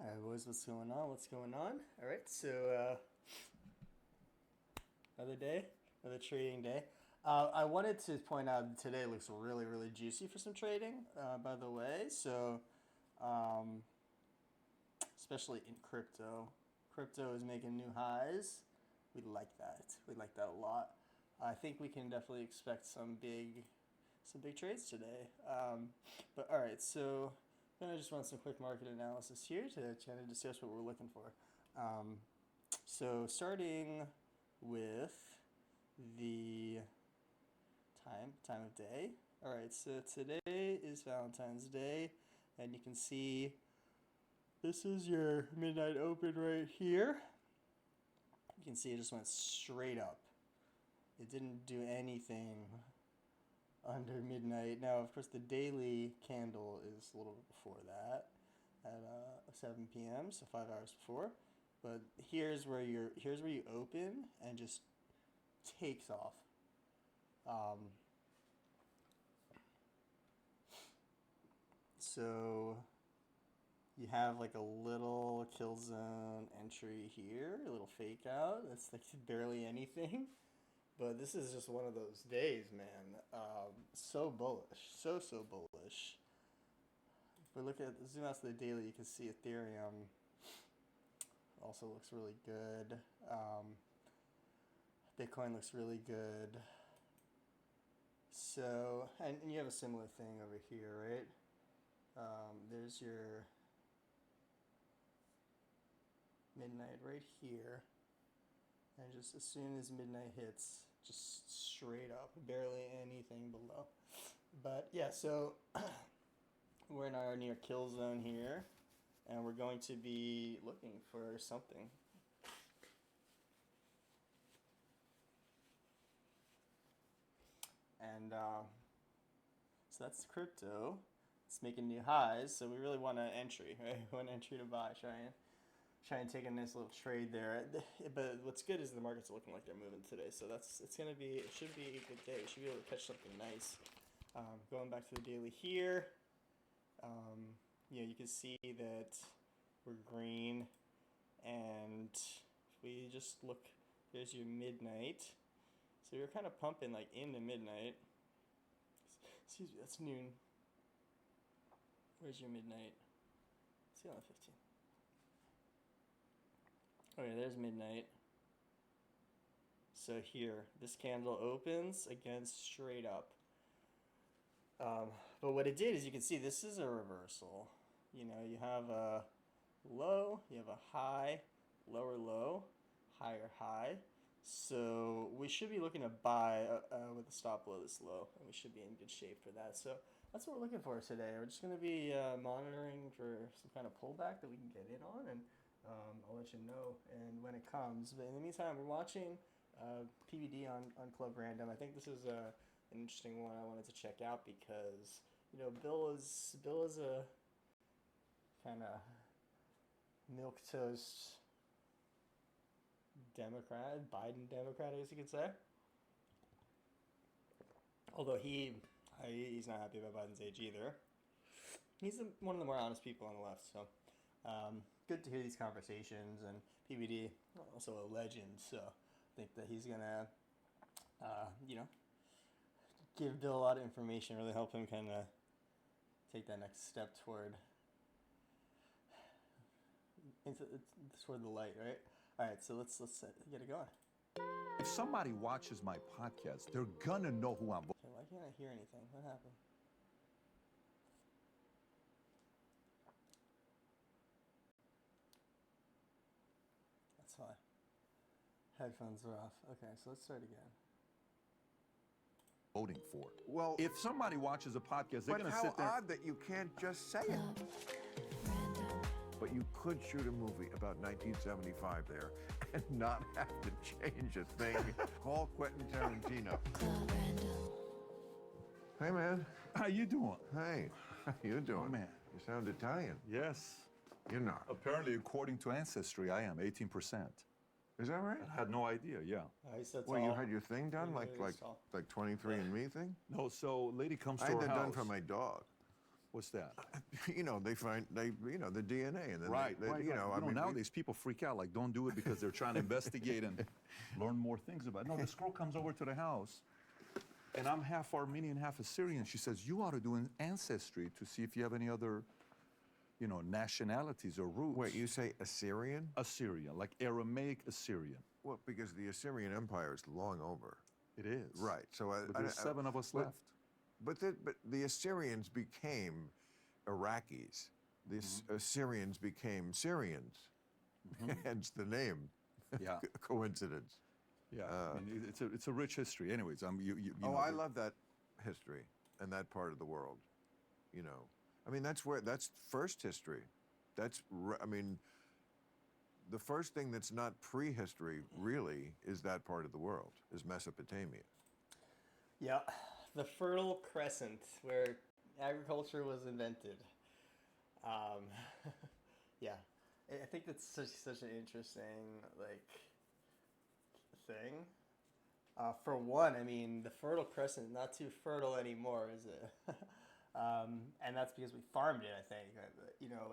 All right, boys, what's going on? What's going on? All right, so another day, another trading day. I wanted to point out that today looks really, really juicy for some trading, by the way. So, um, especially in crypto. Crypto is making new highs. We like that. We like that a lot. I think we can definitely expect some big trades today. But all right, so I'm gonna just run some quick market analysis here to kind of discuss what we're looking for. Um, so starting with the time of day. All right, so today is Valentine's Day, and you can see this is your midnight open right here. You can see it just went straight up. It didn't do anything under midnight. Now, of course, the daily candle is a little bit before that, at 7 p.m., so 5 hours before. But here's where you open and just takes off. So you have like a little kill zone entry here, a little fake out. That's like barely anything. But this is just one of those days, man. So bullish, so bullish. If we zoom out to the daily, you can see Ethereum also looks really good. Bitcoin looks really good. So, and you have a similar thing over here, right? There's your midnight right here. And just as soon as midnight hits, just straight up, barely anything below. But yeah, so we're in our near kill zone here, and we're going to be looking for something. And so that's crypto. It's making new highs, so we really want an entry, right? We want an entry to buy, try and take a nice little trade there. But what's good is the markets are looking like they're moving today, so it should be a good day. We should be able to catch something nice. Going back to the daily here, you can see that we're green, and if we just look, there's your midnight. So you're kind of pumping like into midnight. Excuse me, that's noon. Where's your midnight? See on the 15th. Okay, there's midnight. So here, this candle opens against straight up. But what it did is you can see this is a reversal. You have a low, you have a high, lower low, higher high. So we should be looking to buy with a stop below this low, and we should be in good shape for that. So that's what we're looking for today. We're just going to be monitoring for some kind of pullback that we can get in on, and I'll let you know and when it comes. But in the meantime, we're watching PBD on Club Random. I think this is an interesting one I wanted to check out because Bill is a kind of milquetoast Democrat, Biden Democrat, I guess you could say. Although he's not happy about Biden's age either. He's one of the more honest people on the left, so good to hear these conversations. And PBD, also a legend, so I think that he's gonna, give Bill a lot of information, really help him kind of take that next step toward the light, right? All right, so let's get it going. If somebody watches my podcast, they're gonna know who I'm. Okay, why can't I hear anything? What happened? That's fine. Headphones are off. Okay, so let's start again. Voting for. Well, If somebody watches a podcast, they're gonna sit there. how odd that you can't just say it. But you could shoot a movie about 1975 there and not have to change a thing. Call Quentin Tarantino. Hey, man. How you doing? Hey, how you doing? Oh, man. You sound Italian. Yes. You're not. Apparently, according to Ancestry, I am 18%. Is that I right? had no idea. Yeah. He's so tall. Well, you had your thing done, He's like tall. 23andMe thing? No. So, lady comes I to had our that done house. for my dog. What's that? You know, they the DNA, and then Right, they, right, you right. know, You I know, mean, nowadays people freak out, like, don't do it because they're trying to investigate and learn more things about it. No, this girl comes over to the house, and I'm half Armenian, half Assyrian. She says, you ought to do an ancestry to see if you have any other, you know, nationalities or roots. wait, you say Assyrian? Assyrian, like Aramaic Assyrian. Well, because the Assyrian Empire is long over. It is. Right. So, But there's 7 of us left. But the Assyrians became Iraqis. The Assyrians became Syrians. Hence the name. Yeah. Coincidence. Yeah, I mean, it's a rich history. Anyways, you Oh, know, I love that history and that part of the world. You know, I mean, that's first history. I mean, the first thing that's not prehistory really is that part of the world, is Mesopotamia. Yeah, the Fertile Crescent, where agriculture was invented. Yeah, I think that's such an interesting thing. For one, I mean, the Fertile Crescent not too fertile anymore, is it? And that's because we farmed it. I think you know.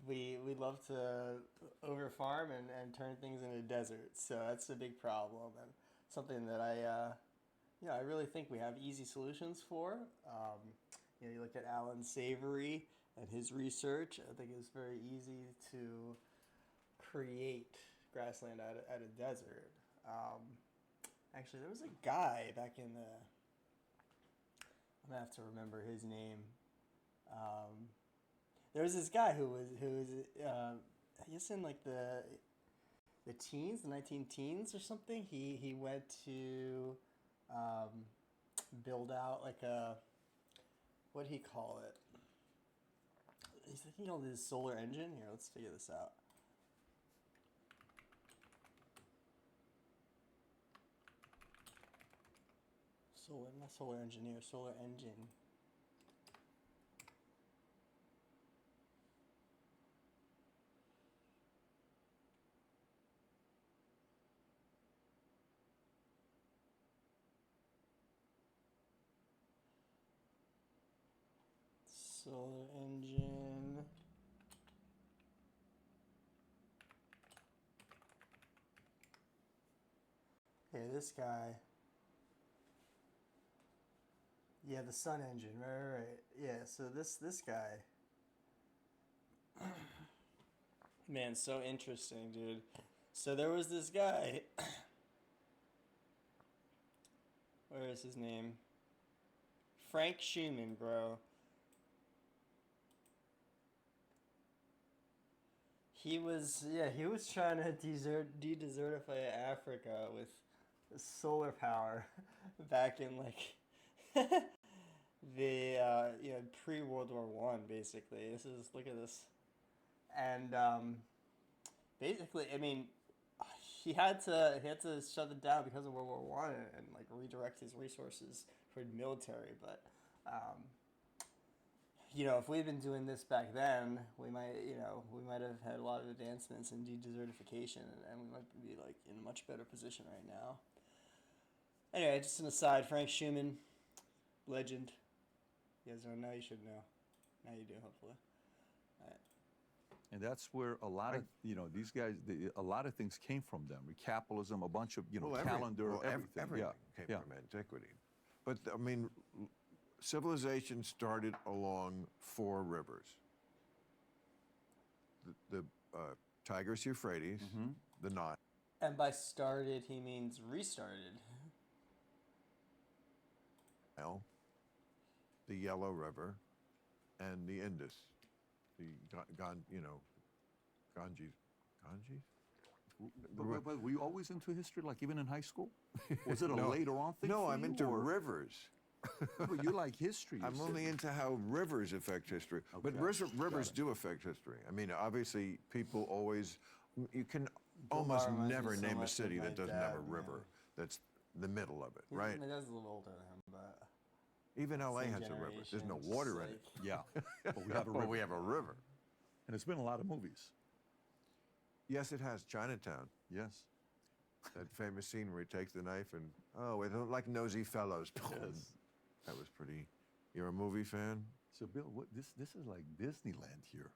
We love to over farm and turn things into deserts, so that's a big problem and something that I really think we have easy solutions for. You know, you look at Alan Savory and his research. I think it's very easy to create grassland out of desert. Actually, there was a guy back in the. I'm gonna have to remember his name. There was this guy who was I guess in like the teens, the 19 teens or something. He went to build out like a, what do you call it? He's thinking called his solar engine. Here, let's figure this out. Not solar engineer, solar engine. Solar engine. Okay, this guy. Yeah, the sun engine. Right. Yeah, so this guy. Man, so interesting, dude. So there was this guy. Where is his name? Frank Schumann, bro. He was trying to de-desertify Africa with solar power back in like the pre-World War One, basically. Look at this, and basically, I mean, he had to shut it down because of World War One and like redirect his resources for the military, but. You know, if we'd been doing this back then, we might have had a lot of advancements in de-desertification, and we might be like in a much better position right now. Anyway, just an aside, Frank Schumann, legend. You guys don't know, you should know. Now you do, hopefully. All right. And that's where a lot of, you know, these guys, a lot of things came from them. Capitalism, a bunch of, you know, calendar, everything. Everything came from antiquity. But, I mean, civilization started along 4 rivers. The Tigris, Euphrates, the Nile. And by started, he means restarted. The Yellow River, and the Indus, the Ganges. But were you always into history, like even in high school? Was it a later on thing? No, for I'm you, into or? rivers. But you like history. I'm only into how rivers affect history. But rivers do affect history. I mean, obviously, people always, you can almost never name a city that doesn't have a river that's the middle of it, right? It is a little older than him, but even LA same has a river. There's no generation, water just in it. Yeah, but we have a river. But we have a river. And it's been a lot of movies. Yes, it has. Chinatown. Yes. That famous scene where he takes the knife and, oh, it looked like nosy fellows. Yes. That was pretty. You're a movie fan? So, Bill, this is like Disneyland here.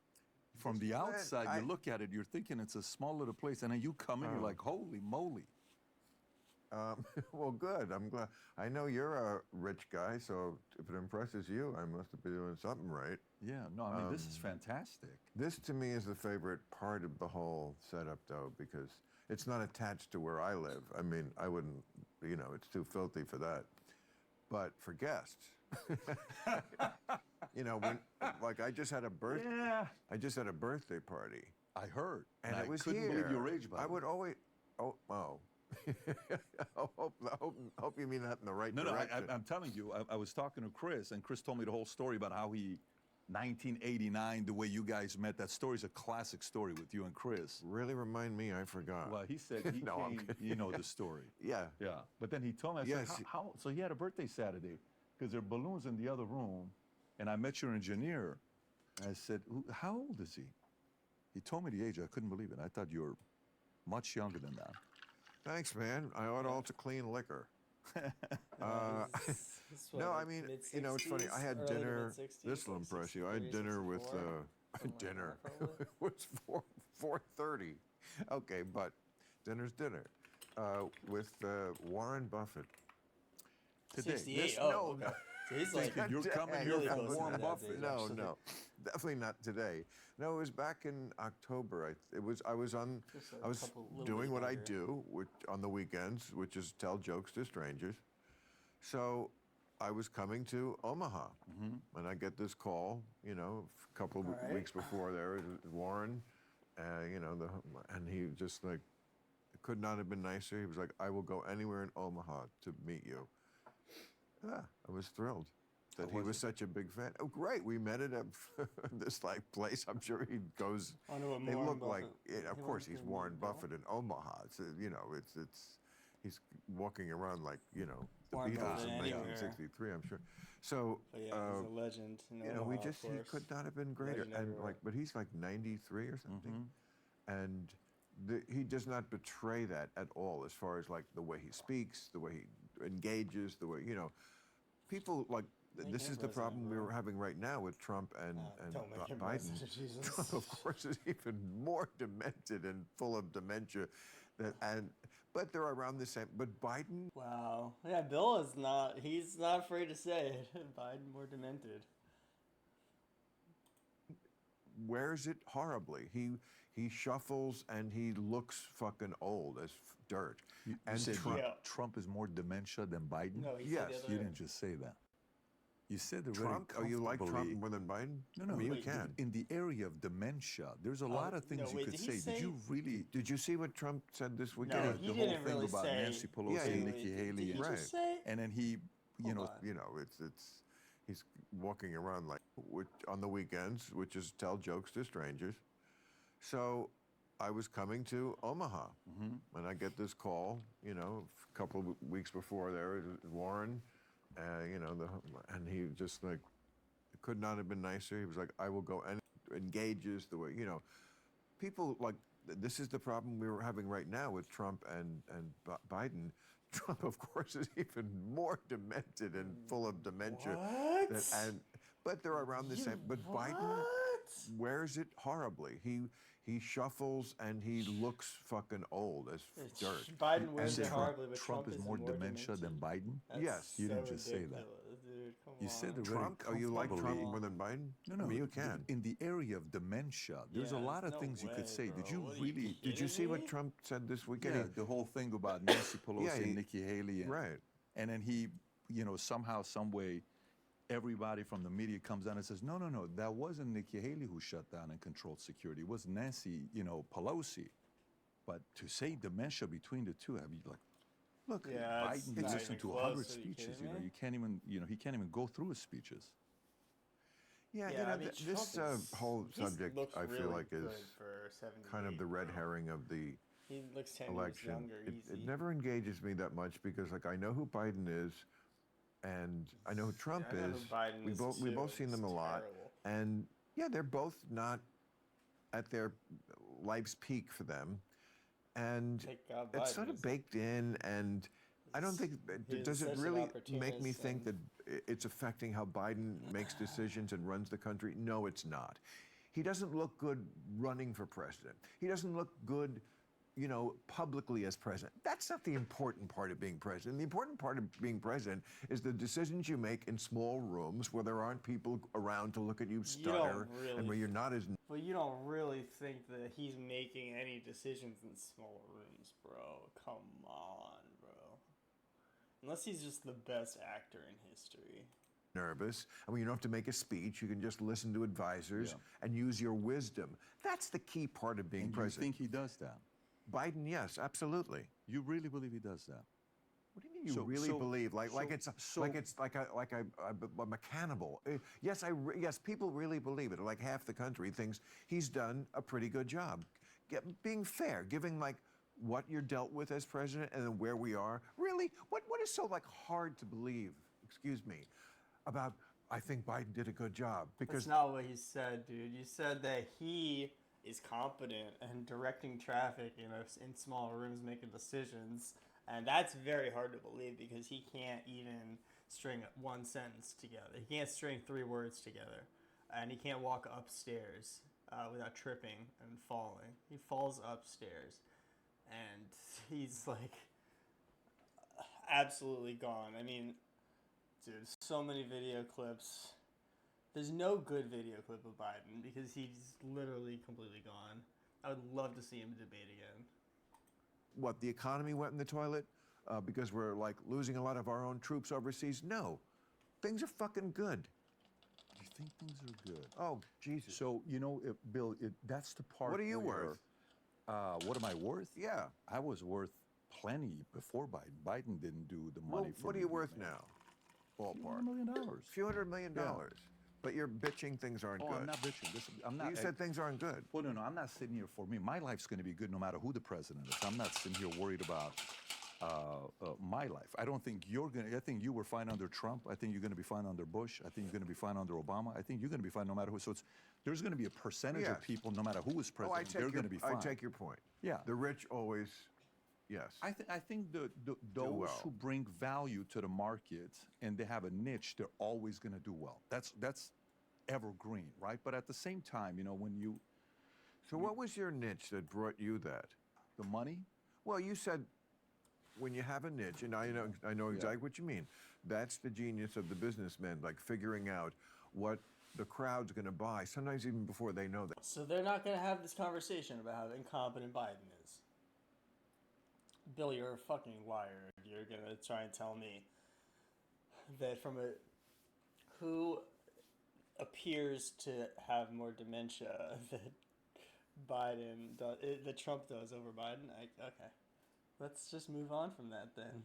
From the Disneyland, outside, you look at it, you're thinking it's a small little place, and then you come in, you're Oh. like, holy moly. Well, good. I'm glad. I know you're a rich guy, so if it impresses you, I must have been doing something right. Yeah, no, I mean, this is fantastic. This to me is the favorite part of the whole setup, though, because it's not attached to where I live. I mean, I wouldn't, it's too filthy for that. But for guests, when like I just had a birthday. Yeah. I just had a birthday party, I heard. and it I was couldn't here. believe your age, by I the way. would always. Oh. hope you mean that in the right No, direction. I'm telling you, I was talking to Chris, and Chris told me the whole story about how 1989, the way you guys met. That story is a classic story with you and Chris. Really remind me, I forgot. Well, he said he No, I'm came, kidding. you know the story. Yeah. Yeah, but then he told me, I Yes. said, how? So he had a birthday Saturday, because there are balloons in the other room, and I met your engineer. I said, how old is he? He told me the age. I couldn't believe it. I thought you were much younger than that. Thanks, man. I ought all to clean liquor. No, I mean, it's funny. I had dinner. This will impress you. I had dinner with dinner. It was 4:30. Okay, but dinner's dinner with Warren Buffett. Today. 68. No, Oh, okay. So he's like, Thinking you're coming here really from close to Warren that Buffett. age, No, actually. no, definitely not today. No, it was back in October. I was Just a couple little doing bit what I younger. do on the weekends, which is tell jokes to strangers. So I was coming to Omaha, and I get this call, a couple of All right. weeks before there, Warren, and he just like, it could not have been nicer. He was like, I will go anywhere in Omaha to meet you. Yeah, I was thrilled that he was such a big fan. Oh, great! We met at this place. I'm sure he goes. I wonder what They Warren look like, Buffett- of he course, wants he's to Warren meet Bill. Buffett in Omaha. It's he's walking around like the Warren Beatles Buffett in anywhere. 1963. I'm sure. So But yeah, he's a legend. In he Omaha, of he course. could not have been greater. Legend And everywhere. but he's like 93 or something, and he does not betray that at all. As far as like the way he speaks, the way he engages, the way people like. This him is the president, problem bro. we're having right now with Trump and Don't make him Biden. president, Jesus. Trump, of course, is even more demented and full of dementia, but they're around the same. But Biden, Wow. Yeah, Bill is not. He's not afraid to say it. Biden more demented. wears it horribly. He shuffles and he looks fucking old as dirt. You And said Trump- Yeah. Trump is more dementia than Biden? No, he Yes, said the other You way. didn't just say that. You said already Trump? Oh, you like Trump comfortably- more than Biden? No, I mean, you wait, can. In the area of dementia, there's a lot of things no, you wait, could did he say. say- Did you really? Did you see what Trump said this No, weekend? he the didn't whole thing really about say- Nancy Pelosi Yeah, and he- Nikki Did Haley, he and, Right. just say? and then he, Hold know, on. He's walking around like on the weekends, which is tell jokes to strangers. So I was coming to Omaha, and I get this call, a couple of weeks before there, Warren, and he just like, it could not have been nicer. He was like, I will go and engages the way, people like, this is the problem we're having right now with Trump and Biden. Trump, of course, is even more demented and full of dementia. What? But they're around the same. But Biden What? wears it horribly. He shuffles and he looks fucking old as dirt. Biden wears And it Trump- horribly, but Trump is more dementia than Biden? That's Yes. You didn't so just say that. ridiculous, Dude, come You on. said already Trump? Oh, you like Trump comfortably- more than Biden? No, I mean, you can. In the area of dementia, there's a Yeah, lot of no things you way, could say. Did bro. you What are you really? Did you see what me? Trump said this weekend? Yeah, the whole thing about Nancy Pelosi Yeah, and Nikki Haley, and, Right. and then he, somehow, some way, everybody from the media comes down and says, no, that wasn't Nikki Haley who shut down and controlled security. It was Nancy, Pelosi. But to say dementia between the two, I mean, like, look, Yeah, it's Biden, not you listen even to close. 100 Are you speeches, kidding me? you can't even, he can't even go through his speeches. Yeah, Yeah, I mean, this Trump is- whole he subject, looks I feel really like, is good for 78, kind of the red bro. herring of the He looks 10 election. years younger, It easy. never engages me that much because, like, I know who Biden is, and I know who Trump I know who is. Biden is We've too. both seen them a It's lot, terrible. and yeah, they're both not at their life's peak for them, and Thank God it's Biden sort of is. baked in, and I don't think, He's does it such an really make me opportunist think that and- it's affecting how Biden makes decisions and runs the country? No, it's not. He doesn't look good running for president. He doesn't look good, you know, publicly as president. That's not the important part of being president. The important part of being president is the decisions you make in small rooms where there aren't people around to look at you stutter really and where you're not as. But you don't really think that he's making any decisions in small rooms, bro. Come on, bro. Unless he's just the best actor in history. Nervous. I mean, you don't have to make a speech. You can just listen to advisors Yeah. and use your wisdom. That's the key part of being And you president. think he does that? Biden, yes, absolutely. You really believe he does that? What do you mean you really believe? Like it's like a mechanical. Yes, people really believe it. Like half the country thinks he's done a pretty good job, being fair, giving like what you're dealt with as president and then where we are. Really, what is so like hard to believe? Excuse me, about I think Biden did a good job because That's not what you said, dude. You said that he is competent and directing traffic, you know, in small rooms, making decisions. And that's very hard to believe because he can't even string one sentence together. He can't string 3 words together. And he can't walk upstairs without tripping and falling. He falls upstairs. And he's like absolutely gone. I mean, dude, so many video clips. There's no good video clip of Biden because he's literally completely gone. I would love to see him debate again. what the economy went in the toilet because we're like losing a lot of our own troops overseas. No, things are fucking good. You think things are good? Oh, Jesus. So, you know, Bill, that's the part. What are you where, worth? What am I worth? Yeah. I was worth plenty before Biden. Biden didn't do the money for What are me, you worth man. now? Ballpark. $1 million. Few $100 million. But you're bitching things aren't Oh, good. I'm not bitching. I'm not. You said things aren't good. Well, no, I'm not sitting here for me. My life's going to be good no matter who the president is. I'm not sitting here worried about my life. I don't think you're going to. I think you were fine under Trump. I think you're going to be fine under Bush. I think you're going to be fine under Obama. I think you're going to be fine no matter who. So there's going to be a percentage Yes. of people, no matter who is president, they're going to be fine. I take your point. Yeah. The rich always, yes. I think those well. who bring value to the market and they have a niche, they're always going to do well. That's evergreen, right? But at the same time, you know, when you So what was your niche that brought you that? the money, Well, you said when you have a niche, and I know exactly what you mean. That's the genius of the businessmen, like figuring out what the crowd's going to buy, sometimes even before they know that. So they're not going to have this conversation about how incompetent Biden is. Bill, you're a fucking liar. You're going to try and tell me that who appears to have more dementia that Trump does over Biden. Okay. Let's just move on from that then.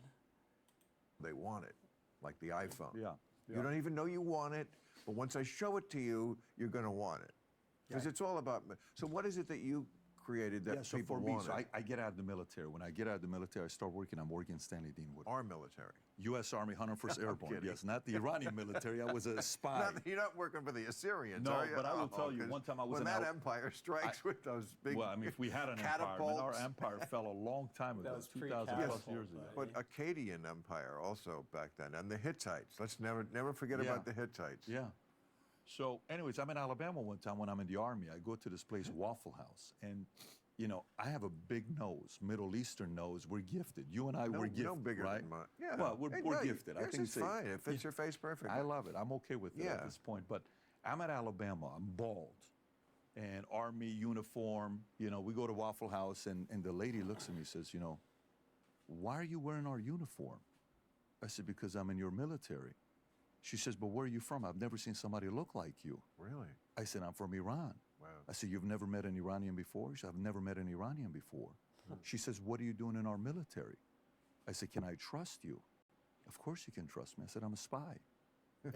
They want it, like the iPhone. yeah. You don't even know you want it, but once I show it to you, you're going to want it. Because it's all about. So what is it that you created that So people for me, wanted? so I get out of the military. When I get out of the military, I start working. I'm working Stanley Deanwood. Our military. U.S. Army 101st Airborne. kidding. Yes, not the Iranian military. I was a spy. You're not working for the Assyrians, No, are you? but I will tell you, 'cause one time I was when in that Al- empire strikes with those big Well, I mean, if we had an empire, man, our catapults. empire fell a long time ago, That was 2,000 plus pre-catapult, years ago. buddy. But Akkadian Empire also back then, and the Hittites. Let's never forget Yeah. about the Hittites. Yeah. So, anyways, I'm in Alabama one time when I'm in the Army. I go to this place, Waffle House, and you know, I have a big nose, Middle Eastern nose. We're gifted. You and I, we're gifted, No bigger right? than mine. Yeah. Well, we're No, gifted. I yours think is fine. It fits your face perfectly. I love it. I'm okay with it Yeah. at this point. But I'm at Alabama. I'm bald, and Army uniform. You know, we go to Waffle House, and the lady looks at me and says, you know, why are you wearing our uniform? I said, because I'm in your military. She says, but where are you from? I've never seen somebody look like you. Really? I said, I'm from Iran. Wow. I said, you've never met an Iranian before? She said, I've never met an Iranian before. She says, what are you doing in our military? I said, can I trust you? Of course you can trust me. I said, I'm a spy.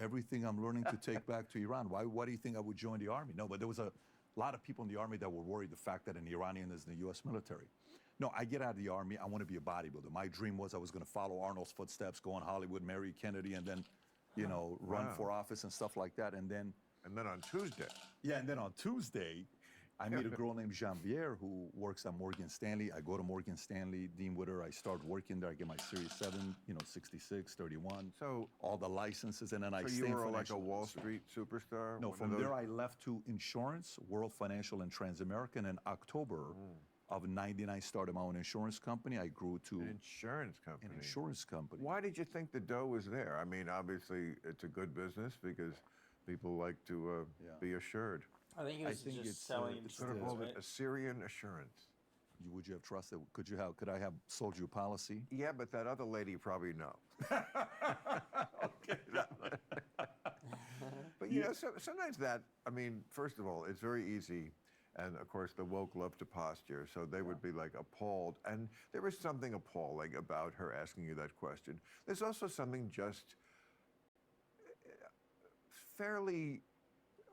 Everything I'm learning to take back to Iran. Why do you think I would join the Army? No, but there was a lot of people in the Army that were worried the fact that an Iranian is in the U.S. military. No, I get out of the Army. I want to be a bodybuilder. My dream was I was going to follow Arnold's footsteps, go in Hollywood, marry Kennedy, and then, you know, run Wow. for office and stuff like that. And then And then on Tuesday, yeah, and then on Tuesday, I meet a girl named Jean-Pierre who works at Morgan Stanley. I go to Morgan Stanley, Dean with her. I start working there. I get my Series 7, 66, 31. So- all the licenses, and then I So stay you in were like a financial Wall advisor. Street superstar? No, One of from those- there I left to insurance, World Financial and Transamerican. In October of '99, started my own insurance company. I grew to An insurance company. an insurance company. Why did you think the dough was there? I mean, obviously, it's a good business because people like to Yeah. be assured. I think he I was think just it's, selling it's Could have insurance, called it right? Assyrian Assurance. Would you have trusted? Could I have sold you a policy? Yeah, but that other lady probably no. Okay. But you know, sometimes that, I mean, first of all, it's very easy. And of course, the woke love to posture. So they would be like appalled. And there is something appalling about her asking you that question. There's also something just fairly,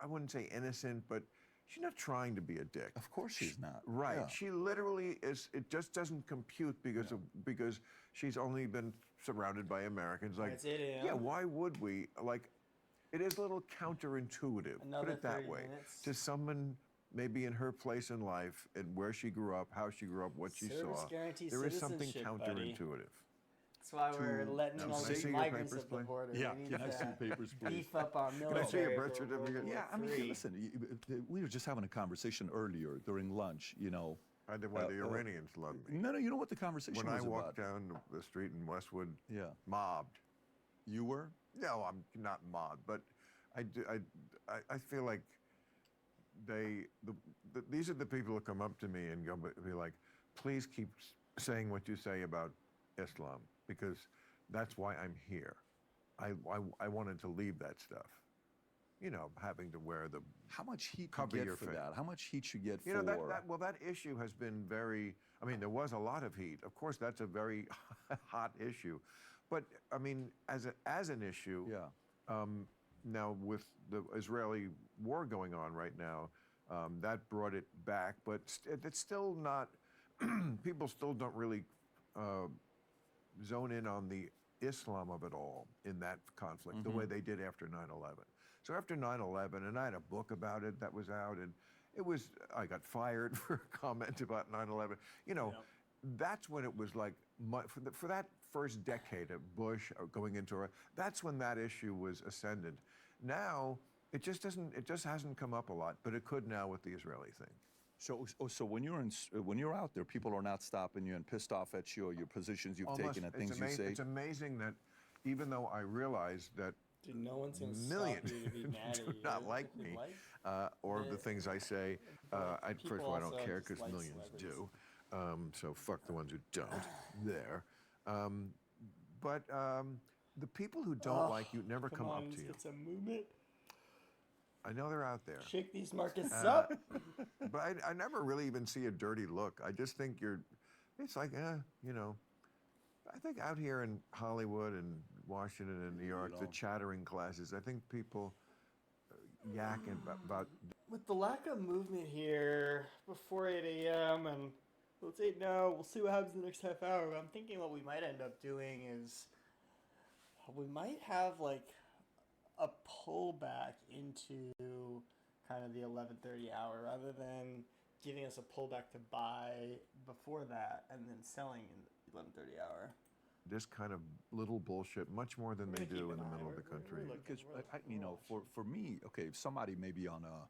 I wouldn't say innocent, but she's not trying to be a dick. Of course she's not. Right. Yeah. She literally is. It just doesn't compute because because she's only been surrounded by Americans. Like, It's 8 a.m. yeah, why would we? Like, it is a little counterintuitive. Another put it that 30 way. minutes. To someone maybe in her place in life and where she grew up, how she grew up, what she Service saw. guarantee There is something citizenship, buddy. counterintuitive. That's why we're letting Now, all can I these see your migrants papers, at the please? border. Yeah, We need can I to see your papers, please? beef up our I military. see your birth for World certificate? War Yeah, I mean, III. listen, we were just having a conversation earlier during lunch, I did why the Iranians love me. No, you know what the conversation When I was walked about? down the street in Westwood, Yeah. mobbed. You were? No, I'm not mobbed, but I feel like these are the people who come up to me and be like, please keep saying what you say about Islam because that's why I'm here. I wanted to leave that stuff. You know, having to wear the How much heat you Cover get your for face. that? How much heat you get you for? know that issue has been very. I mean, there was a lot of heat. Of course, that's a very hot issue, but I mean, as an issue. Yeah. Now, with the Israeli war going on right now, that brought it back, but it's still not, people still don't really zone in on the Islam of it all in that conflict, the way they did after 9/11. So after 9/11, and I had a book about it that was out, and I got fired for a comment about 9/11. You know, that's when it was like, for that first decade of Bush going into that's when that issue was ascendant. Now, it just hasn't come up a lot, but it could now with the Israeli thing. So when you're out there, people are not stopping you and pissed off at you or your positions you've taken and things you say. It's amazing that even though I realize that Dude, no one's gonna millions stop you to be mad at do you. not like me, or the things I say. First of all, I don't also care just because like millions celebrities. do. So fuck the ones who don't. There. But the people who don't like you never come on, up let's to you. get some movement. I know they're out there. Shake these markets up. But I never really even see a dirty look. I just think it's like, you know. I think out here in Hollywood and Washington and New York, the chattering classes, I think people yakking about. With the lack of movement here before 8 a.m. and well, it's 8 now, we'll see what happens in the next half hour. But I'm thinking what we might end up doing is we might have like a pullback into kind of the 11:30 hour rather than giving us a pullback to buy before that and then selling in the 11:30 hour. This kind of little bullshit, much more than We're they gonna keep do in an the eye. middle of the We're country. looking. Because for me, okay, if somebody maybe on a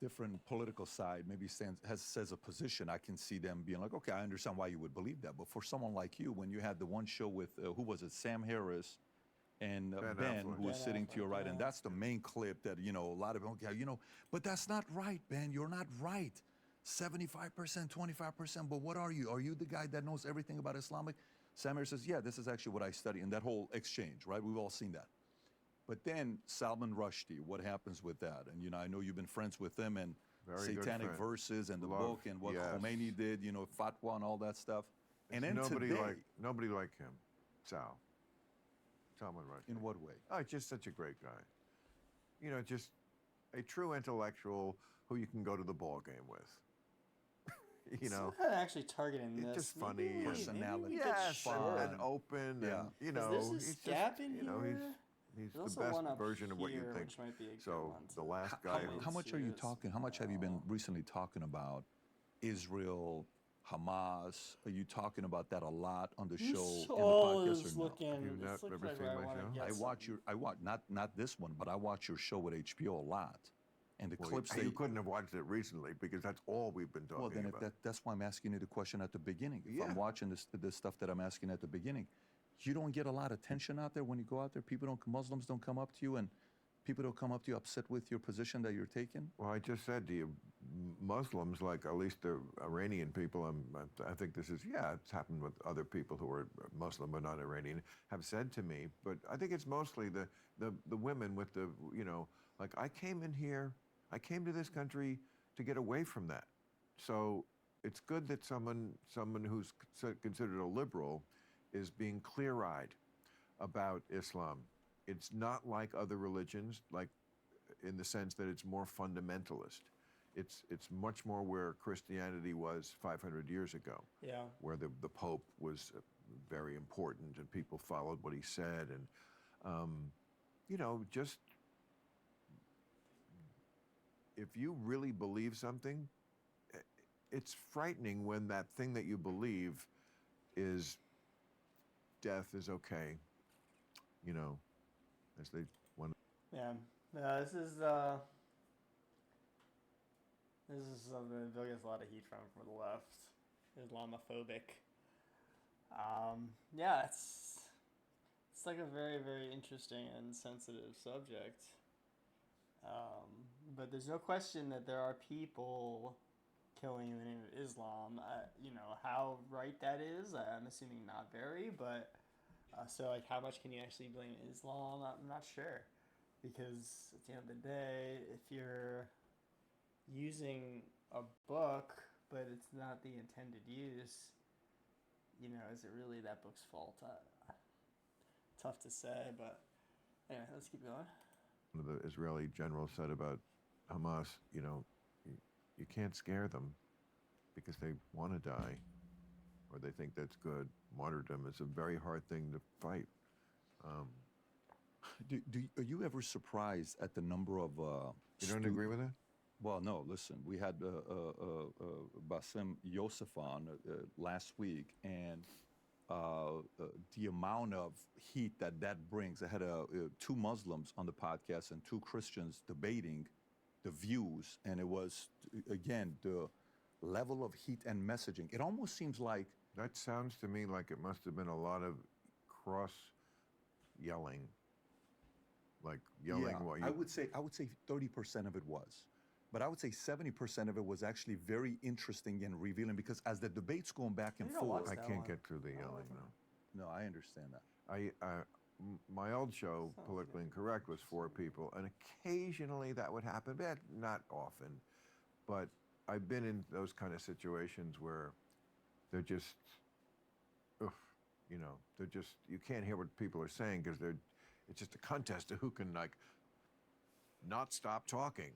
different political side maybe says a position, I can see them being like, okay, I understand why you would believe that. But for someone like you, when you had the one show with who was it, Sam Harris and Ben Ben, Affleck. who was Ben sitting to your Affleck, right, yeah. and that's the main clip that a lot of okay, but that's not right, Ben. You're not right. 75%, 25%. But what are you? Are you the guy that knows everything about Islamic? Sam Harris says, yeah, this is actually what I study. And that whole exchange, right? We've all seen that. But then Salman Rushdie, what happens with that? And I know you've been friends with him and Very good Satanic friend. Verses and the Love, book and what yes. Khomeini did, fatwa and all that stuff. And then nobody today, like him, Salman Rushdie. in what way? Oh, just such a great guy. Just a true intellectual who you can go to the ball game with. It's not actually targeting It's this. just funny and personality. Maybe we yes, get and short. open, Yeah. and Is there he's a scab in just, here? He's There's the also best one up version of what you here, think. which might be a good So one the to last How, guy how, who how much are you choose. talking? How much have you been recently talking about Israel, Hamas? Are you talking about that a lot on the This show in the all podcast or is no? looking. You've This not looks ever like seen where I my want to show? get I watch some. your, I watch not this one, but I watch your show with HBO a lot, and the Well, clips you couldn't have watched it recently because that's all we've been talking Well, then about. that's why I'm asking you the question at the beginning. If Yeah. I'm watching this stuff that I'm asking at the beginning, you don't get a lot of attention out there when you go out there. Muslims don't come up to you, and people don't come up to you upset with your position that you're taking. Well, I just said to you, Muslims, like at least the Iranian people, I think this is, yeah, it's happened with other people who are Muslim but not Iranian, have said to me, but I think it's mostly the women with the, you know, like I came in here, I came to this country to get away from that. So it's good that someone who's considered a liberal is being clear-eyed about Islam. It's not like other religions, like in the sense that it's more fundamentalist. It's much more where Christianity was 500 years ago, Yeah. where the Pope was very important and people followed what he said. And, you know, just if you really believe something, it's frightening when that thing that you believe is death is okay, you know, as they want. Yeah. This is something Bill gets a lot of heat from the left. Islamophobic. Yeah, it's like a very, very interesting and sensitive subject. But there's no question that there are people killing in the name of Islam. You know how right that is. I'm assuming not very, but so like how much can you actually blame Islam? I'm not sure, because at the end of the day, if you're using a book but it's not the intended use, you know, is it really that book's fault? Tough to say, but anyway, let's keep going. One of the Israeli generals said about Hamas, you know, you can't scare them because they want to die or they think that's good. Martyrdom is a very hard thing to fight. Are you ever surprised at the number of? You don't agree with that? Well, no. Listen, we had Bassem Youssef on last week, and the amount of heat that brings. I had two Muslims on the podcast and two Christians debating the views, and it was again the level of heat and messaging. It almost seems like That sounds to me like it must have been a lot of cross yelling. Like yelling yeah, what you. I would say 30% of it was. But I would say 70% of it was actually very interesting and revealing, because as the debate's going back and You don't watch forth, I that can't one. get through the yelling, no. no, I understand that. My old show, Sounds Politically good. Incorrect, was 4 people, and occasionally that would happen, but not often. But I've been in those kind of situations where they're just, you know, you can't hear what people are saying because it's just a contest of who can like not stop talking.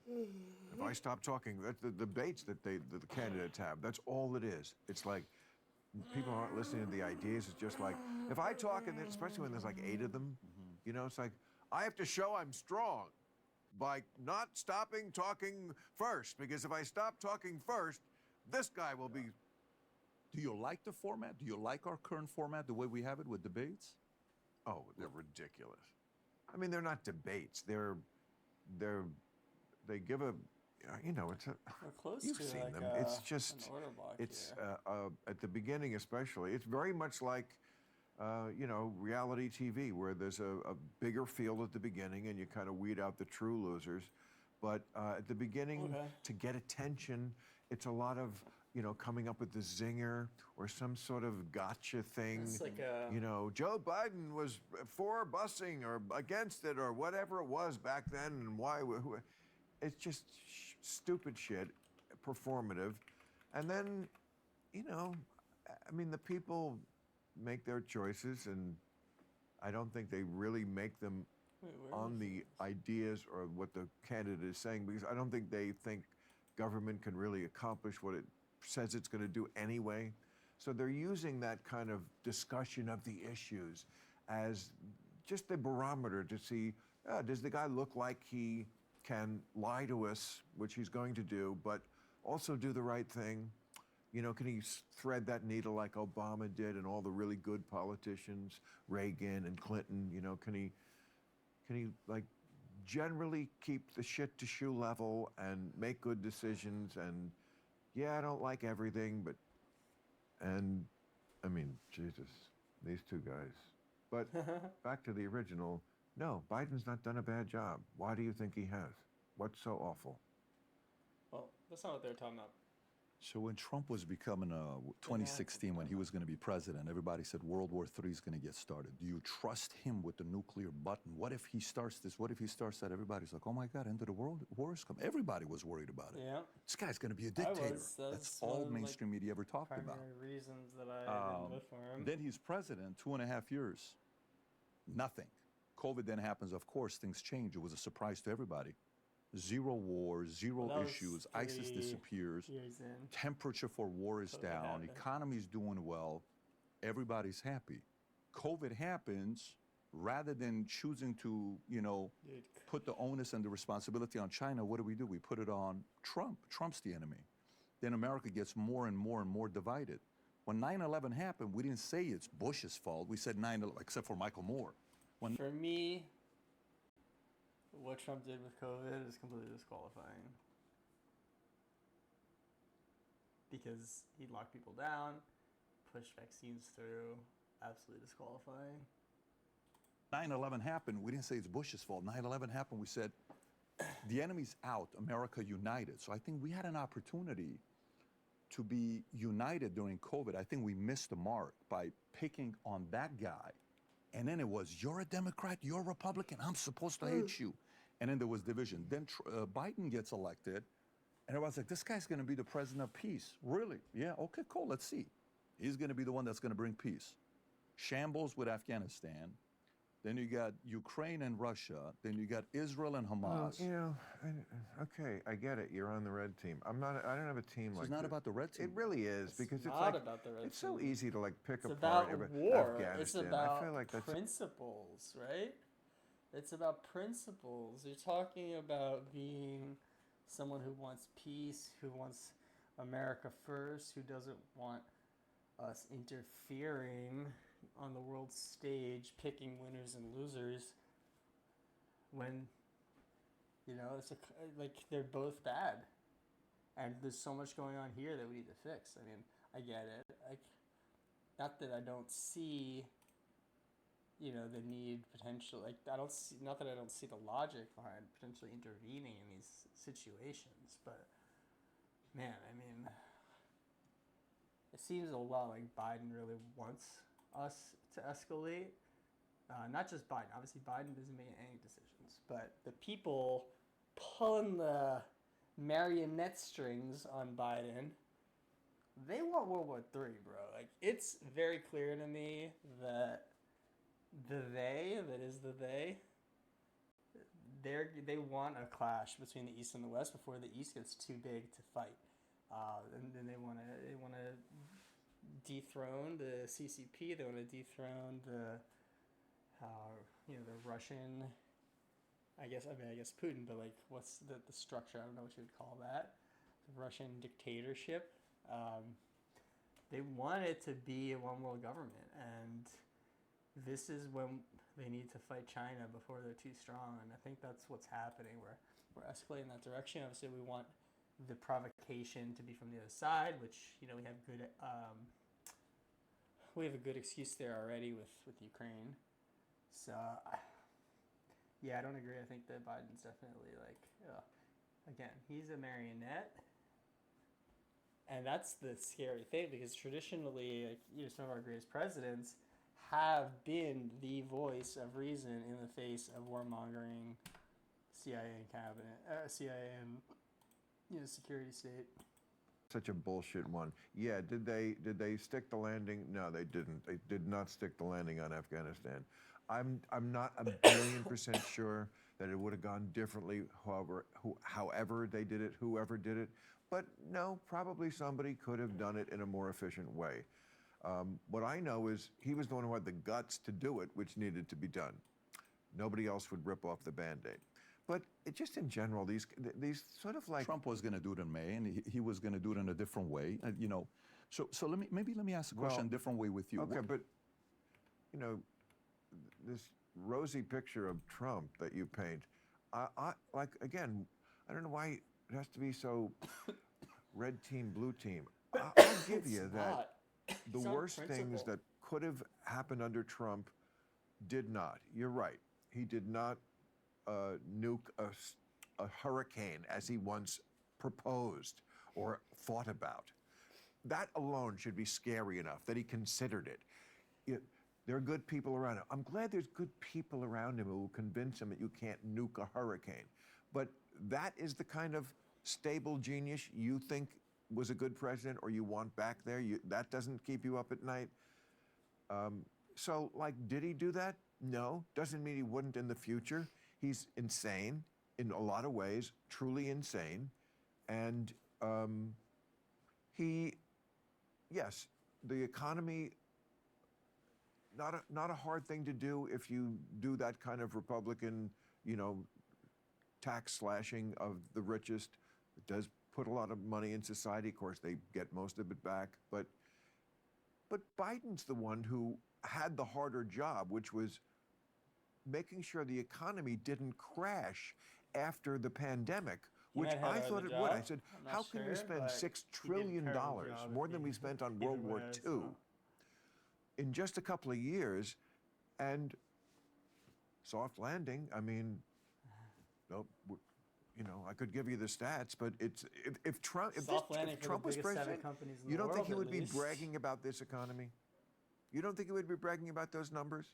If I stop talking, that's the debates that the candidates have. That's all it is. It's like people aren't listening to the ideas. It's just like if I talk, and especially when there's like 8 of them, you know, it's like I have to show I'm strong by not stopping talking first, because if I stop talking first, this guy will be. Do you like the format? Do you like our current format, the way we have it with debates? Oh, they're ridiculous. I mean, they're not debates. They give a, you know, it's a. We're close You've to seen like them. a, It's just. an order block It's here. at the beginning especially. It's very much like, you know, reality TV, where there's a bigger field at the beginning and you kind of weed out the true losers. But at the beginning, Okay. to get attention, it's a lot of, you know, coming up with the zinger or some sort of gotcha thing. It's like a. You know, Joe Biden was for busing or against it or whatever it was back then, and why. It's just stupid shit, performative. And then, you know, I mean, the people make their choices, and I don't think they really make them Wait, where on is the it? ideas or what the candidate is saying, because I don't think they think government can really accomplish what it says it's going to do anyway. So they're using that kind of discussion of the issues as just the barometer to see, does the guy look like he can lie to us, which he's going to do, but also do the right thing? You know, can he thread that needle like Obama did and all the really good politicians, Reagan and Clinton? You know, can he like generally keep the shit to shoe level and make good decisions? And yeah, I don't like everything, but, and I mean, Jesus, these two guys. But back to the original, no, Biden's not done a bad job. Why do you think he has? What's so awful? Well, that's not what they're talking about. So when Trump was becoming 2016, when he was going to be president, everybody said World War III is going to get started. Do you trust him with the nuclear button? What if he starts this? What if he starts that? Everybody's like, oh my God, end of the world, war is coming. Everybody was worried about it. Yeah. This guy's going to be a dictator. That's That's one all of, mainstream media ever talked about. Primary reasons that I didn't vote for him. Then he's president, 2.5 years. Nothing. COVID then happens, of course, things change. It was a surprise to everybody. Zero wars, zero That was issues, ISIS 3 disappears, years in. temperature for war is COVID down, happened. economy's doing well, everybody's happy. COVID happens, rather than choosing to, you know, Dude, put the onus and the responsibility on China, what do? We put it on Trump. Trump's the enemy. Then America gets more and more and more divided. When 9/11 happened, we didn't say it's Bush's fault. We said 9/11, except for Michael Moore. When for me, what Trump did with COVID is completely disqualifying. Because he locked people down, pushed vaccines through, absolutely disqualifying. 9/11 happened, we didn't say it's Bush's fault. 9/11 happened, we said the enemy's out, America united. So I think we had an opportunity to be united during COVID. I think we missed the mark by picking on that guy. And then it was, you're a Democrat, you're a Republican, I'm supposed to hate you. And then there was division. Then Biden gets elected, and everyone's like, this guy's going to be the president of peace. Really? Yeah, okay, cool, let's see. He's going to be the one that's going to bring peace. Shambles with Afghanistan. Then you got Ukraine and Russia. Then you got Israel and Hamas. You know, okay, I get it. You're on the red team. I don't have a team So like it's not that. about the red team. It really is, because it's not like, about the red it's so team. easy to like pick It's apart about war. Afghanistan. It's about I feel like that's principles, right? It's about principles. You're talking about being someone who wants peace, who wants America first, who doesn't want us interfering on the world stage, picking winners and losers. When, you know, it's like they're both bad, and there's so much going on here that we need to fix. I mean, I get it. Not that I don't see, you know, the need potential. Like I don't see. Not that I don't see the logic behind potentially intervening in these situations, but man, I mean, it seems a lot like Biden really wants us to escalate. Not just Biden. Obviously, Biden doesn't make any decisions, but the people pulling the marionette strings on Biden, they want World War III, bro. Like, it's very clear to me that they want a clash between the East and the West before the East gets too big to fight. And then they want to dethrone the CCP. They want to dethrone the Russian. I guess Putin, but like, what's the structure? I don't know what you would call that. The Russian dictatorship. They want it to be a one world government, and this is when they need to fight China before they're too strong. And I think that's what's happening. We're escalating that direction. Obviously, we want the provocation to be from the other side, which, you know, we have a good excuse there already with Ukraine. So yeah, I don't agree. I think that Biden's definitely like, again, he's a marionette. And that's the scary thing, because traditionally, like, you know, some of our greatest presidents have been the voice of reason in the face of warmongering, CIA and you know, security state. such a bullshit one. Yeah, did they stick the landing? No, they didn't. They did not stick the landing on Afghanistan. I'm not a billion% sure that it would have gone differently. However they did it, whoever did it. But no, probably somebody could have done it in a more efficient way. What I know is he was the one who had the guts to do it, which needed to be done. Nobody else would rip off the Band-Aid. But it just in general, these sort of like Trump was going to do it in May, and he was going to do it in a different way. You know, so let me ask a question a different way with you. Okay, but you know, this rosy picture of Trump that you paint, I like again. I don't know why it has to be so red team, blue team. I'll give you that the It's on worst things principle. that could have happened under Trump did not. You're right. He did not nuke a hurricane as he once proposed or thought about. That alone should be scary enough that he considered it. There are good people around him. I'm glad there's good people around him who will convince him that you can't nuke a hurricane. But that is the kind of stable genius you think was a good president or you want back there. That doesn't keep you up at night. So, like, did he do that? No. Doesn't mean he wouldn't in the future. He's insane in a lot of ways, truly insane. And yes, the economy, not a hard thing to do if you do that kind of Republican, you know, tax slashing of the richest. It does put a lot of money in society. Of course, they get most of it back. But Biden's the one who had the harder job, which was making sure the economy didn't crash after the pandemic, which might have I had thought the it would. I job. said, I'm not how can you sure, spend but $6 he did a trillion, terrible job more at than we being spent on World War everywhere, II, so. in just a couple of years? And soft landing, I mean, nope. You know, I could give you the stats, but it's if Trump Soft landing if for Trump the was biggest 7 president, companies in you the don't think world, he at would be least. bragging about this economy? You don't think he would be bragging about those numbers?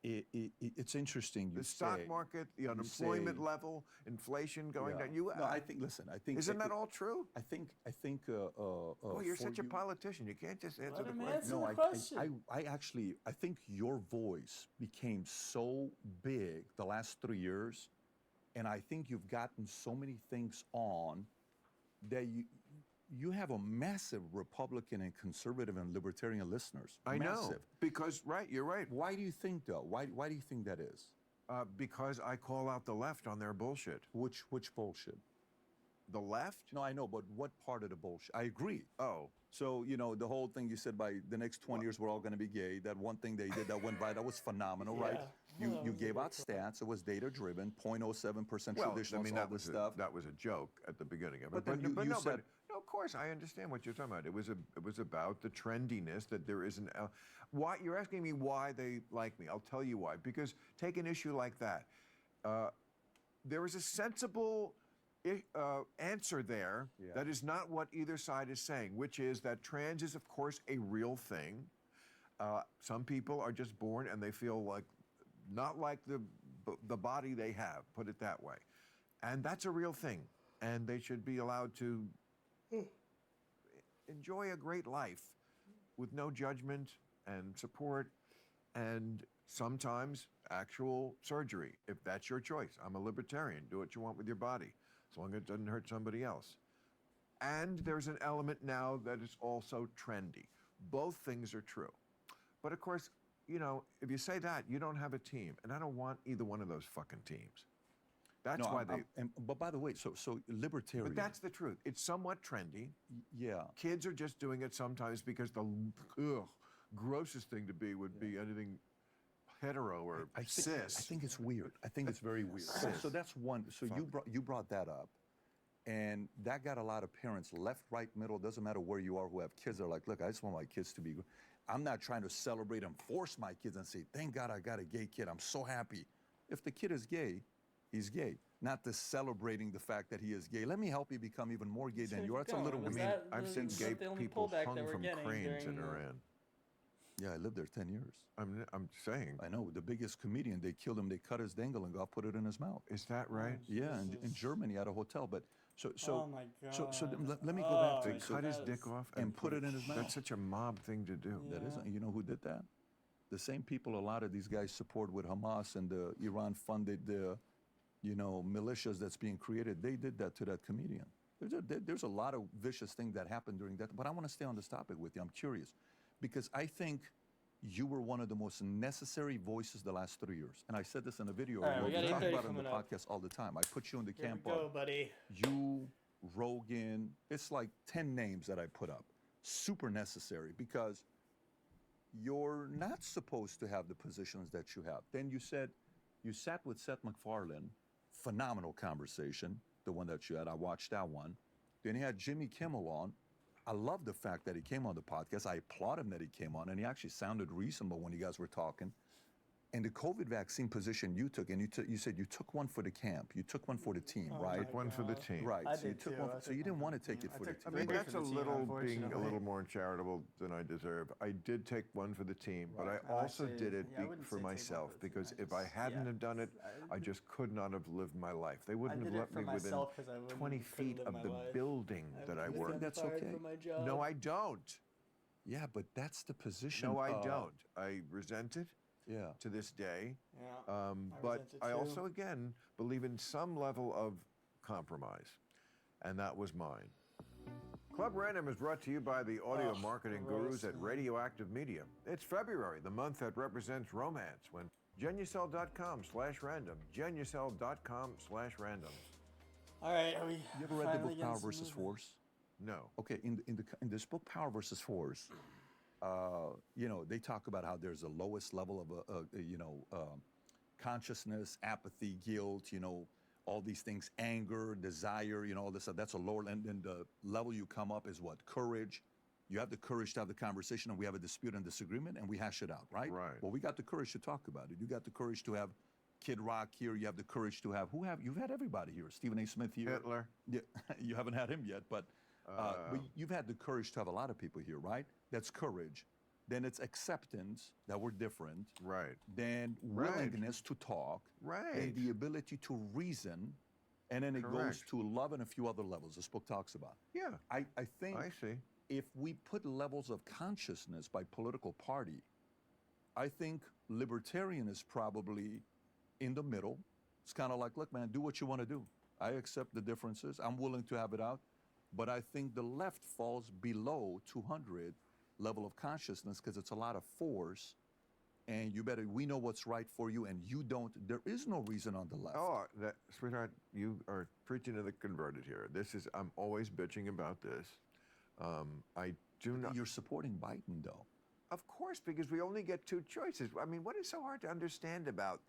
It's interesting you The stock say. market, the you unemployment say- level, inflation going Yeah. down. No, I think. Listen, I think. Isn't that all true? I think. Well, you're for such a you- politician. You can't just answer Let the him question. answer. No, the question. I actually, I think your voice became so big the last 3 years, and I think you've gotten so many things on that you have a massive Republican and conservative and libertarian listeners. I know. Massive. Because, right, you're right. Why do you think though? Why do you think that is? Because I call out the left on their bullshit. Which bullshit? The left? No, I know, but what part of the bullshit? I agree. Oh. So, you know, the whole thing you said by the next 20 years we're all going to be gay. That one thing they did that went by, that was phenomenal, right? Yeah. Well, that You was gave a out big problem. stats. It was data driven, 0.07% Well, traditional, I mean, all that this was stuff. that was a joke at the beginning of it. But then you said- no, of course, I understand what you're talking about. It was about the trendiness that there is an. Why you're asking me why they like me? I'll tell you why. Because take an issue like that. There is a sensible answer there that is not what either side is saying, which is that trans is, of course, a real thing. Some people are just born and they feel like not like the body they have, put it that way. And that's a real thing. And they should be allowed to enjoy a great life with no judgment and support and sometimes actual surgery, if that's your choice. I'm a libertarian. Do what you want with your body, as long as it doesn't hurt somebody else. And there's an element now that is also trendy. Both things are true. But of course, you know, if you say that, you don't have a team. And I don't want either one of those fucking teams. That's No, why they. but by the way, so libertarian. But that's the truth. It's somewhat trendy. Yeah. Kids are just doing it sometimes because the grossest thing to be would be anything hetero or cis. I think it's weird. I think it's very weird. So that's one. So you brought that up, and that got a lot of parents, left, right, middle, doesn't matter where you are, who have kids. They're like, look, I just want my kids to be. I'm not trying to celebrate and force my kids and say, thank God I got a gay kid. I'm so happy. If the kid is gay, he's gay. Not the celebrating the fact that he is gay. Let me help you become even more gay than you are. It's a little Was weird. that I've seen the- gay the only people pullback hung that we're from getting cranes in during the- Iran. Yeah, I lived there 10 years. I'm saying, I know. The biggest comedian, they killed him. They cut his dangle and God put it in his mouth. is that right? Yeah, in Jesus. Germany at a hotel. But so Oh my God. let me go back to They it. cut his that dick is- off and put it in his mouth. That's such a mob thing to do. Yeah. That isn't. You know who did that? The same people a lot of these guys support with Hamas and the Iran-funded, militias that's being created. They did that to that comedian. There's a lot of vicious things that happened during that. But I want to stay on this topic with you. I'm curious, because I think you were one of the most necessary voices the last 3 years. And I said this in a video. All right, we got talk 8:30 about it on the coming up. podcast all the time. I put you in the Here camp we go, of buddy. you, Rogan. It's like 10 names that I put up. Super necessary because you're not supposed to have the positions that you have. Then you said, you sat with Seth MacFarlane, phenomenal conversation, the one that you had. I watched that one. Then he had Jimmy Kimmel on. I love the fact that he came on the podcast. I applaud him that he came on, and he actually sounded reasonable when you guys were talking. And the COVID vaccine position you took, and you said you took one for the camp, you took one for the team, right? Took one for the team. Right. I so you did took too. one. I So took you didn't one want to take it for the took team. I mean, Great that's for a the team, little being a unfortunately. little more charitable than I deserve. I did take one for the team, but Right. I No, also actually, did it yeah, I wouldn't for say take one myself for the team. because I if I just- hadn't yeah, have done it, I just could not have lived my life. They I wouldn't did have it let for me within myself because I wouldn't 20 couldn't feet live of my the life. building that I would've work. gotten that's fired okay. from my job. No, I don't. Yeah, but that's the position. No, I don't. I resent it Yeah. to this day. Yeah. But resent it I too. also, again, believe in some level of compromise, and that was mine. Club Random is brought to you by the audio Ugh, marketing gross, gurus at man. Radioactive Media. It's February, the month that represents romance, when genucel.com/random, genucel.com/random. All right. Are we You ever read the finally book getting Power some versus movement? Force? No. Okay, in this book Power versus Force, they talk about how there's the lowest level of consciousness, apathy, guilt, all these things, anger, desire, all this stuff. That's a lower, and then the level you come up is what? Courage. You have the courage to have the conversation, and we have a dispute and disagreement, and we hash it out, right? Right. Well, we got the courage to talk about it. You got the courage to have Kid Rock here. You have the courage to have you've had everybody here. Stephen A. Smith here. Hitler. Yeah, you haven't had him yet, but you've had the courage to have a lot of people here, right? That's courage. Then it's acceptance that we're different. Right. Then Right. willingness to talk. Right. And the ability to reason. And then it goes Correct. to love and a few other levels this book talks about. Yeah. I think I see. if we put levels of consciousness by political party, I think libertarian is probably in the middle. It's kind of like, look, man, do what you want to do. I accept the differences. I'm willing to have it out. But I think the left falls below 200 level of consciousness because it's a lot of force. And we know what's right for you, and you don't. There is no reason on the left. Oh, sweetheart, you are preaching to the converted here. I'm always bitching about this. I do not. You're supporting Biden, though. Of course, because we only get two choices. I mean, what is so hard to understand about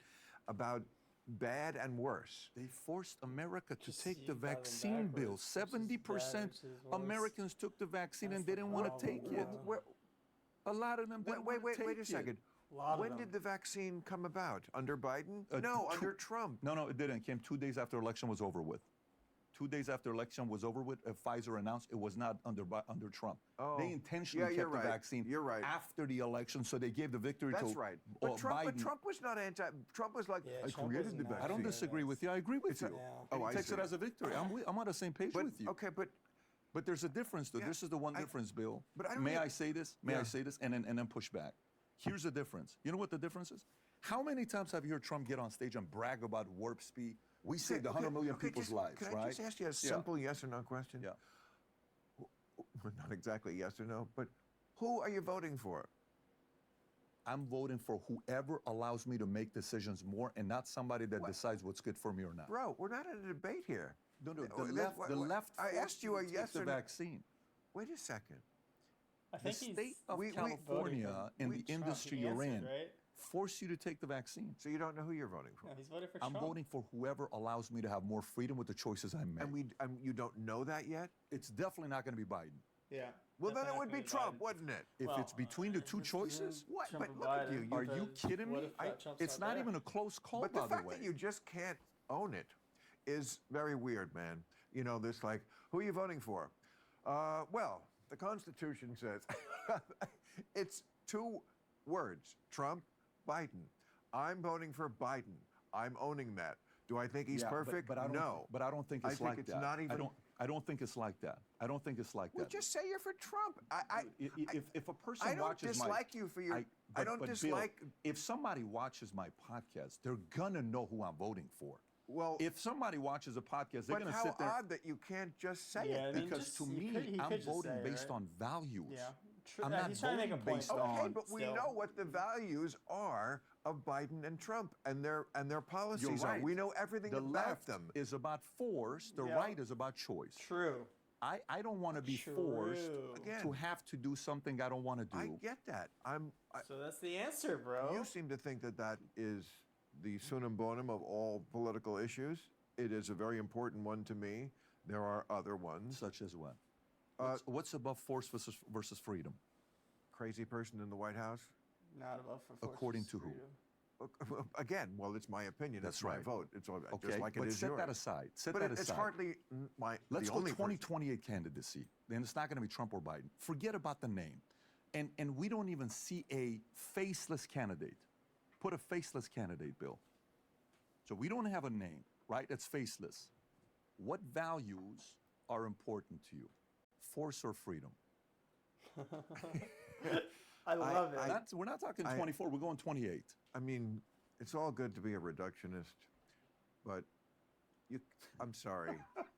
bad and worse? They forced America to Just take the you got them vaccine bill. backwards, which is bad 70% versus worse. Americans took the vaccine and That's they the didn't want to problem, take bro. it. A lot of them didn't Wait want to take a it. second. A lot of When them. did the vaccine come about? Under Biden? Uh, No, two- under Trump. No, it didn't. It came 2 days after election was over with. 2 days after election was over with, Pfizer announced it was not under Trump. Oh. They intentionally Yeah, you're kept the right. vaccine You're right. after the election, so they gave the victory That's to right. Biden. But Trump was not Trump was like, Yeah, I Trump created wasn't the that vaccine. I don't disagree with you. I agree with you. Yeah. And Oh, he I takes it see. as a victory. I'm on the same page But, with you. okay, But there's a difference, though. Yeah, This is the one I- difference, Bill. but I don't May even- I say this? May I Yeah. say this? And then push back. Here's the difference. You know what the difference is? How many times have you heard Trump get on stage and brag about warp speed? We saved 100 million people's lives, Can right? I just ask you a simple yes or no question? Yeah. Not exactly yes or no, but who are you voting for? I'm voting for whoever allows me to make decisions more and not somebody that decides what's good for me or not. Bro, we're not in a debate here. No, the What- left I forced asked you a to take yes the or no. vaccine. Wait a second. I The think he's state of we- California voting and we- the Trump. industry He you're answered, in right? force you to take the vaccine. So you don't know who you're voting for. No, he's voting for I'm Trump. voting for whoever allows me to have more freedom with the choices I make. And you don't know that yet? It's definitely not going to be Biden. Yeah. Well, then Definitely it not would gonna be Trump, Biden. wouldn't it? If Well, it's between the two this is choices, What? Trump But or look at Biden. you. are you kidding What me? if Trump's It's not there? even a close call, But by the the fact way. that you just can't own it is very weird, man. You know, this like, who are you voting for? Well, the Constitution says it's two words: Trump, Biden. I'm voting for Biden. I'm owning that. Do I think he's Yeah, perfect? But I don't, No. But I don't think I it's think like it's that. not even- I don't think it's like that. I don't think it's like Well, that. just say you're for Trump. If a person I don't watches dislike you for your. I don't but Bill, dislike. if somebody watches my podcast, they're gonna know who I'm voting for. Well, If somebody watches a podcast, they're but gonna how sit there odd that you can't just say Yeah, it. I mean, because just- to you me, could- he I'm could just voting say it, based right? on values. Yeah. I'm not he's trying to make a voting point. based though. Okay, on. but we Still. know what the values are of Biden and Trump and their You're policies are. right. We know everything The about left them. is about force. The Yep. right is about choice. True. I don't want to be forced True. Again, to have to do something I don't want to do. I get that. So that's the answer, bro. You seem to think that that is the sunum bonum of all political issues. It is a very important one to me. There are other ones. Such as what? What's above force versus freedom? Crazy person in the White House. Not above for force According versus to who? freedom. Again, well, it's my opinion. That's it's right. my vote. It's all, Okay, just like it but is set yours. that aside. Set But that it's aside. hardly Let's the go only person. 2028 candidacy. Then it's not going to be Trump or Biden. Forget about the name. And we don't even see a faceless candidate. Put a faceless candidate, Bill. So we don't have a name, right? That's faceless. What values are important to you? Force or freedom? I love it. We're not talking 24, we're going 28. I mean, it's all good to be a reductionist, but I'm sorry.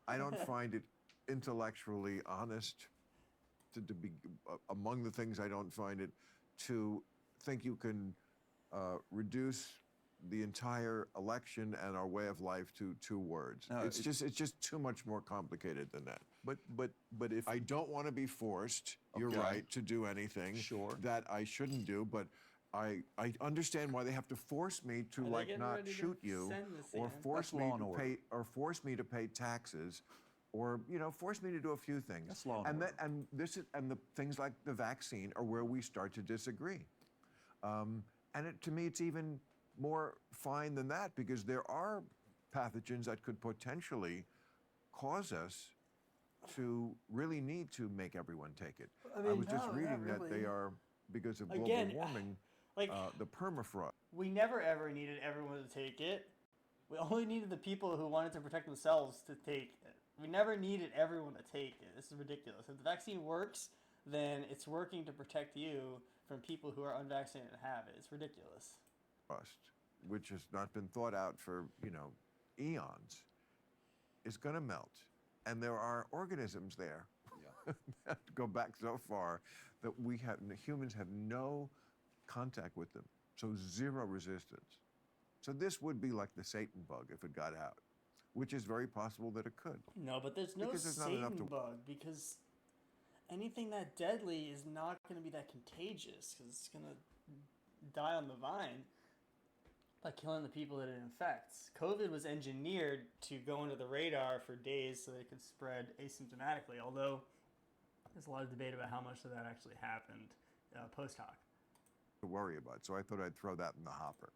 I don't find it intellectually honest to be among the things I don't find it to think you can reduce the entire election and our way of life to 2 words. No, it's just too much more complicated than that. But if I don't want to be forced, you're Okay. right, to do anything Sure. that I shouldn't do, but I understand why they have to force me to they like getting not ready to shoot you send this or in? force That's me law and to order. pay or force me to pay taxes or force me to do a few things. That's law and order. and this is and the things like the vaccine are where we start to disagree. To me it's even more fine than that because there are pathogens that could potentially cause us to really need to make everyone take it. I mean, was just no, not reading that really. they are, because of Again, global warming, like the permafrost. we never ever needed everyone to take it. We only needed the people who wanted to protect themselves to take it. We never needed everyone to take it. This is ridiculous. If the vaccine works, then it's working to protect you from people who are unvaccinated and have it. It's ridiculous. Which has not been thought out for eons, is going to melt, and there are organisms there that go back so far that humans have no contact with them, so zero resistance. So this would be like the Satan bug if it got out, which is very possible that it could. No, but there's no Because there's not enough Satan to- bug because anything that deadly is not going to be that contagious because it's going to die on the vine by killing the people that it infects. COVID was engineered to go under the radar for days so that it could spread asymptomatically, although there's a lot of debate about how much of that actually happened post hoc. To worry about. So I thought I'd throw that in the hopper.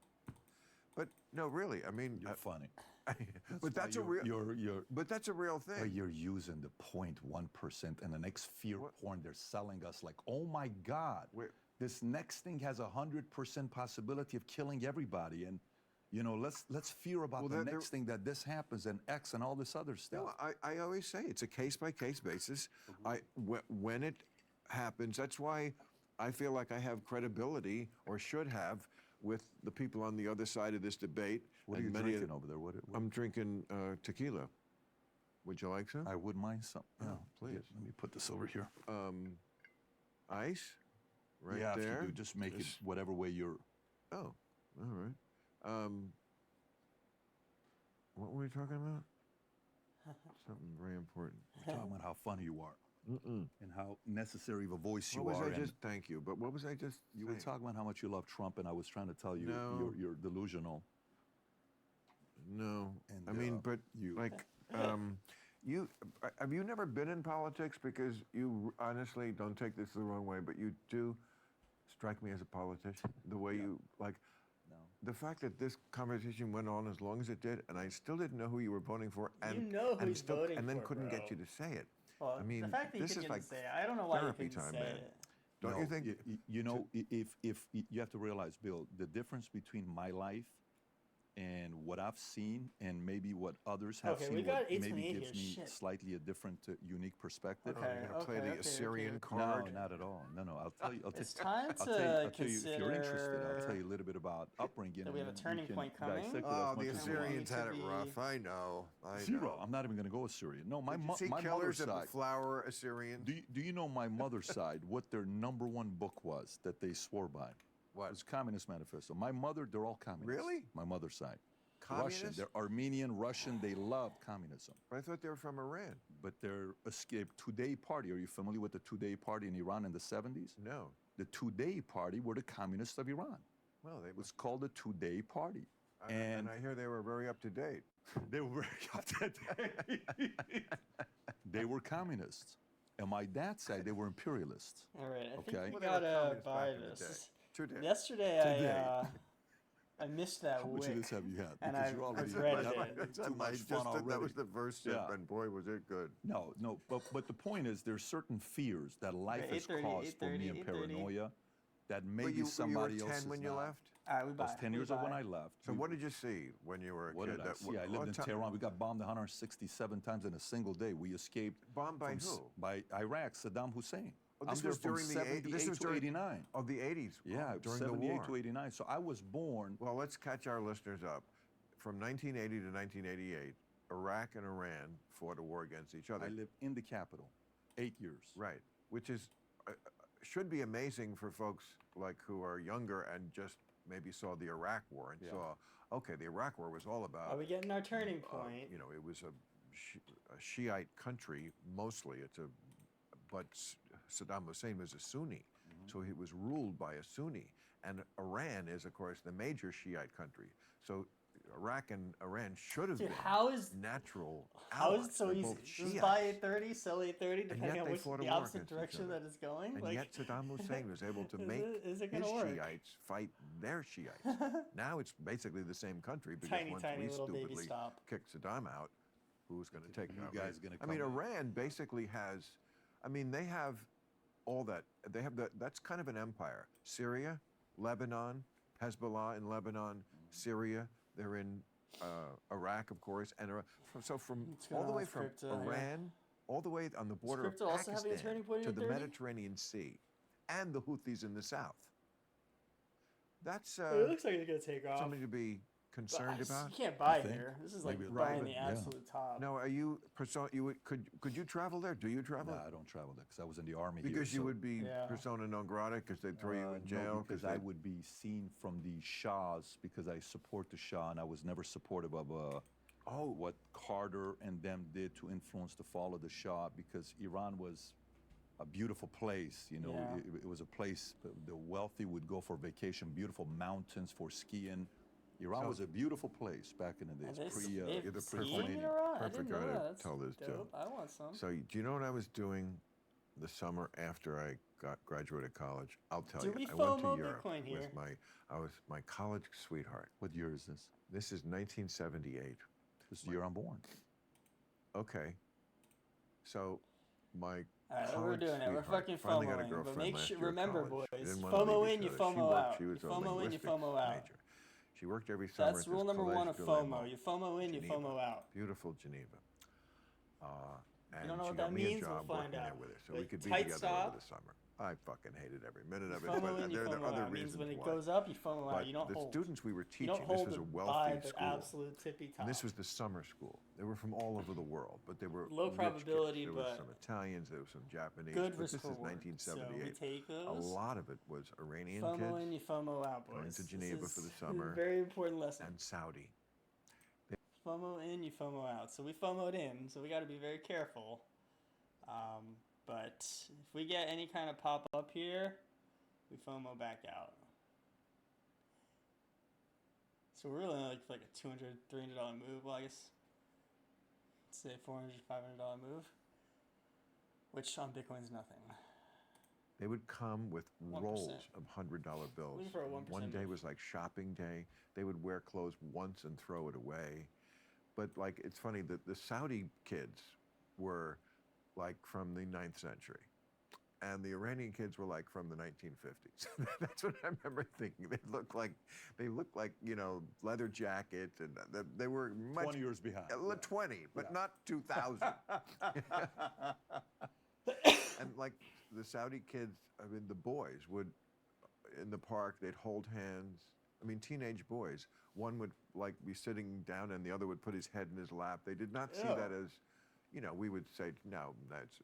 But no, really, I mean, you're funny. but that's a real. But that's a real thing. But you're using the 0.1% and the next fear porn they're selling us like, oh my God, this next thing has 100% possibility of killing everybody, and let's fear about the next thing that this happens and X and all this other stuff. No, I always say it's a case by case basis. When it happens, that's why I feel like I have credibility, or should have, with the people on the other side of this debate. What are you drinking over there? What I'm drinking tequila. Would you like some? I wouldn't mind some. Oh, please. Let me put this over here. Ice? Right yeah, there? if you do, just make it whatever way you're... Oh, all right. What were we talking about? Something very important. We're talking about how funny you are. And how necessary of a voice you What was are. I just? Thank you. But what was I just? You were talking about how much you love Trump, and I was trying to tell you you're delusional. No, And, I mean, but you- have you never been in politics? Because you honestly, don't take this the wrong way, but you do strike me as a politician. The way you like. No. The fact that this conversation went on as long as it did, and I still didn't know who you were voting for, and You know who and he's voting and then for, couldn't bro. get you to say it. Well, I mean, the fact that you this couldn't is like say it, I don't know why you therapy couldn't time, say man. it. Don't you think? If you have to realize, Bill, the difference between my life And what I've seen, and maybe what others have Okay, seen, we got what maybe 828 gives here. me Shit. slightly a different, unique perspective. Oh, you're gonna play the Assyrian card? No, not at all. No, no. I'll tell you. It's time I'll to tell you if you're interested. I'll tell consider you a little bit about upbringing. that we have a and turning you can point coming. dissect it Oh, as much the as you want. Assyrians to had it be- rough. I know. I Zero. know. I'm not even going to go Assyrian. No, my Did you see my Killers mother's of the side. Flower Assyrians? Do you know my mother's side? What their number one book was that they swore by? What? It was Communist Manifesto. My mother, they're all communists. Really? My mother's side. Communists? Russian. They're Armenian, Russian. They love communism. But I thought they were from Iran. But their escape Today Party. Are you familiar with the Today Party in Iran in the 70s? No. The Today Party were the communists of Iran. Well, they It was called the Today Party. and I hear they were very up to date. They were very up to date. They were communists. And my dad's side, they were imperialists. All right, I Okay. think we Well, they were gotta communists buy back in the this. Today. Yesterday, Today. I missed that How much wick. of this have you had? And Because I've you're already regretted having it. too much just fun that already. was the first sip, Yeah. and boy, was it good. No, but the point is, there's certain fears that life has 8:30, caused for me and 8:30. paranoia that But maybe you somebody were else 10 is when you not. left? All right, we I buy. was 10 we years old buy. when I left. So what did you see when you were a What kid? did I see? I lived in Tehran. We got bombed 167 times in a single day. We escaped. Bombed by from who? By Iraq, Saddam Hussein. Oh, I'm this there was from during the 78 this was to during 89. of the 80s. Yeah, during the 78 war. to 89. So I was born. Well, let's catch our listeners up. From 1980 to 1988, Iraq and Iran fought a war against each other. I lived in the capital, 8 years. Right, which is should be amazing for folks like who are younger and just maybe saw the Iraq War and Yeah. saw, okay, the Iraq War was all about. Are we getting our turning point? You know, it was a Shiite country mostly. But Saddam Hussein was a Sunni, so he was ruled by a Sunni, and Iran is, of course, the major Shiite country. So Iraq and Iran should have Dude, been how is natural how is allies. it so They're easy? both Just Shiites. buy 830, sell 830, And depending yet on they which fought a the war opposite against each direction other. that it's going. And like, yet Saddam Hussein was able to make is it his gonna work? Shiites fight their Shiites. Now it's basically the same country because Tiny, once tiny we little baby stupidly stop. kicked Saddam out, who's going to take You out? guys gonna I mean, come in? Iran basically has. I mean, they have all that. They have that. That's kind of an empire. Syria, Lebanon, Hezbollah in Lebanon, Syria. They're in Iraq, of course, and so from What's all going the on way with from crypto here? Iran, all the way on the border of crypto also having a Pakistan turning point to in the 830? Mediterranean Sea, and the Houthis in the south. That's It looks like it's gonna take off. something to be But concerned about. You can't buy You think? here. This is like Maybe buying right, the yeah. absolute top. Now, are you could you travel there? Do you travel? No, I don't travel there because I was in the army Because here. you so- would be Yeah. persona non grata because they'd throw you in No, jail because I would be seen from the Shahs because I support the Shah and I was never supportive of what Carter and them did to influence the fall of the Shah because Iran was a beautiful place. You know, Yeah. it was a place the wealthy would go for vacation, beautiful mountains for skiing. Iran So- was a beautiful place back in the days, They pre have you're the skiing perfect- in Iran? I perfect didn't know guy to that. That's tell this to. dope. I want some. So, do you know what I was doing the summer after I graduated college? I'll tell Do you. we I went to FOMO Europe Bitcoin here? with my college sweetheart. What year is this? This is 1978. This is the year I'm born. Okay. So, my All right, we're college doing it. We're sweetheart fucking finally got a FOMOing. But girlfriend make last sure, year at remember, college. She boys, didn't wanna FOMO leave in, each you other. She FOMO worked- out. She was You a FOMO in, you linguistics FOMO out. major. She worked every summer. That's at rule this number Collège one of de FOMO. Léman, You FOMO in, you Geneva. FOMO out. Beautiful Geneva. And don't know she what got that me means? a We'll job find working there out. with her, so But we could be tight together stop. over the summer. I fucking hated every minute of it, FOMO but in, you there are FOMO other out. Means reasons when it why. goes up, you FOMO out. But You don't the hold. students we were You teaching, don't this hold was the a vibe wealthy at school. absolute tippy top. And this was the summer school. They were from all over the world, but they were Low rich probability, kids. There were but some Italians, there were some Japanese. good but risk this is reward. 1978. So we take A those. lot of it was Iranian FOMO in, kids you FOMO out, boys. going to This Geneva is for the a summer very important lesson. and Saudi. FOMO in, you FOMO out. So we FOMO'd in, so we got to be very careful. But if we get any kind of pop up here, we FOMO back out. So we're really like for like a $200, $300 move. Well, I guess let's say $400, $500 move, which on Bitcoin's nothing. They would come with 1%. rolls of $100 bills. Looking for a 1% One day move. was like shopping day. They would wear clothes once and throw it away. But like, it's funny that the Saudi kids were like from the 9th century. and the Iranian kids were like from the 1950s. That's what I remember thinking. They looked like leather jackets, and they were much 20 years behind. 20, but not 2000. And like the Saudi kids, I mean, the boys would in the park, they'd hold hands. I mean, teenage boys. One would like be sitting down, and the other would put his head in his lap. They did not see that as, we would say, no, it's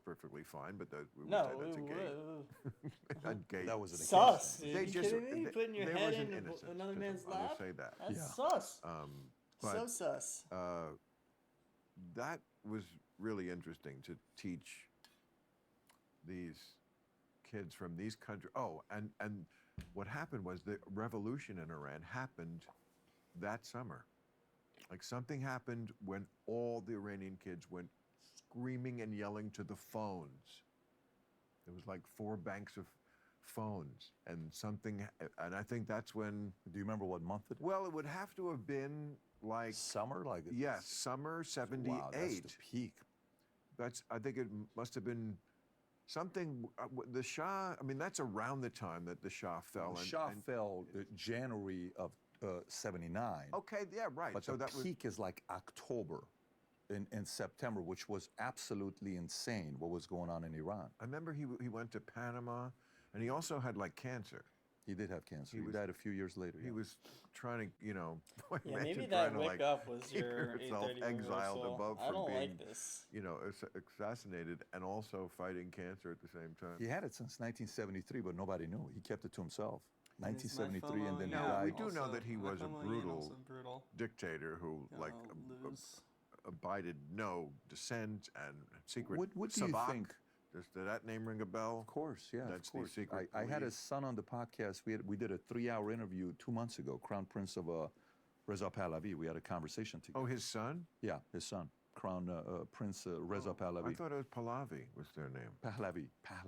perfectly fine, but we would No, say that's a gay. That was an sus. occasion. Dude. They you just kidding me? Putting your there head was an in innocence another to man's them. I will lap? say that. That's Yeah. sus. But So sus. that was really interesting to teach these kids from these countries. Oh, and what happened was the revolution in Iran happened that summer. Like something happened when all the Iranian kids went screaming and yelling to the phones. There was like 4 banks of phones, and I think that's when. Do you remember what month it is? Well, it would have to have been like Summer? Like yes, summer '78. Wow, that's the peak. I think it must have been something. The Shah. I mean, that's around the time that the Shah fell. The Shah fell January of '79. Okay, yeah, right. But so the that was. peak is like October in September, which was absolutely insane what was going on in Iran. I remember he went to Panama, and he also had like cancer. He did have cancer. He was- died a few years later. He was trying to, Yeah, imagine maybe trying that to, wake like, up was keep your yourself 8:30 exiled reversal. above I from don't being, like this. assassinated and also fighting cancer at the same time. He had it since 1973, but nobody knew. He kept it to himself. And it's my 1973, and then he FOMO, Now, we died. do know also- that he my was a FOMO, brutal also brutal. dictator who like Lose. abided no dissent and secret. What do you sabak. think? Did that name ring a bell? Of course, yeah. That's of the course. secret I had his police. son on the podcast. We did a 3-hour interview 2 months ago. Crown Prince of Reza Pahlavi. We had a conversation together. Oh, his son? Yeah, his son, Crown Prince Reza I Pahlavi. thought it was Pahlavi was their name. Pahlavi. But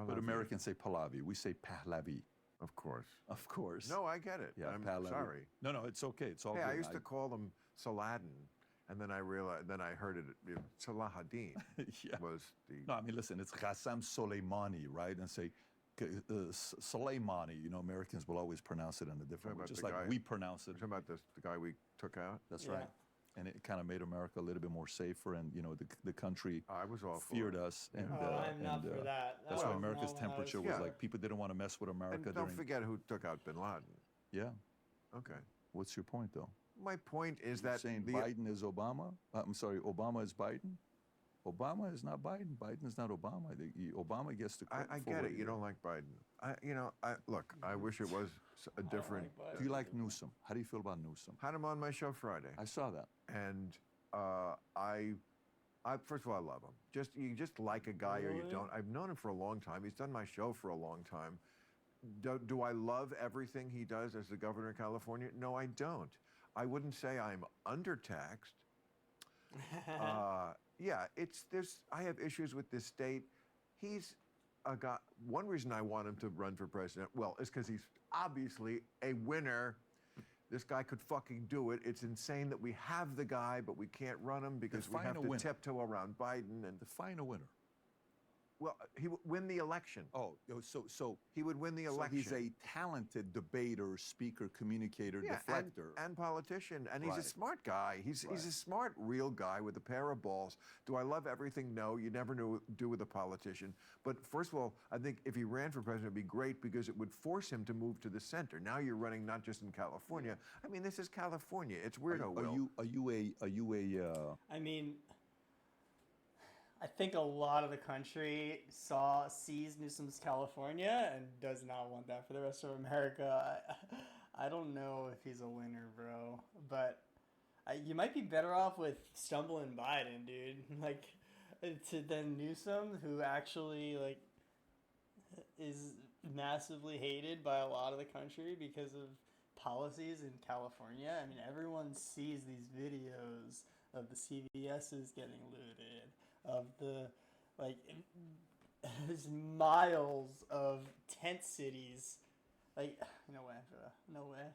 Pahlavi. Americans say Pahlavi. We say Pahlavi. Of course. Of course. No, I get it. Yeah, I'm Pahlavi. sorry. No, it's okay. It's all Hey, good. I used to call them Saladin, and then I realized, then I heard it, Salahuddin Yeah. was the. No, I mean, listen, it's Qassem Soleimani, right? And say Soleimani. Americans will always pronounce it in a different way, about just the like guy- we pronounce it. You're talking about the guy we took out? That's Yeah. right. And it kind of made America a little bit more safer, and the country I was all for feared it. us. And, I'm not and, for that. That's Well, why America's not when I temperature was Yeah. like people didn't want to mess with America And don't during. forget who took out Bin Laden. Yeah. Okay. What's your point, though? My point is You're that saying the Biden is Obama? I'm sorry, Obama is Biden? Obama is not Biden. Biden is not Obama. Obama gets the credit I for get what it. he You did. don't like Biden. Look. I wish it was a different. Do you like Newsom? How do you feel about Newsom? Had him on my show Friday, I saw that. and I first of all I love him. You just like a guy or you Really? don't. I've known him for a long time. He's done my show for a long time. Do I love everything he does as the governor of California? No, I don't. I wouldn't say I'm undertaxed. Yeah, I have issues with this state. He's a guy. One reason I want him to run for president, well, is because he's obviously a winner. This guy could fucking do it. It's insane that we have the guy, but we can't run him because we Define have a to winner. tiptoe around Biden. And Define a winner. well, he would win the election. Oh, so He would win the so election. he's a talented debater, speaker, communicator, deflector. and politician, and he's a Right. smart guy. He's Right. a smart, real guy with a pair of balls. Do I love everything? No, you never do with a politician. But first of all, I think if he ran for president, it'd be great because it would force him to move to the center. Now you're running not just in California. I mean, this is California. It's weirdo. Are you a I mean, I think a lot of the country sees Newsom's California and does not want that for the rest of America. I don't know if he's a winner, bro. But you might be better off with stumbling Biden, dude. Like, than Newsom, who actually is massively hated by a lot of the country because of policies in California. I mean, everyone sees these videos of the CVS's getting looted, of the there's miles of tent cities. No way.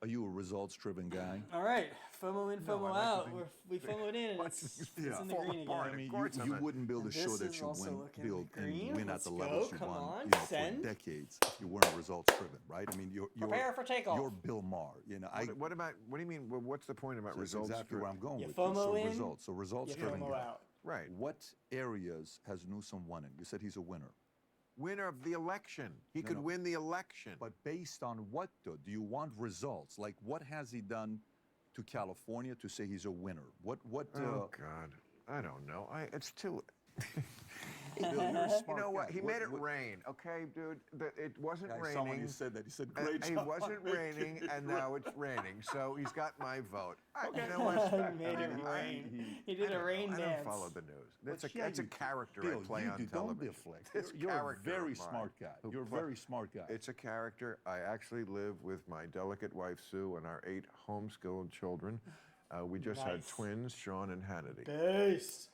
Are you a results-driven guy? All right, FOMO in, FOMO I like to out. think- We FOMOed in, and it's in the fall green apart. again. I mean, course I'm you not. wouldn't build a And show this that is you also win, looking build green. and win at Let's the go. levels you Come won, on, for send. decades if you weren't results-driven, right? I mean, you're Prepare for takeoff. You're Bill Maher. You know, What do you mean? What's the point about that's results? exactly where I'm going You with you. FOMO So in, results, so You results-driven FOMO guy. out. Right. What areas has Newsom won in? You said he's a winner. Winner of the election. He could no. win the election. But based on what, though? Do you want results? Like, what has he done to California to say he's a winner? What? Oh God, I don't know. It's too. Bill, you're a smart You know what? guy. He made it rain. Okay, dude. It wasn't I saw when raining. you said that. He said, "Great It job." wasn't raining, and now it's raining. So he's got my vote. You know He what? made it rain. He did a rain I dance. don't follow the news. That's Yeah, a you- character Bill, I play you on do. television. Don't deflect. It's You're a character very of mine smart guy. who You're a play- very smart guy. It's a character. I actually live with my delicate wife Sue and our 8 homeschooled children. We just had Nice. twins, Sean and Hannity. Based.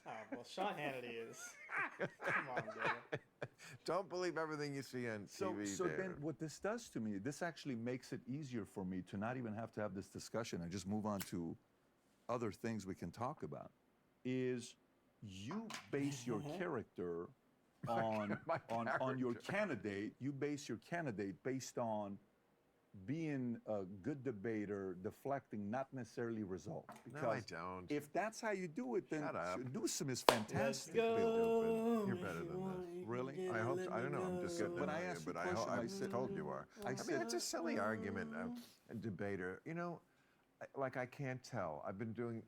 Oh, well, Sean Hannity is. Come on, bro. Don't believe everything you see on TV. So David. then what this does to me, this actually makes it easier for me to not even have to have this discussion and just move on to other things we can talk about, is you base your character on my on your character. candidate. You base your candidate based on being a good debater, deflecting, not necessarily results. No, I don't. If that's how you do it, then Shut up. Newsom is Let's fantastic. go. Bill. You're If better you than want, this. you can Really? get I it, hope. let I don't me know. I'm just getting When I to know asked you, you but a question, I I said- told you are. I I said- mean, it's a silly argument. A debater. You know, like I can't tell. I've been doing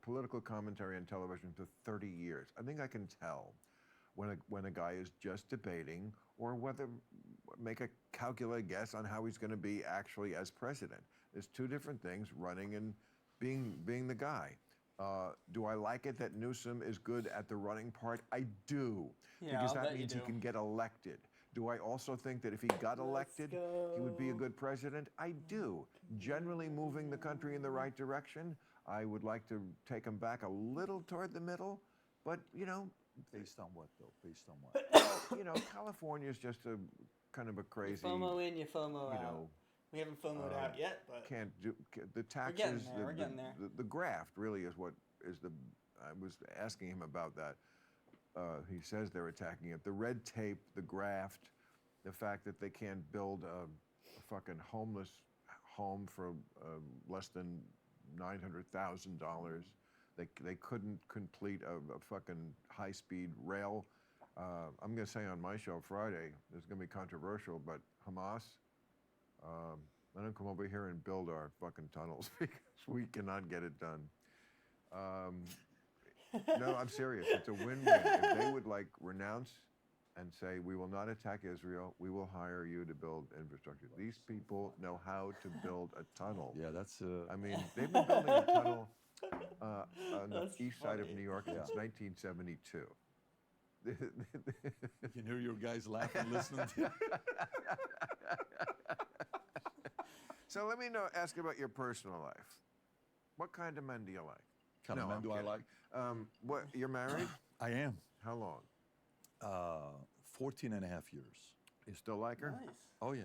political commentary on television for 30 years. I think I can tell when a guy is just debating or whether make a calculated guess on how he's going to be actually as president. There's two different things: running and being the guy. Do I like it that Newsom is good at the running part? I do, Yeah, because I'll that bet you means he do. can get elected. Do I also think that if he got elected, he would be a go. good president? I do. Generally moving the country in the right direction. I would like to take him back a little toward the middle, but you know, Based on what, though? Based on what? you know, California is just a kind of a You crazy. FOMO in, you FOMO you out. know, We haven't FOMOed out yet, but can't do the taxes. getting there, we're getting there. The graft really is what is the. I was asking him about that. He says they're attacking it. The red tape, the graft, the fact that they can't build a fucking homeless home for less than $900,000. They couldn't complete a fucking high-speed rail. I'm going to say on my show Friday, it's going to be controversial, but Hamas, let them come over here and build our fucking tunnels because we cannot get it done. No, I'm serious. It's a win-win. If they would like renounce and say, we will not attack Israel, we will hire you to build infrastructure. These people know how to build a tunnel. Yeah, that's. I mean, they've been building a tunnel on the That's east side of funny. New York since 1972. You can hear your guys laughing, listening to you. So let me ask about your personal life. What kind of men do you like? Kind of No, men I'm do I kidding. like? What, you're married? I am. How long? 14 and a half years. You still like her? nice. Oh, yeah.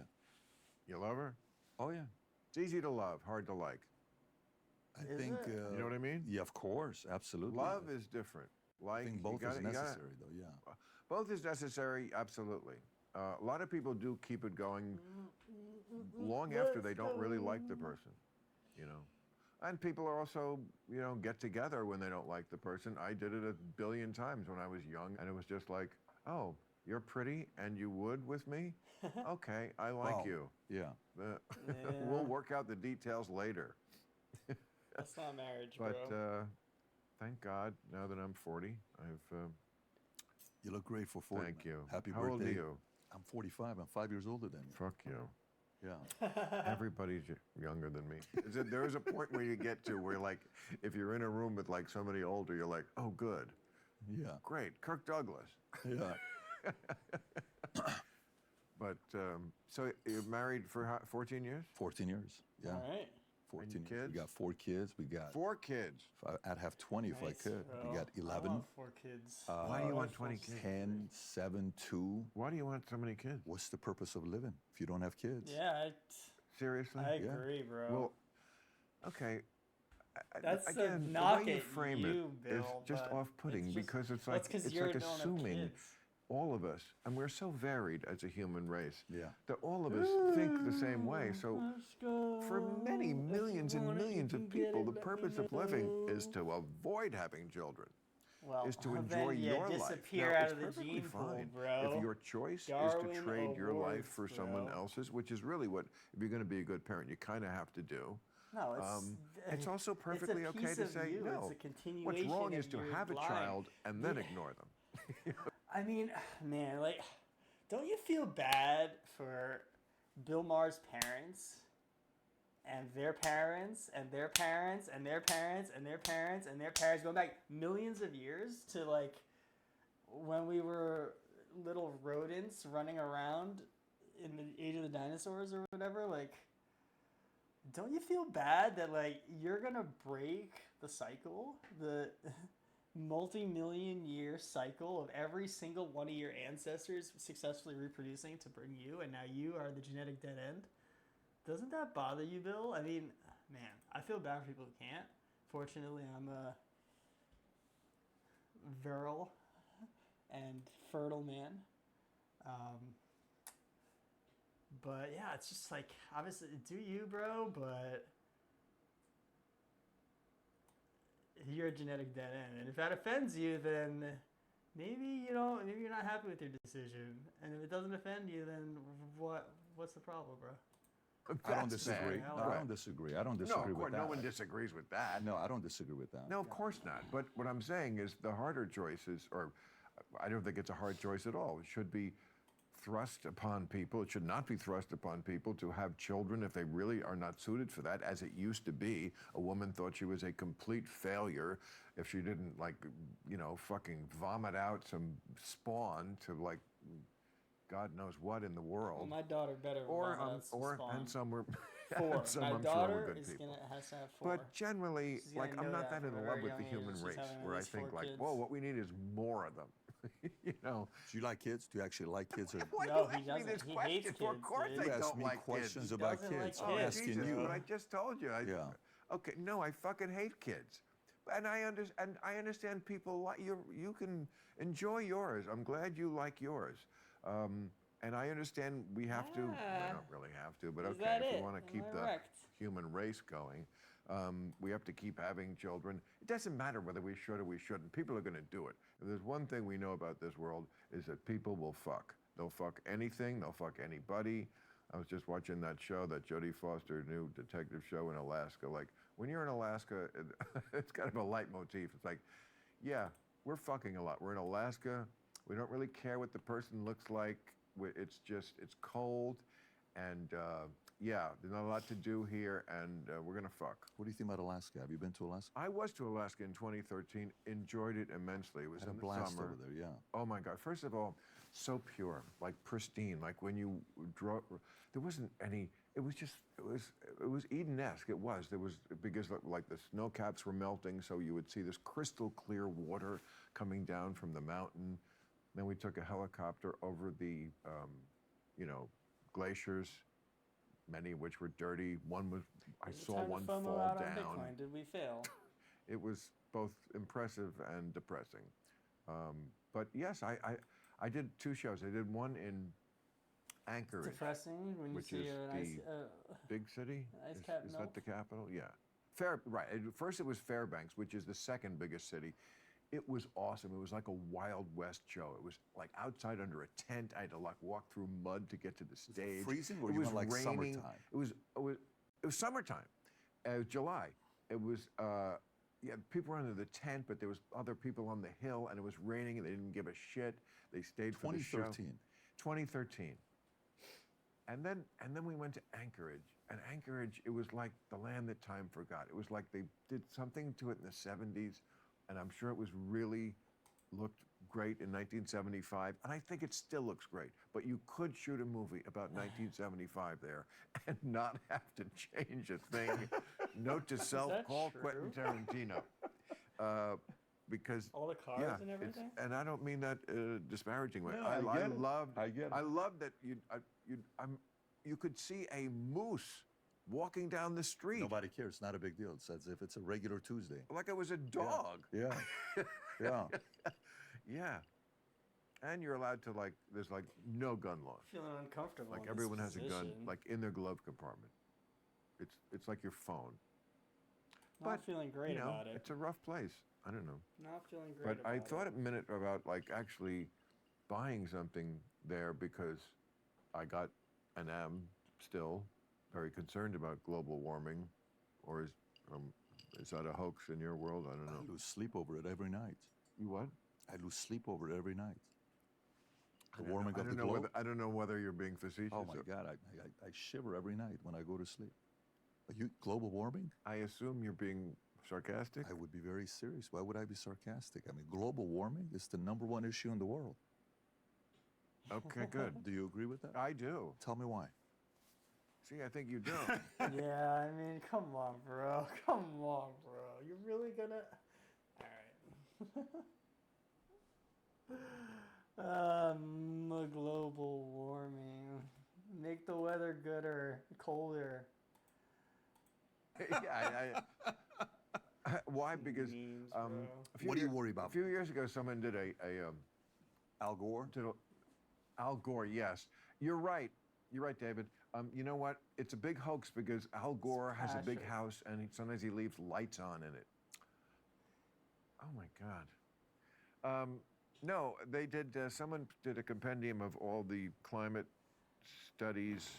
You love her? Oh, yeah. It's easy to love, hard to like. I Is think. it? You know what I mean? Yeah, of course. Absolutely. Love is different. I Like, think you both gotta- is you gotta- necessary, though, yeah. Both is necessary, absolutely. A lot of people do keep it going long after they don't really like the person, you know. And people are also, you know, get together when they don't like the person. I did it a billion times when I was young, and it was just like, oh, you're pretty and you would with me? Okay, I like Well, you. Yeah. We'll work out the details later. That's not marriage, But bro. thank God, now that I'm 40, I've, You look great for 40. thank man. you. Happy How birthday. old are you? I'm 45. I'm 5 years older than you. Fuck you. Yeah. Everybody's younger than me. There is a point where you get to where, like, if you're in a room with like somebody older, you're like, oh, good, Yeah. great, Kirk Douglas. Yeah. But so you're married for 14 years? 14 years. Yeah. All right. 14 And years. kids? We got 4 kids. We got. 4 kids. I'd have 20 if I Nice, could. bro. We got I 11, want 4 kids. Why do you I want full 20 kids? 10, 7, 2. Why do you want so many kids? What's the purpose of living if you don't have kids? Yeah, Seriously? I agree, bro. Well, okay. That's again, a knock the way you at frame you, it is Bill, just but off-putting it's just- because it's well, like it's 'cause it's you like don't have assuming kids. all of us, and we're so varied as a human race, Yeah. that all of us think the same way. So Let's go. for many If you millions and want it, you millions can of get people, it, the let me purpose of living is know. to avoid having children. Well, Is to then enjoy you your life. disappear Now, out it's of the perfectly gene pool, fine bro. if your choice is Darwin to trade your life Awards, for someone bro. else's, which is really what, if you're going to be a good parent, you kind of have to do. No, It's also perfectly it's a okay piece to of say you. no. It's a continuation What's wrong is of to your have a line. child and then Yeah. ignore them. I mean, man, like, don't you feel bad for Bill Maher's parents and their parents and their parents and their parents and their parents and their parents going back millions of years to like when we were little rodents running around in the age of the dinosaurs or whatever? Like, don't you feel bad that like you're gonna break the cycle, the multi-million year cycle of every single one of your ancestors successfully reproducing to bring you, and now you are the genetic dead end? Doesn't that bother you, Bill? I mean, man, I feel bad for people who can't. Fortunately, I'm a virile and fertile man. But yeah, it's just like, obviously, do you, bro? But you're a genetic dead end, and if that offends you, then maybe you don't. Maybe you're not happy with your decision, and if it doesn't offend you, then what's the problem, bro? I don't That's disagree. bad. No, I don't disagree. I don't No, disagree of course, with that. no one disagrees with that. No, I don't disagree with that. No, of course not. But what I'm saying is the harder choices, or I don't think it's a hard choice at all. It should be thrust upon people. It should not be thrust upon people to have children if they really are not suited for that, as it used to be. A woman thought she was a complete failure if she didn't, like, you know, fucking vomit out some spawn to, like, God knows what in the world. Well, my daughter better vomit out some spawn. And some were Four. and some My I'm sure daughter were good is people. has to have four. But generally, She's gonna like, I'm know not that that in from a love very with the young human age. She's race, having at where I least think, 4 like, kids. whoa, what we need is more of them. You know? Do you like kids? Do you actually like kids? Or Why No, do he you ask me doesn't. this He question? hates Well, of kids, course dude. I you ask don't me like questions kids. about doesn't like kids. kids. I'm Oh, asking Jesus, you. but I just told you. Yeah. Okay, no, I fucking hate kids. And I understand people like you can enjoy yours. I'm glad you like yours. And I understand we have to. We Ah. don't really have to, but Is okay, that if we it? want to Am keep I the wrecked? human race going, we have to keep having children. It doesn't matter whether we should or we shouldn't. People are going to do it. If there's one thing we know about this world is that people will fuck. They'll fuck anything. They'll fuck anybody. I was just watching that show, that Jodie Foster new detective show in Alaska. Like, when you're in Alaska, it's kind of a leitmotif. It's like, yeah, we're fucking a lot. We're in Alaska. We don't really care what the person looks like. It's just, it's cold. And yeah, there's not a lot to do here, and we're going to fuck. What do you think about Alaska? Have you been to Alaska? I was to Alaska in 2013, enjoyed it immensely. It was Had a in the blast summer. over there, yeah. Oh my God! First of all, so pure, like pristine. Like when you draw, there wasn't any. It was just. It was Eden-esque. It was. There was, because like the snow caps were melting, so you would see this crystal clear water coming down from the mountain. Then we took a helicopter over the, you know, glaciers, many of which were dirty. One was. I Is it saw time to one FOMO fall out on down. Bitcoin? Did we fail? It was both impressive and depressing. But yes, I did 2 shows. I did one in Anchorage, Depressing when you which see is a nice. the big city. Nice Is, cap is milk. that the capital? Yeah. Right. First it was Fairbanks, which is the second biggest city. It was awesome. It was like a Wild West show. It was like outside under a tent. I had to like walk through mud to get to the stage. Freezing, or it you was went like raining. summertime? It was summertime. It was July. It was yeah, people were under the tent, but there was other people on the hill, and it was raining, and they didn't give a shit. They stayed for the show. 2013. 2013. And then we went to Anchorage. And Anchorage, it was like the land that time forgot. It was like they did something to it in the 70s, and I'm sure it was really looked great in 1975, and I think it still looks great. But you could shoot a movie about 1975 there and not have to change a thing. Note to self, that call true? Quentin Tarantino. Because All the cars yeah, and everything. and I don't mean that disparaging way. No, I get it. loved. I get it. I loved that you could see a moose walking down the street Nobody cares. It's not a big deal. It's as if it's a regular Tuesday. like I was a dog. Yeah. Yeah. Yeah. And you're allowed to there's no gun laws. Feeling uncomfortable. Like in this everyone has a gun, position. like in their glove compartment. It's like your phone. Not feeling great about it. It's a rough place. I don't know. Not feeling great But about I thought a minute about actually buying something there because I got and am still very concerned about global warming, or is that a hoax in your world? I don't I know. lose sleep over it every night. You what? I lose sleep over it every night. The I don't know- warming I of don't the know globe. whether, I don't know whether you're being facetious. Oh my God, I shiver every night when I go to sleep. Are you global warming? I assume you're being sarcastic. I would be very serious. Why would I be sarcastic? I mean, global warming is the #1 issue in the world. Okay, good. Do you agree with that? I do. Tell me why. See, I think you don't. Yeah, I mean, come on, bro. Come on, bro. You're really gonna. Alright. Global warming. Make the weather gooder, colder. Yeah, why? Because Memes, a bro. few What do you year- worry about? A few years ago, someone did Al Gore? Al Gore. Yes, you're right. You're right, David. You know what? It's a big hoax because Al Gore has a big passion. house and sometimes he leaves lights on in it. Oh my God. No, they did. Someone did a compendium of all the climate studies.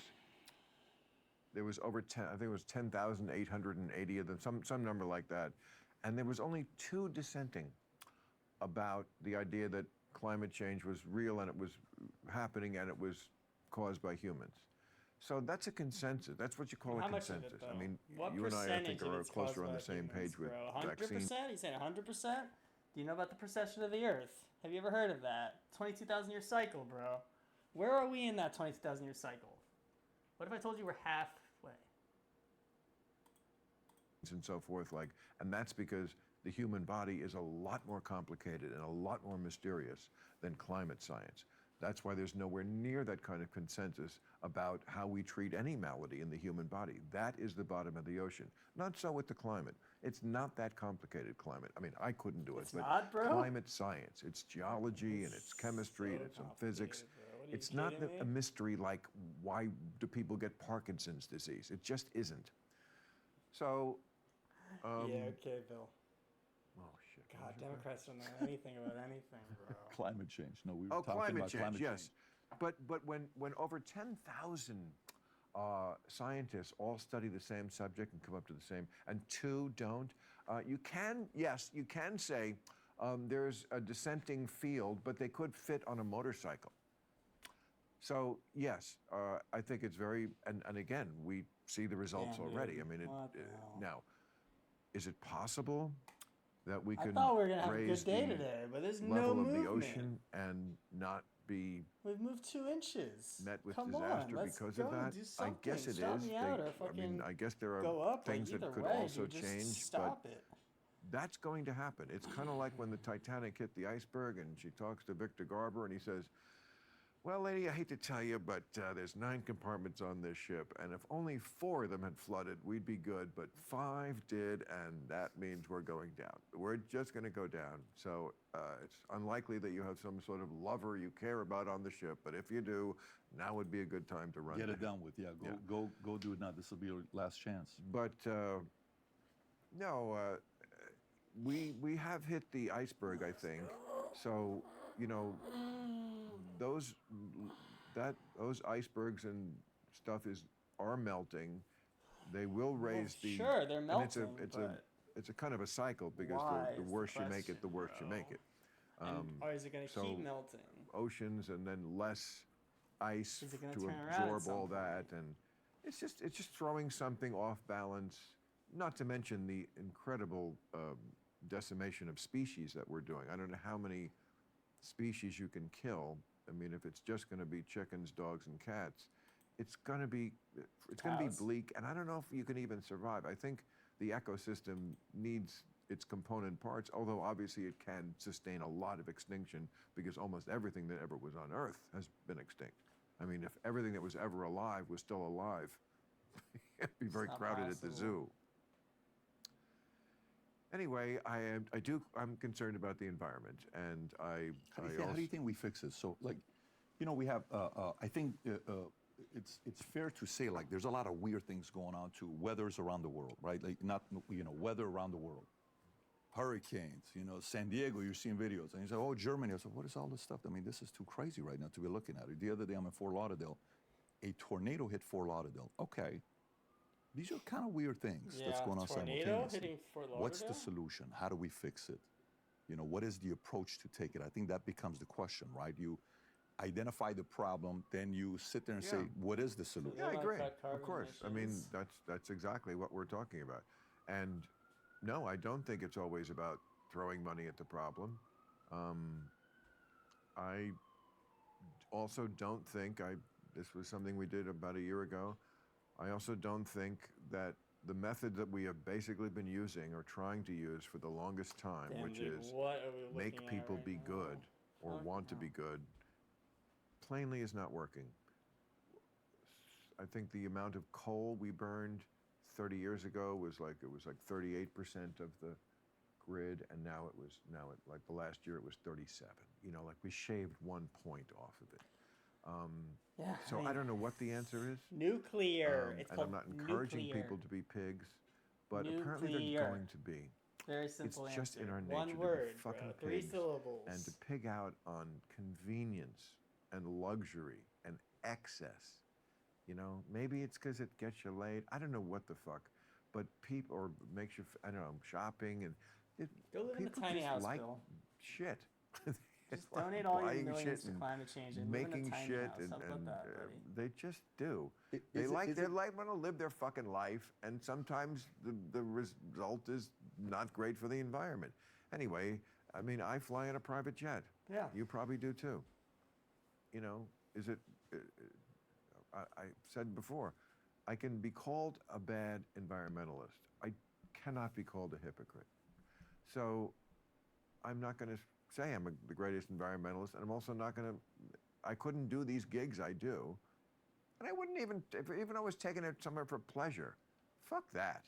There was over 10. I think it was 10,880 of them, some number like that, and there was only 2 dissenting about the idea that climate change was real and it was happening and it was caused by humans. So that's a consensus. That's what you call a How much of it, consensus. though? I mean, What you and I percentage think of are it's closer caused on by the same humans, page with bro? vaccines. 100%? You saying 100%? Do you know about the precession of the Earth? Have you ever heard of that? 22,000 year cycle, bro. Where are we in that 22,000 year cycle? What if I told you we're halfway? And so forth, and that's because the human body is a lot more complicated and a lot more mysterious than climate science. That's why there's nowhere near that kind of consensus about how we treat any malady in the human body. That is the bottom of the ocean. Not so with the climate. It's not that complicated, climate. I mean, I couldn't do it, It's but not, bro? climate science, it's geology and it's chemistry and it's some physics. complicated, bro. What are you It's not kidding a me? mystery like why do people get Parkinson's disease? It just isn't. So, Yeah, okay, Bill. oh shit. God, Democrats don't know anything about anything, bro. Climate change. No, we were Oh, talking climate about change, climate yes. change. But when over 10,000 scientists all study the same subject and come up to the same, and 2 don't, you can say there's a dissenting field, but they could fit on a motorcycle. So yes, I think it's very, and again, we see the results Damn, already. dude. I mean, What the hell? now, is it possible that we I can thought we were gonna have a raise good day the today, but there's no level of movement. the ocean and not be We've moved 2 inches. met with Come disaster on, let's because go, of that? Do I something. guess it Stop is. Me out or I mean, fucking I guess there go are up. things either that could way, also dude, just change, stop but it. that's going to happen. It's kind of like when the Titanic hit the iceberg and she talks to Victor Garber and he says, well, lady, I hate to tell you, but there's 9 compartments on this ship, and if only 4 of them had flooded, we'd be good, but 5 did, and that means we're going down. We're just going to go down. So it's unlikely that you have some sort of lover you care about on the ship, but if you do, now would be a good time to run. Get it down. done with. Yeah, go do it now. This will be your last chance. But no, we have hit the iceberg, I think. So those icebergs and stuff are melting. They will raise the. Sure, they're and it's melting, but it's a kind of a cycle because why the is the worse you make it, the question, worse you bro? make it. or is it gonna so- keep melting? Oceans and then less ice Is it gonna to turn around at absorb some all point? that, and it's just throwing something off balance. Not to mention the incredible decimation of species that we're doing. I don't know how many species you can kill. I mean, if it's just going to be chickens, dogs, and cats, it's going to be Cows. bleak, and I don't know if you can even survive. I think the ecosystem needs its component parts, although obviously it can sustain a lot of extinction because almost everything that ever was on Earth has been extinct. I mean, if everything that was ever alive was still alive, It'd be very not crowded at the possible. zoo. Anyway, I'm concerned about the environment, and How do you think we fix this? So, like, we have. I think it's fair to say, like, there's a lot of weird things going on too. Weathers around the world, right? Like, not weather around the world. Hurricanes, San Diego. You're seeing videos, and you say, "Oh, Germany." I said, "What is all this stuff?" I mean, this is too crazy right now to be looking at it. The other day, I'm in Fort Lauderdale. A tornado hit Fort Lauderdale. Okay, these are kind of weird things that's going on tornado simultaneously. hitting Fort What's the Lauderdale? solution? How do we fix it? What is the approach to take it? I think that becomes the question, right? You identify the problem, then you sit there and say, Yeah. what is the solution? Yeah, I Like agree. cut Of carbon course. I mean, emissions. that's exactly what we're talking about. And no, I don't think it's always about throwing money at the problem. I also don't think this was something we did about a year ago. I also don't think that the method that we have basically been using or trying to use for the longest time, Damn, which dude, is what are we make looking at people right be now? good or Fucking want to hell. be good, plainly is not working. I think the amount of coal we burned 30 years ago was like 38% of the grid, and now like the last year it was 37. Like we shaved 1 point off of it. Yeah, So I don't know what the answer is. Nuclear. It's and called I'm not encouraging nuclear. people to be pigs, but apparently they're Nuclear. going to be. Very simple It's just answer. in our One nature word, to be fucking bro. 3 pigs syllables. and to pig out on convenience and luxury and excess. Maybe it's because it gets you laid. I don't know what the fuck, but people, or makes you, I don't know, shopping and Go live in a people tiny just house, like Bill. shit. Just It's like donate all your buying millions shit to and climate change and live in a making tiny shit, house. and, How about and that, buddy? they just do. They Want to live their fucking life, and sometimes the result is not great for the environment. Anyway, I mean, I fly in a private jet. Yeah. You probably do too. Is it? I said before, I can be called a bad environmentalist. I cannot be called a hypocrite. So I'm not going to say I'm the greatest environmentalist, and I'm also not going to. I couldn't do these gigs I do, and I wouldn't even if I was taking it somewhere for pleasure. Fuck that.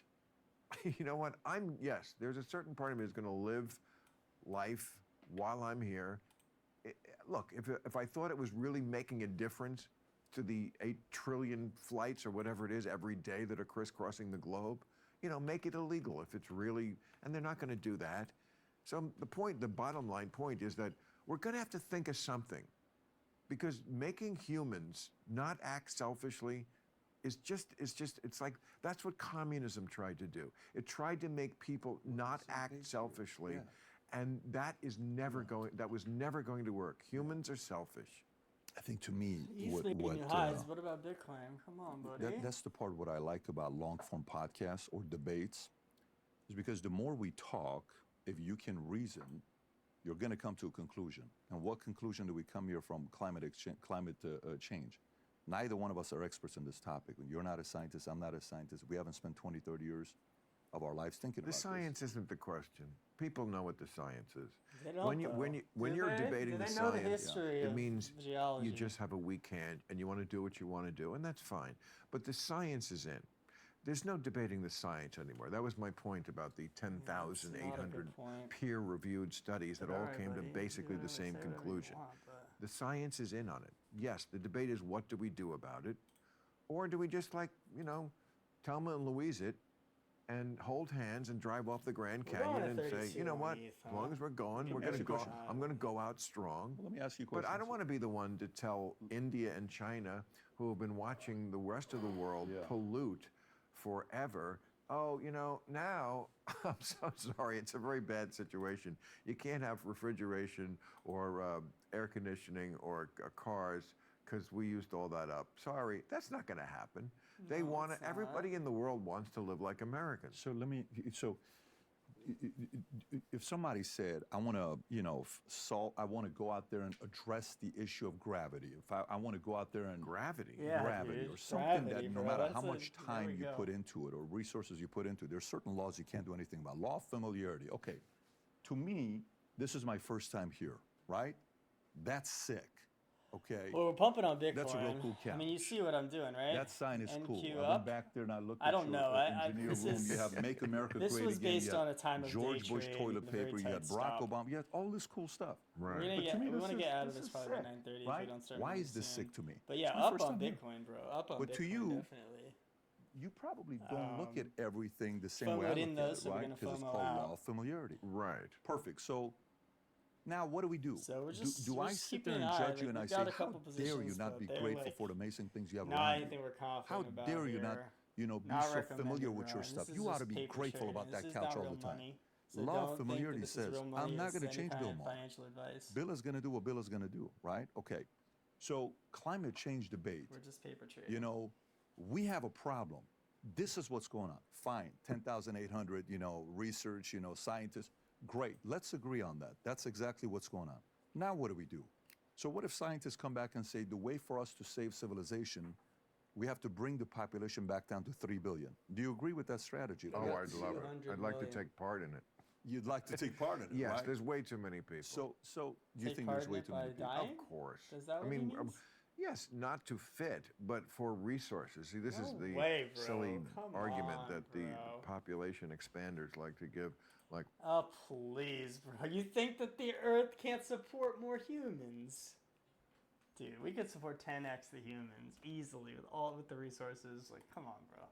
You know what? Yes. There's a certain part of me that's going to live life while I'm here. Look, if I thought it was really making a difference to the 8 trillion flights or whatever it is every day that are crisscrossing the globe, make it illegal if it's really, and they're not going to do that. So the bottom line point is that we're going to have to think of something, because making humans not act selfishly it's like, that's what communism tried to do. It tried to make people not act selfishly, and that was never going to work. Humans are selfish. I think to me, He's making new highs. What about Bitcoin? Come on, buddy. that's the part what I like about long form podcasts or debates, is because the more we talk, if you can reason, you're going to come to a conclusion. And what conclusion do we come here from? Climate change. Neither one of us are experts in this topic. You're not a scientist. I'm not a scientist. We haven't spent 20, 30 years of our lives thinking about The science isn't the question. People know what the science is. They don't, when you're debating the they know the science, history it of means geology. you just have a weak hand and you want to do what you want to do, and that's fine. But the science is in. There's no debating the science anymore. That was my point about the 10,800 peer-reviewed studies that all came to basically the same conclusion. The science is in on it. Yes, the debate is, what do we do about it? Or do we just, like, Thelma and Louise it and hold hands and drive off the Grand Canyon and say, you know what, as long as we're going, we're going to go. I'm going to go out strong. Well, let me ask you a question. But I don't want to be the one to tell India and China, who have been watching the rest of the world pollute forever, oh, now, I'm so sorry, it's a very bad situation. You can't have refrigeration or air conditioning or cars because we used all that up. Sorry, that's not going to happen. They want to, everybody in the world wants to live like Americans. So if somebody said, I want to, I want to go out there and address the issue of gravity. If I want to go out there and gravity or something that no matter how much time you put into it or resources you put into it, there's certain laws you can't do anything about. Law of familiarity. Okay, to me, this is my first time here, right? That's sick. Okay. Well, we're pumping on Bitcoin. That's a real cool I couch. mean, you see what I'm doing, right? That sign is cool. NQ I up. went back there and I looked I at don't your know. engineer this room. is, You have Make America this Great was Again. based You have on a time of George day Bush trade, toilet a very paper. You had tight Barack stop. Obama. You had all this cool stuff. Right. We're gonna But to me, we this want to is- get out of this this is probably by sick, 9:30 right? if we don't start. Why moving is this soon. sick to me? But It's yeah, my up first on time here. Bitcoin, bro. Up on But Bitcoin, to you, definitely. You probably don't look at everything the same way FOMO'd I in look though, at it, so we're right? gonna Because it's FOMO called out. law of familiarity. Right. Perfect. So now what do we do? So we're just do we're I just sit there keeping and an eye. judge you and I we've say, got a how couple dare you positions, not but be they're grateful like for the amazing things you have not around you? anything we're confident How about. dare you here. not, be Not so familiar recommended, with your Ron. stuff? This is You ought just to be paper grateful trading. about that This is couch not all real the time. money. So Law of don't think that familiarity this is says, real money. I'm not It's going to any change kind Bill of Maher. financial advice. Bill is going to do what Bill is going to do, right? Okay. So climate change debate, We're just paper trading. you know, we have a problem. This is what's going on. Fine, 10,800, research, scientists. Great, let's agree on that. That's exactly what's going on. Now what do we do? So what if scientists come back and say, the way for us to save civilization, we have to bring the population back down to 3 billion. Do you agree with that strategy? Oh, got I'd love it. 200 I'd like to million. take part in it. You'd like to take part in it, Yes, right? there's way too many people. So you Take think part there's in way it too by many people? dying? Of course. Is that what I mean, he means? yes, not to fit, but for resources. See, this is No the way, bro. silly Come argument on, that the bro. population expanders like to give. Like, Oh, please, bro. You think that the Earth can't support more humans? Dude, we could support 10x the humans easily with the resources. Like, come on, bro.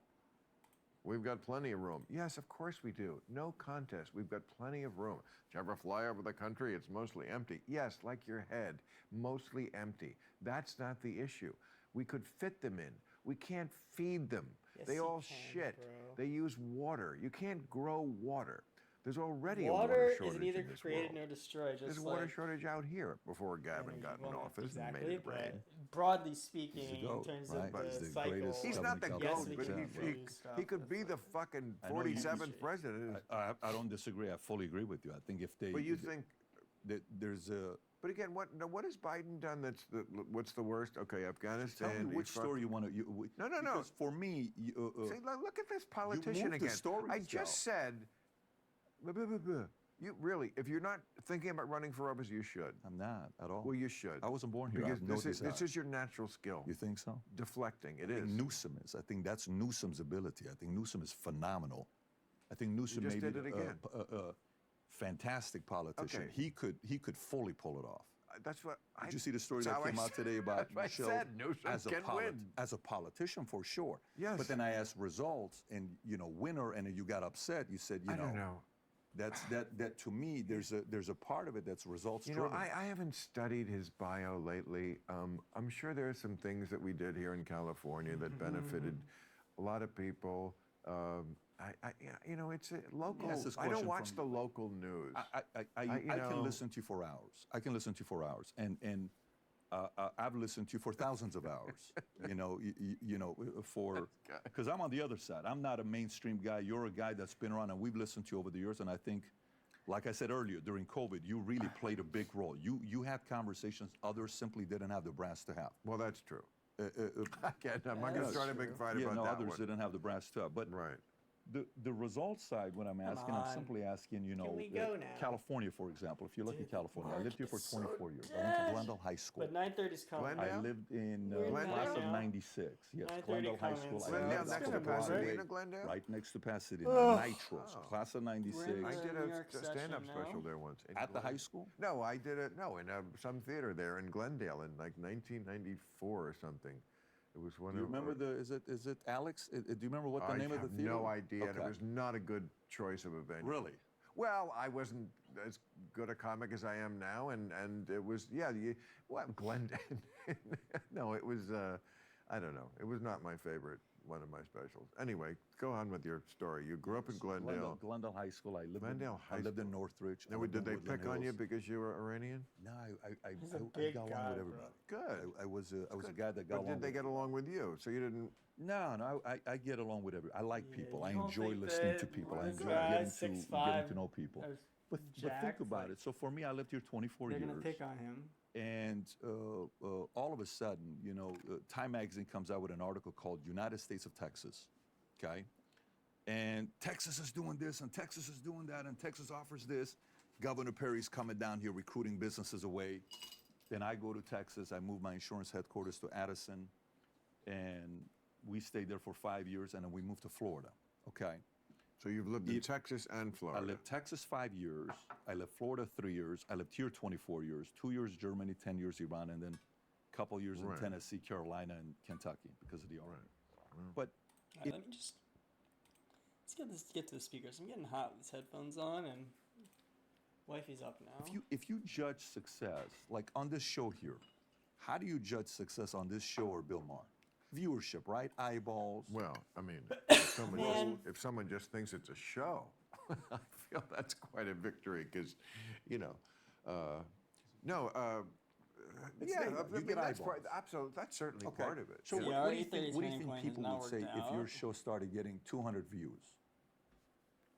we've got plenty of room. Yes, of course we do. No contest. We've got plenty of room. Did you ever fly over the country? It's mostly empty. Yes, like your head, mostly empty. That's not the issue. We could fit them in. We can't feed them. Yes, They you all can, shit. bro. They use water. You can't grow water. There's already a Water water is shortage neither in this created world. nor destroyed. Just There's a like water shortage out here before Gavin energy. got in Well, office exactly, and made it but rain. broadly speaking, He's the GOAT, in terms right? of He's the the cycle, greatest He's not the government GOAT, we but can Yeah, he do stuff could with, be the like, fucking I know you 47th industry. president. I don't disagree. I fully agree with you. I think if they, But you think, that there's a. but again, what has Biden done what's the worst? Okay, Afghanistan. Tell me he which fucked- story you want to. No. Because for me, See, look at this politician moved the again. stories, I just though. said, you really, if you're not thinking about running for office, you should. I'm not at all. Well, you should. I wasn't born here. I Because have no this desire. is your natural skill. You think so? Deflecting. It I think is. Newsom is. I think that's Newsom's ability. I think Newsom is phenomenal. I think Newsom just made did it again. a fantastic politician. Okay. He could fully pull it off. That's what. Did you see the story that's that how I came out said- today about that's what Michelle I said. Newsom as a can win. as a politician for sure? Yes. But then I asked results, and winner, and you got upset. You said, I don't know. that to me, there's a part of it that's results You know, driven. I haven't studied his bio lately. I'm sure there are some things that we did here in California that benefited a lot of people. It's a local. ask this I don't question watch from- the local news. I you know- can listen to you for hours. I can listen to you for hours, and I've listened to you for thousands of hours. Because I'm on the other side. I'm not a mainstream guy. You're a guy that's been around, and we've listened to you over the years. And I think, like I said earlier, during COVID, you really played a big role. You had conversations others simply didn't have the brass to have. Well, that's true. Again, I'm not going to That's start a big true. fight Yeah, about no, that others one. didn't have the brass to have. But Right. the results side, when I'm asking, I'm on. simply asking, we go now? California, for example. If you look at California, I Mark lived here for is so 24 years. I went to dead. Glendale High School. But 9:30's coming. Glendale? I lived in We're in class of Glendale. 96. Yes, 9:30 Glendale High coming, School. so I Glendale lived next across to the highway, Pasadena, Glendale? right next to Pasadena. Ugh. Nitros, Oh. class of 96. We're in I the did New a York stand-up session special now. there once. in At the high Glendale. school? No, I did it. No, in some theater there in Glendale in like 1994 or something. It was one Do you of. remember is it Alex? Do you remember what the I name of the have theater? no idea, and it Okay. was not a good choice of a venue. Really? Well, I wasn't as good a comic as I am now, and it was Glendale. No, it was I don't know. It was not my favorite. One of my specials. Anyway, go on with your story. You grew up in Glendale. Glendale High School. I lived Glendale I High lived in School. Northridge. I Now, lived did in they Woodland pick on you Hills. because you were Iranian? No, He's a I big got guy, along with bro. everybody. Good. I was a guy that got But along. did they with get along with you? So you didn't. No, I get along with everybody. I like Yeah, people. you I don't enjoy think listening that to people. I this enjoy guy, getting 6'5", to know people. is But think jacked, about like, it. So for me, I lived here 24 They're years. gonna pick on him. And all of a sudden, Time Magazine comes out with an article called United States of Texas, okay? And Texas is doing this, and Texas is doing that, and Texas offers this. Governor Perry's coming down here recruiting businesses away. Then I go to Texas. I move my insurance headquarters to Addison, and we stayed there for 5 years, and then we moved to Florida. Okay. So you've lived in Texas and Florida. I lived Texas 5 years. I lived Florida 3 years. I lived here 24 years. 2 years Germany, 10 years Iran, and then a couple years Right. in Tennessee, Carolina, and Kentucky because of the army. But All right, let me just let's get to the speakers. I'm getting hot with these headphones on, and wifey's up now. if you judge success, like on this show here, how do you judge success on this show or Bill Maher? Viewership, right? Eyeballs. Well, I mean, if someone just thinks it's a show, I feel that's quite a victory because, you know, It's yeah, data. I You mean, get that's eyeballs. absolutely, that's certainly Okay. part of it. So Yeah, what, our what do you E30 think? What do you training think plan people has would not say worked if your out. show started getting 200 views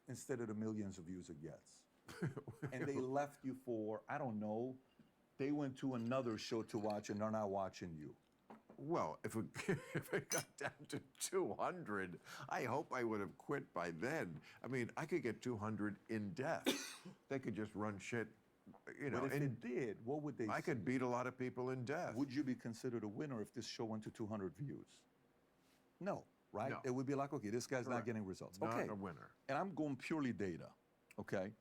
instead of the millions of views it gets, and they left you for I don't know, they went to another show to watch and they're not watching you. Well, if it got down to 200, I hope I would have quit by then. I mean, I could get 200 in death. They could just run shit, you know. But if it did, what would they? I say? could beat a lot of people in death. Would you be considered a winner if this show went to 200 views? No, right? No. It would be like, okay, this guy's not Correct. getting results. Not Okay, a winner. and I'm going purely data. Okay.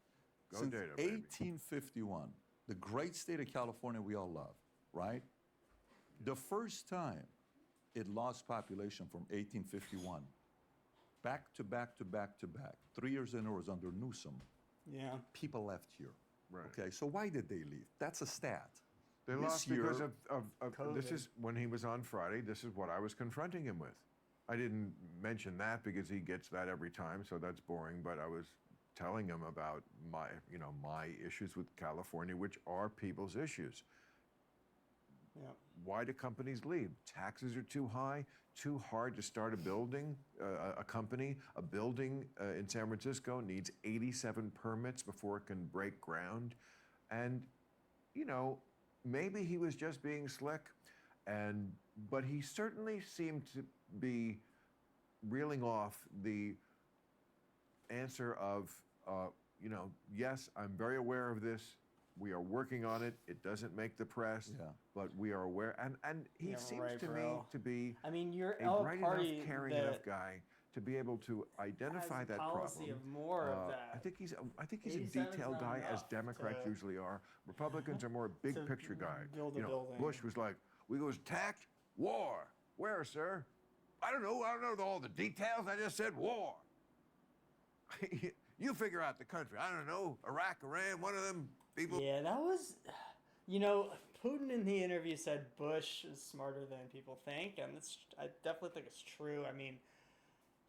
Go Since data, baby. 1851, the great state of California we all love, right? The first time it lost population from 1851, back to back to back to back, 3 years in a row was under Newsom, Yeah. people left here. Right. Okay, so why did they leave? That's a stat. They This lost because year- of this COVID. is when he was on Friday, this is what I was confronting him with. I didn't mention that because he gets that every time, so that's boring, but I was telling him about my issues with California, which are people's issues. Yeah. Why do companies leave? Taxes are too high, too hard to start a building, a company. A building in San Francisco needs 87 permits before it can break ground. And, you know, maybe he was just being slick, but he certainly seemed to be reeling off the answer of, yes, I'm very aware of this. We are working on it. It doesn't make the press, Yeah. but we are aware. And he Yeah, seems right, to me bro. to be I mean, you're a a bright party enough, caring that enough guy to be able to identify has a that policy problem. of more of that. I think he's a 87 's detailed not guy, as enough Democrats to- usually are. Republicans are more a big to picture guy. build a You know, building. Bush was like, we was attacked, war. Where, sir? I don't know all the details. I just said war. You figure out the country. I don't know, Iraq, Iran, one of them people. Yeah, that was, Putin in the interview said Bush is smarter than people think, and I definitely think it's true. I mean,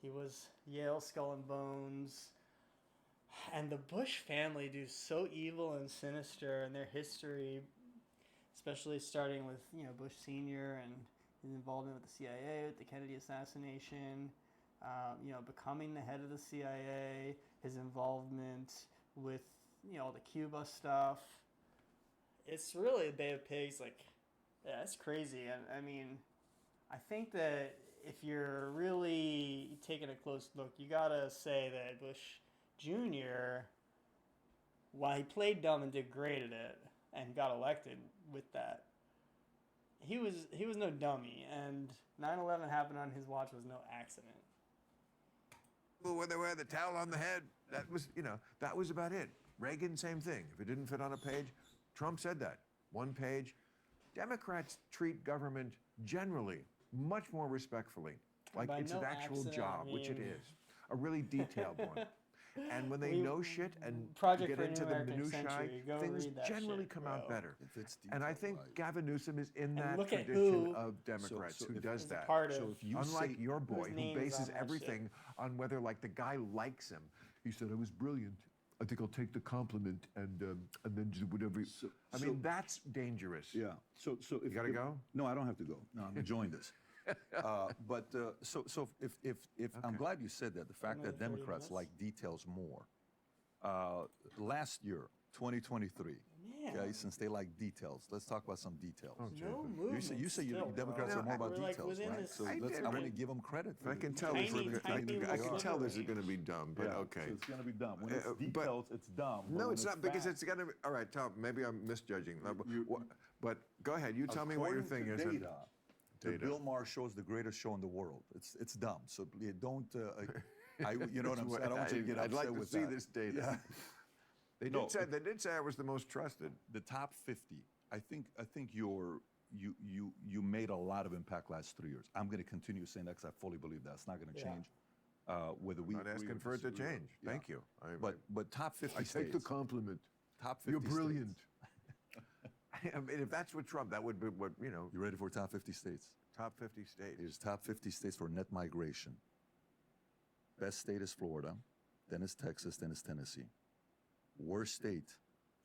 he was Yale Skull and Bones, and the Bush family do so evil and sinister in their history, especially starting with Bush Sr. and his involvement with the CIA, with the Kennedy assassination. Becoming the head of the CIA, his involvement with, all the Cuba stuff. It's really a Bay of Pigs. It's crazy. And I mean, I think that if you're really taking a close look, you gotta say that Bush Jr., while he played dumb and did great at it and got elected with that, he was no dummy. And 9/11 happened on his watch was no accident. When they wear the towel on the head, that was about it. Reagan, same thing. If it didn't fit on a page, Trump said that. One page. Democrats treat government generally much more respectfully, like By it's no an actual accident, job, I which it mean- is, a really detailed one. And when they know shit and Project get for a into New the American minutiae, Century, go things read that generally shit, come out bro. better. If it's And I detailed think right. Gavin Newsom is in that look at tradition who- of Democrats so who if- does Is a that. part So of if you Unlike say, your boy, whose who name is bases on that everything on whether like the guy likes him. He said I was brilliant. I think I'll take the compliment and then do whatever. I mean, that's dangerous. yeah. So if You gotta go? No, I don't have to go. No, I'm enjoying this. So if I'm glad you said that. The fact Another that 30 Democrats minutes? like details more. Last year, 2023, Man. Okay, since they like details, let's talk about some details. Oh, No Jesus. movement. You say still, Democrats bro. are more about We're, like, details, within right? this So I let's. did, I but- want to give them credit. I can tell Tiny, this is tiny I can little tell this is story. going to be dumb, but Yeah, okay. so it's gonna be dumb. When it's but- details, it's dumb. but No, when it's not because facts- it's going to be. All right, Tom. Maybe I'm misjudging. You- But go ahead. You tell me what your According thing to is. data, the Data. Bill Maher show is the greatest show in the world. It's dumb. So don't. You know what I'm saying? I don't want you to get I'd upset like to with see that. this data. Yeah. They did say I was the most trusted. The top 50. I think you made a lot of impact last 3 years. I'm going to continue saying that because I fully believe that it's not going to Yeah. change. Whether we Not agree asking or for it to disagree. change. Yeah. Thank you. But top 50 I states. take the compliment. Top 50 You're states. brilliant. I mean, if that's what Trump, that would be what You ready for top 50 states? top 50 states. Here's top 50 states for net migration. Best state is Florida, then is Texas, then is Tennessee. Worst state,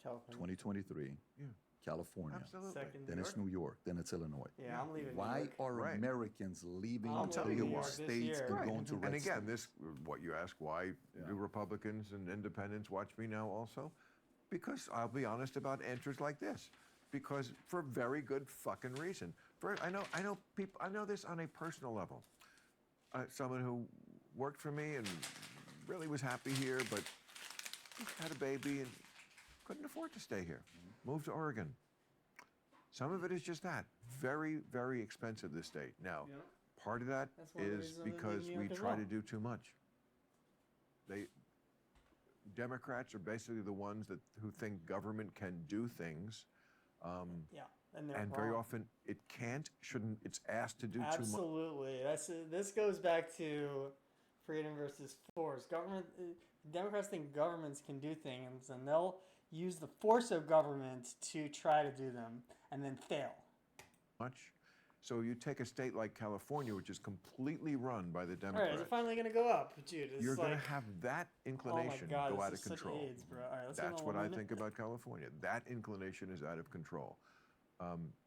California. 2023, Yeah. California. Absolutely. Second. Then it's New York, then it's Illinois. Yeah, I'm leaving. New Why York. are Right. Americans leaving I'll tell you blue why. states This year. and Right. going to red And again, states? what you ask, why do Republicans and independents watch me now also? Because I'll be honest about answers like this. Because for very good fucking reason. I know people. I know this on a personal level. Someone who worked for me and really was happy here, but had a baby and couldn't afford to stay here. Moved to Oregon. Some of it is just that. Very, very expensive, this state. Now, Yeah. part of that That's one of the is reasons I'm in because New we York as try well. to do too much. Democrats are basically the ones who think government can do things, Yeah, and they're and very wrong. often it can't, shouldn't. It's asked to do too much. Absolutely. This goes back to freedom versus force. Democrats think governments can do things, and they'll use the force of government to try to do them, and then fail. Much. So you take a state like California, which is completely run by the All right, Democrats. is it finally going to go up, dude? It's You're like, going to have that oh my inclination God, go this out is of such control. AIDS, bro. All right, let's That's go what on I 1 minute. think about California. That inclination is out of control.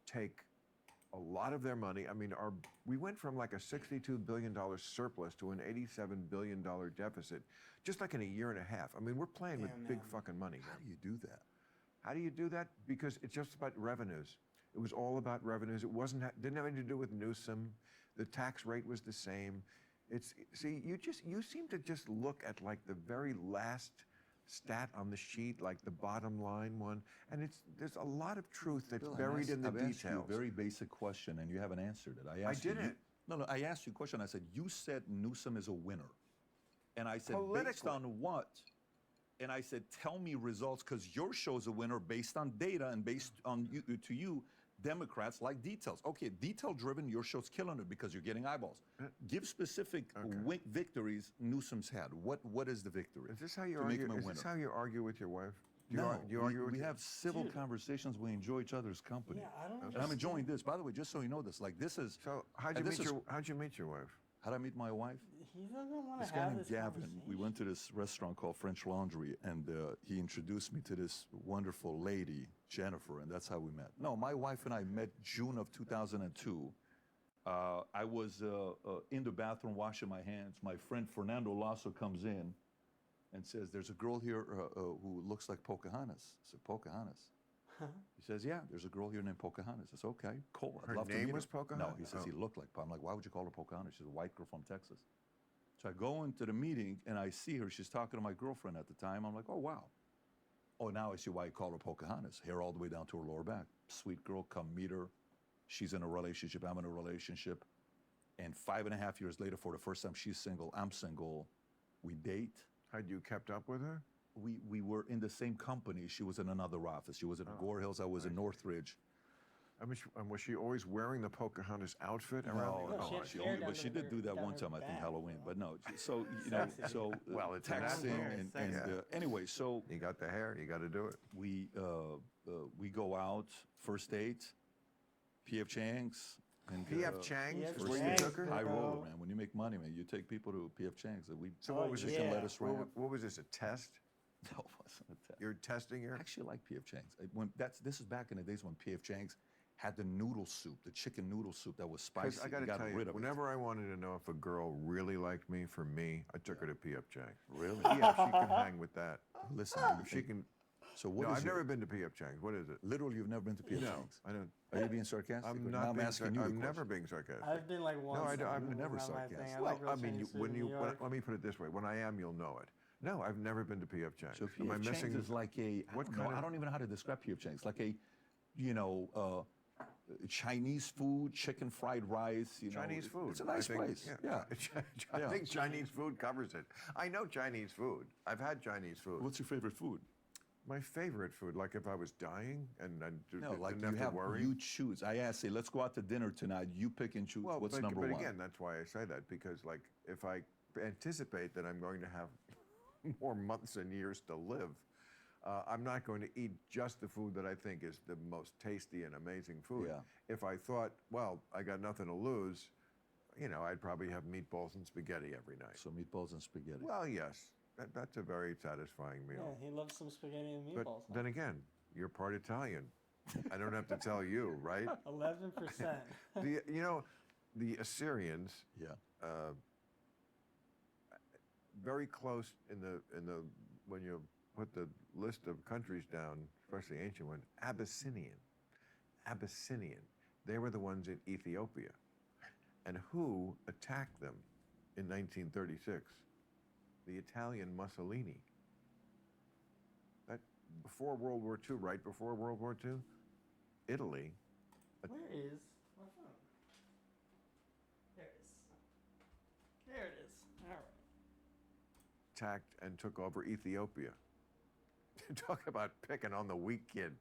Take a lot of their money. I mean, we went from like a $62 billion surplus to an $87 billion deficit just like in a year and a half. I mean, we're playing with Yeah, big man. fucking money. How do you do that? How do you do that? Because it's just about revenues. It was all about revenues. It didn't have anything to do with Newsom. The tax rate was the same. You seem to just look at like the very last stat on the sheet, like the bottom line one, and there's a lot of truth that's Bill, buried in the I've asked you details. a very basic question, and you haven't answered it. I asked didn't. No, I asked you a question. I said, you said Newsom is a winner. And I said, based Politically. on what? And I said, tell me results, because your show's a winner based on data and based on you, Democrats like details. Okay, detail-driven, your show's killing it because you're getting eyeballs. Give specific victories Newsom's had. What is the victory? Is this how you to make argue? him a Is winner? this how you argue with your wife? Do No, you argue with we your- have civil Dude. conversations. We enjoy each other's company. Yeah, I don't And I'm enjoying understand. this. By the way, just so you know this, like this is. So how'd and you this meet is- your wife? How'd I meet my wife? He doesn't want This to guy have named this Gavin. conversation. We went to this restaurant called French Laundry, and he introduced me to this wonderful lady, Jennifer, and that's how we met. No, my wife and I met June of 2002. I was in the bathroom washing my hands. My friend Fernando Lasso comes in and says, "There's a girl here who looks like Pocahontas." I said, "Pocahontas?" He says, "Yeah, there's a girl here named Pocahontas." I said, "Okay, cool. I'd Her love to name meet was her." No, Pocahontas? he says Oh. he looked like. I'm like, "Why would you call her Pocahontas? She's a white girl from Texas." So I go into the meeting and I see her. She's talking to my girlfriend at the time. I'm like, "Oh wow." Oh, now I see why you call her Pocahontas. Hair all the way down to her lower back. Sweet girl, come meet her. She's in a relationship. I'm in a relationship. And 5.5 years later, for the first time, she's single. I'm single. We date. Had you kept up with her? We were in the same company. She was in another office. She was in Gore Hills. I was in Northridge. I mean, was she always wearing the Pocahontas outfit around? No, the she had she hair only, down but to she did her- do that down one her time, I think back, Halloween. bro. But no, so you know, Sexy. so Well, it's in that texting hair. and Sexy. anyway, so You got the hair. You got to do it. we go out first date, P.F. Chang's. And, P.F. Chang's P.F. is where you Chang's, took her. bro. high roller, man. When you make money, man, you take people to P.F. Chang's. We So Oh, what was chicken this? yeah. lettuce wrap. What was this? A test? No, it wasn't a test. You're testing her? I actually like P.F. Chang's. This is back in the days when P.F. Chang's had the noodle soup, the chicken noodle soup that was spicy. Because I got to got tell you, rid of whenever I wanted to know if a girl really liked me, for me, I took her to P.F. Chang's. it. Really? Yeah, she can hang with that. Listen, If she can So what No, is I've your, never been to P.F. Chang's. What is it? literally, you've never been to P.F. No, Chang's? I don't. Are you being sarcastic? I'm Or not. now I'm being asking you the I'm question. never being sarcastic. I've been like once. I'm and never not my sarcastic. thing. I Well, like grilled I mean, Chinese food when in you, New York. let me put it this way: when I am, you'll know it. No, I've never been to P.F. Chang's. So Am I P.F. missing? Chang's is like a, What I don't kind know, of- I don't even know how to describe P.F. Chang's. Like a, you know, Chinese food, chicken fried rice, you know. Chinese food. It's a nice I think, place. Yeah. I Yeah. think Chinese food covers it. I know Chinese food. I've had Chinese food. What's your favorite food? My favorite food, like if I was dying and I No, like didn't you have to worry. you choose. I asked, say, let's go out to dinner tonight. You pick and choose. What's but, number but one? again, that's why I say that, because like if I anticipate that I'm going to have more months and years to live, I'm not going to eat just the food that I think is the most tasty and amazing food. Yeah. If I thought, well, I got nothing to lose, you know, I'd probably have meatballs and spaghetti every night. So meatballs and spaghetti. Well, yes, that's a very satisfying Yeah, meal. he loves some spaghetti and But meatballs. then again, you're part Italian. I don't have to tell you, right? 11%. You know, the Assyrians, Yeah. very close in the when you put the list of countries down, especially ancient one, Abyssinian. They were the ones in Ethiopia. And who attacked them in 1936? The Italian Mussolini. That before World War II, right before World War II, Italy. Where is my phone? There it is. There it is. All right. Attacked and took over Ethiopia. Talk about picking on the weak kid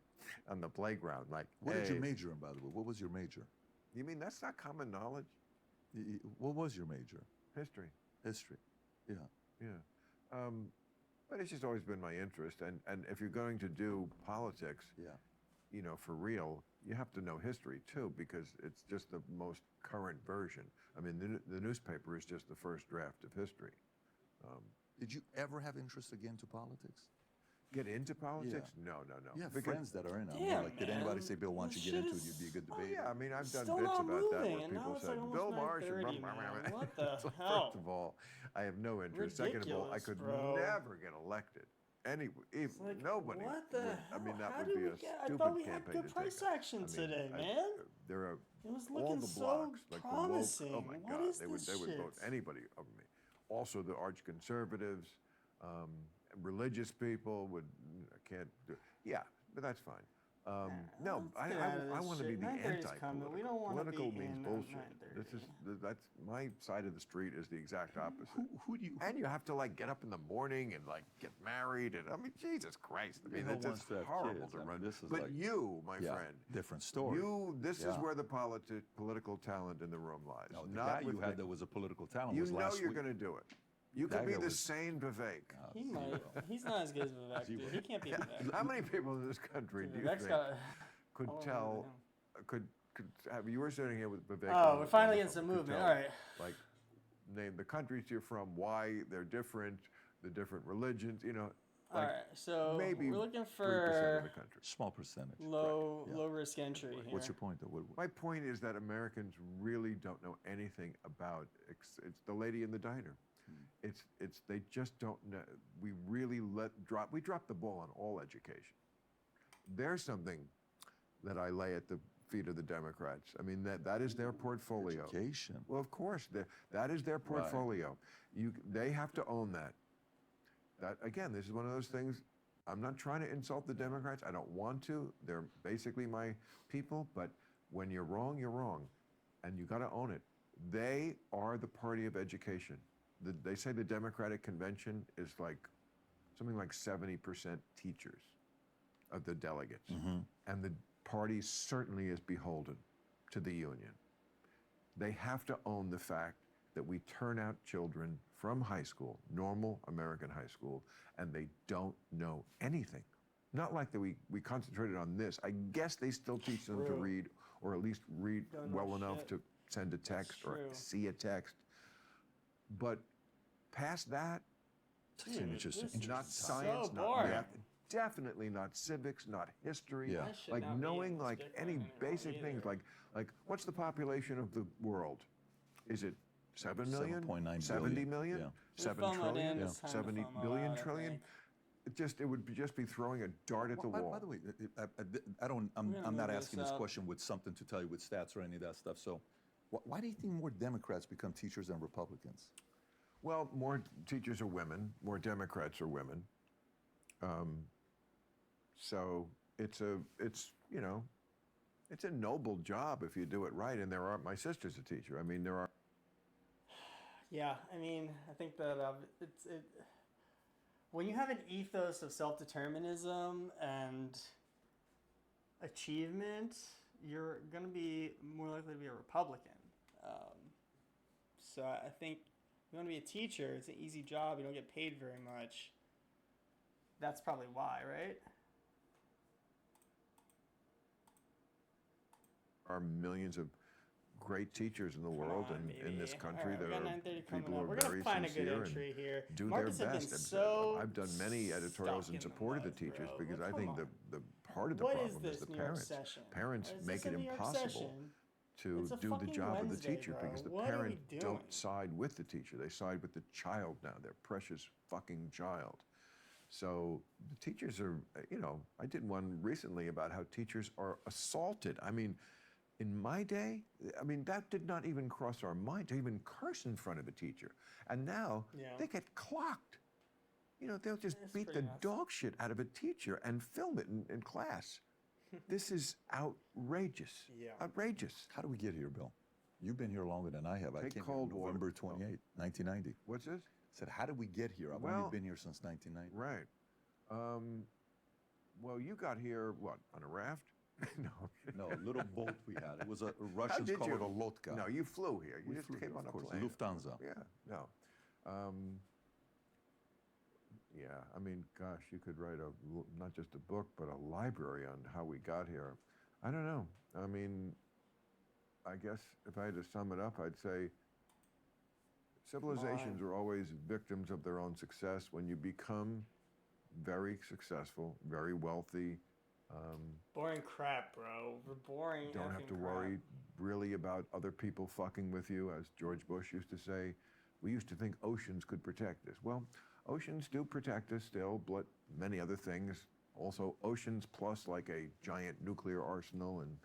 on the playground. Like, What did you hey, major in, by the way? What was your major? You mean that's not common knowledge? What was your major? History. History. Yeah. Yeah. But it's just always been my interest. And if you're going to do politics, Yeah. you know, for real, you have to know history too, because it's just the most current version. I mean, the newspaper is just the first draft of history. Did you ever have interest again to politics? Get into politics? No. You have Because- friends that are in it. I mean, Yeah, like, did anybody man. say, Bill, why don't you This get shit into it? is- You'd be a good Oh, debater. yeah, I mean, I've done Still bits not about that moving, where and now people it's said, like almost Bill Maher should 9:30, run. man. What the So hell? First of all, I have no interest. Second of all, I Ridiculous, could bro. never get elected. Even Like, nobody. What the would. hell? I mean, that How would did be we a get? stupid I thought we had campaign good to price take. action I mean, today, man. There are It was all looking the so blocks, like promising. the woke. Oh my What God, is they this would vote shit? anybody over me. Also, the arch conservatives, religious people would. I can't do. Yeah, but that's fine. No, let's get out of I this want to be shit. the 9:30 's coming. anti-political. We don't wanna be Political means in at bullshit. This is 9:30. that's my side of the street is the exact opposite. Who do you? And you have to like get up in the morning and like get married, and I mean, Jesus Christ! I mean, who it's wants just to have horrible kids? to I mean, run. this is But like- you, my Yeah, friend, different story. this is Yeah. where the political talent in the room lies. No, the not guy you with had me. that was a political talent You was know last you're week. going to do it. You could That be guy the was- sane Vivek. He might. He's not as good as Vivek, dude. He can't be a Vivek. How many people in this country do you Vivek's think got. could I wanna tell? look at Could have you were sitting here with Vivek? Oh, on we're the finally getting phone, some could movement. tell, All right. Like, name the countries you're from, why they're different, the different religions. You know, All like right. So maybe we're looking 3% of the for country. Small percentage. low Yeah. low risk entry here. What's your point, though? My point is that Americans really don't know anything about. It's the lady in the diner. It's they just don't know. We really we drop the ball on all education. There's something that I lay at the feet of the Democrats. I mean that is their portfolio. Education. Well, of course, that is their portfolio. They have to own that. That again, this is one of those things. I'm not trying to insult the Democrats. I don't want to. They're basically my people. But when you're wrong, and you got to own it. They are the party of education. They say the Democratic Convention is like something like 70% teachers of the delegates, and the party certainly is beholden to the union. They have to own the fact that we turn out children from high school, normal American high school, and they don't know anything. Not like that we concentrated on this. I guess they still teach them to True. read, or at least read Don't know well enough shit. to send a text or true. see a text. But past that, It's an Dude, interesting, this is not interesting science, so not boring. math, definitely not civics, not history. Yeah. I should Like not be in knowing this like Bitcoin any anymore basic things, either. like what's the population of the world? Is it 7 million? 7.9 70 billion, million? yeah. We 7 phone that trillion? in, it's time to 70 phone that billion out, I trillion? think. it would just be throwing a dart at the wall. By the way, I don't. We're gonna I'm not move asking this this up. question with something to tell you with stats or any of that stuff. So, why do you think more Democrats become teachers than Republicans? Well, more teachers are women, more Democrats are women. So it's you know, it's a noble job if you do it right. And my sister's a teacher. I mean, there are. Yeah, I mean, I think that when you have an ethos of self-determinism and achievement, you're going to be more likely to be a Republican. So I think if you want to be a teacher, it's an easy job. You don't get paid very much. That's probably why, right? Are millions of great teachers in the world and in this country. Right, there are 9:30 coming people up. who are We're very gonna find a good sincere entry and here. do Marcus their have been best. so I've done many editorials stuck in in the support of the mud, teachers bro. because Well, I think come the part of the What is problem this is the New York parents. session? Parents Is this make a it New York impossible session? to It's a do the fucking job of the Wednesday, teacher bro. because the What are we parent doing? don't side with the teacher. They side with the child now, their precious fucking child. So the teachers are, I did one recently about how teachers are assaulted. I mean, in my day, that did not even cross our mind to even curse in front of a teacher. And now they get clocked. They'll just It's beat pretty the nuts. dog shit out of a teacher and film it in class. This is outrageous. Yeah. Outrageous. How do we get here, Bill? You've been here longer than I have. I Take came cold here water. November 28, 1990. What's this? I said, how did we get here? I've Well, only been here since 1990. Right. Well, you got here, what, on a raft? No. No, a little boat we had. It was a Russians did called you? it a lotka. No, you flew here. You We just flew came here, on of a course. plane. Lufthansa. Yeah, no. Yeah, gosh, you could write not just a book, but a library on how we got here. I don't know. I guess if I had to sum it up, I'd say civilizations are always victims of their own success. When you become very successful, very wealthy, Boring crap, bro. We're boring. don't have effing to crap. worry really about other people fucking with you, as George Bush used to say. We used to think oceans could protect us. Well, oceans do protect us still, but many other things. Also, oceans plus like a giant nuclear arsenal, and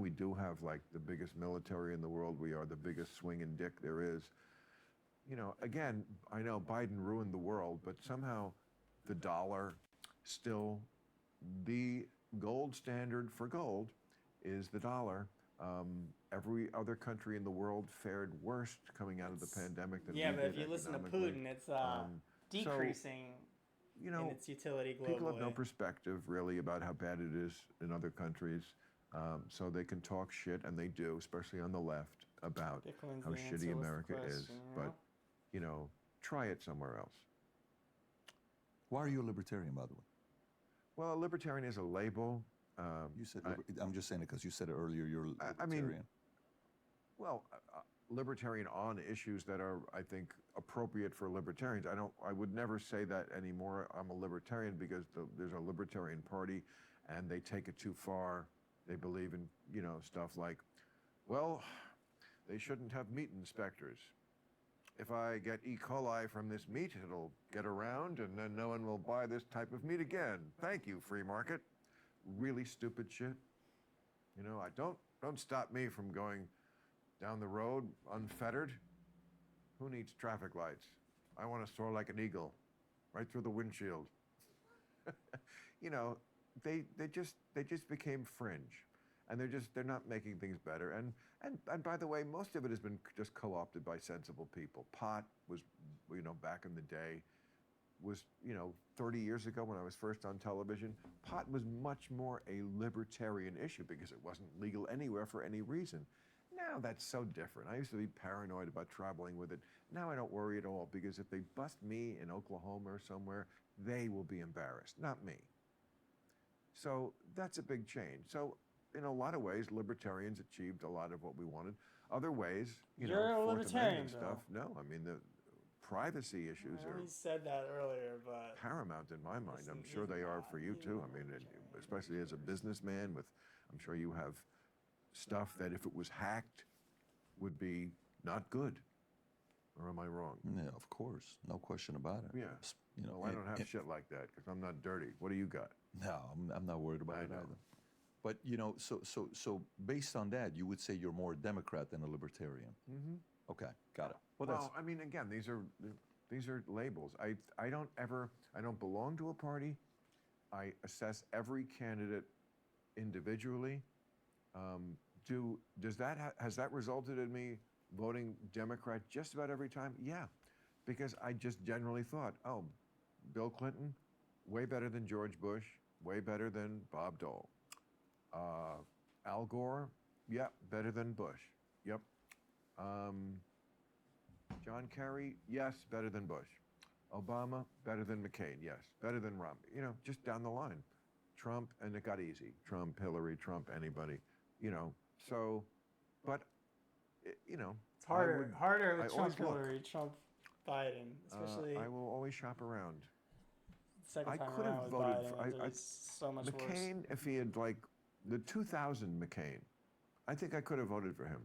we do have like the biggest military in the world. We are the biggest swinging dick there is. Again, I know Biden ruined the world, but somehow the dollar still, the gold standard for gold is the dollar. Every other country in the world fared worst coming out of the pandemic than we but did if you listen to economically. Putin, it's decreasing in its utility globally. People have no perspective really about how bad it is in other countries. So they can talk shit, and they do, especially on the left, about Bitcoin's how the answer. shitty What's the America is. question, But, try it somewhere else. Why are you a libertarian, by the way? Well, a libertarian is a label. You said, I'm just saying it because you said it earlier, you're a libertarian. Libertarian on issues that are, I think, appropriate for libertarians. I would never say that anymore. I'm a libertarian because there's a libertarian party, and they take it too far. They believe in, stuff like, well, they shouldn't have meat inspectors. If I get E. coli from this meat, it'll get around, and then no one will buy this type of meat again. Thank you, free market. Really stupid shit. Don't stop me from going down the road unfettered. Who needs traffic lights? I want to soar like an eagle, right through the windshield. They just became fringe, and they're not making things better. And by the way, most of it has been just co-opted by sensible people. Pot was, back in the day, was 30 years ago when I was first on television, pot was much more a libertarian issue because it wasn't legal anywhere for any reason. Now that's so different. I used to be paranoid about traveling with it. Now I don't worry at all because if they bust me in Oklahoma or somewhere, they will be embarrassed, not me. So that's a big change. So in a lot of ways, libertarians achieved a lot of what we wanted. Other ways, You're a Fourth libertarian, Amendment stuff. No, the privacy issues I are already said that earlier, but paramount in my mind. I'm Listen, sure they are yeah, for you too. Especially as a businessman I'm sure you have stuff that if it was hacked would be not good. or am I wrong? Yeah, of course, no question about it. Yeah. You know, Well, I don't have shit like that because I'm not dirty. What do you got? No, I'm not worried about I it know. either. But you know, so based on that, you would say you're more a Democrat than a libertarian. Mm-hmm. Okay, got it. Well, Well, I mean, again, these are labels. I don't belong to a party. I assess every candidate individually. Has that resulted in me voting Democrat just about every time? Yeah, because I just generally thought, oh, Bill Clinton, way better than George Bush, way better than Bob Dole. Al Gore, yeah, better than Bush. Yep. John Kerry, yes, better than Bush. Obama, better than McCain, yes, better than Romney. You know, just down the line. Trump, and it got easy. Trump, Hillary, Trump, anybody. You know, so, but, you know. It's harder I with Trump, always look. Hillary, Trump, Biden, especially I will always shop around. second I time could around have with voted Biden. It's so much worse. McCain, if he had like the 2000 McCain, I think I could have voted for him.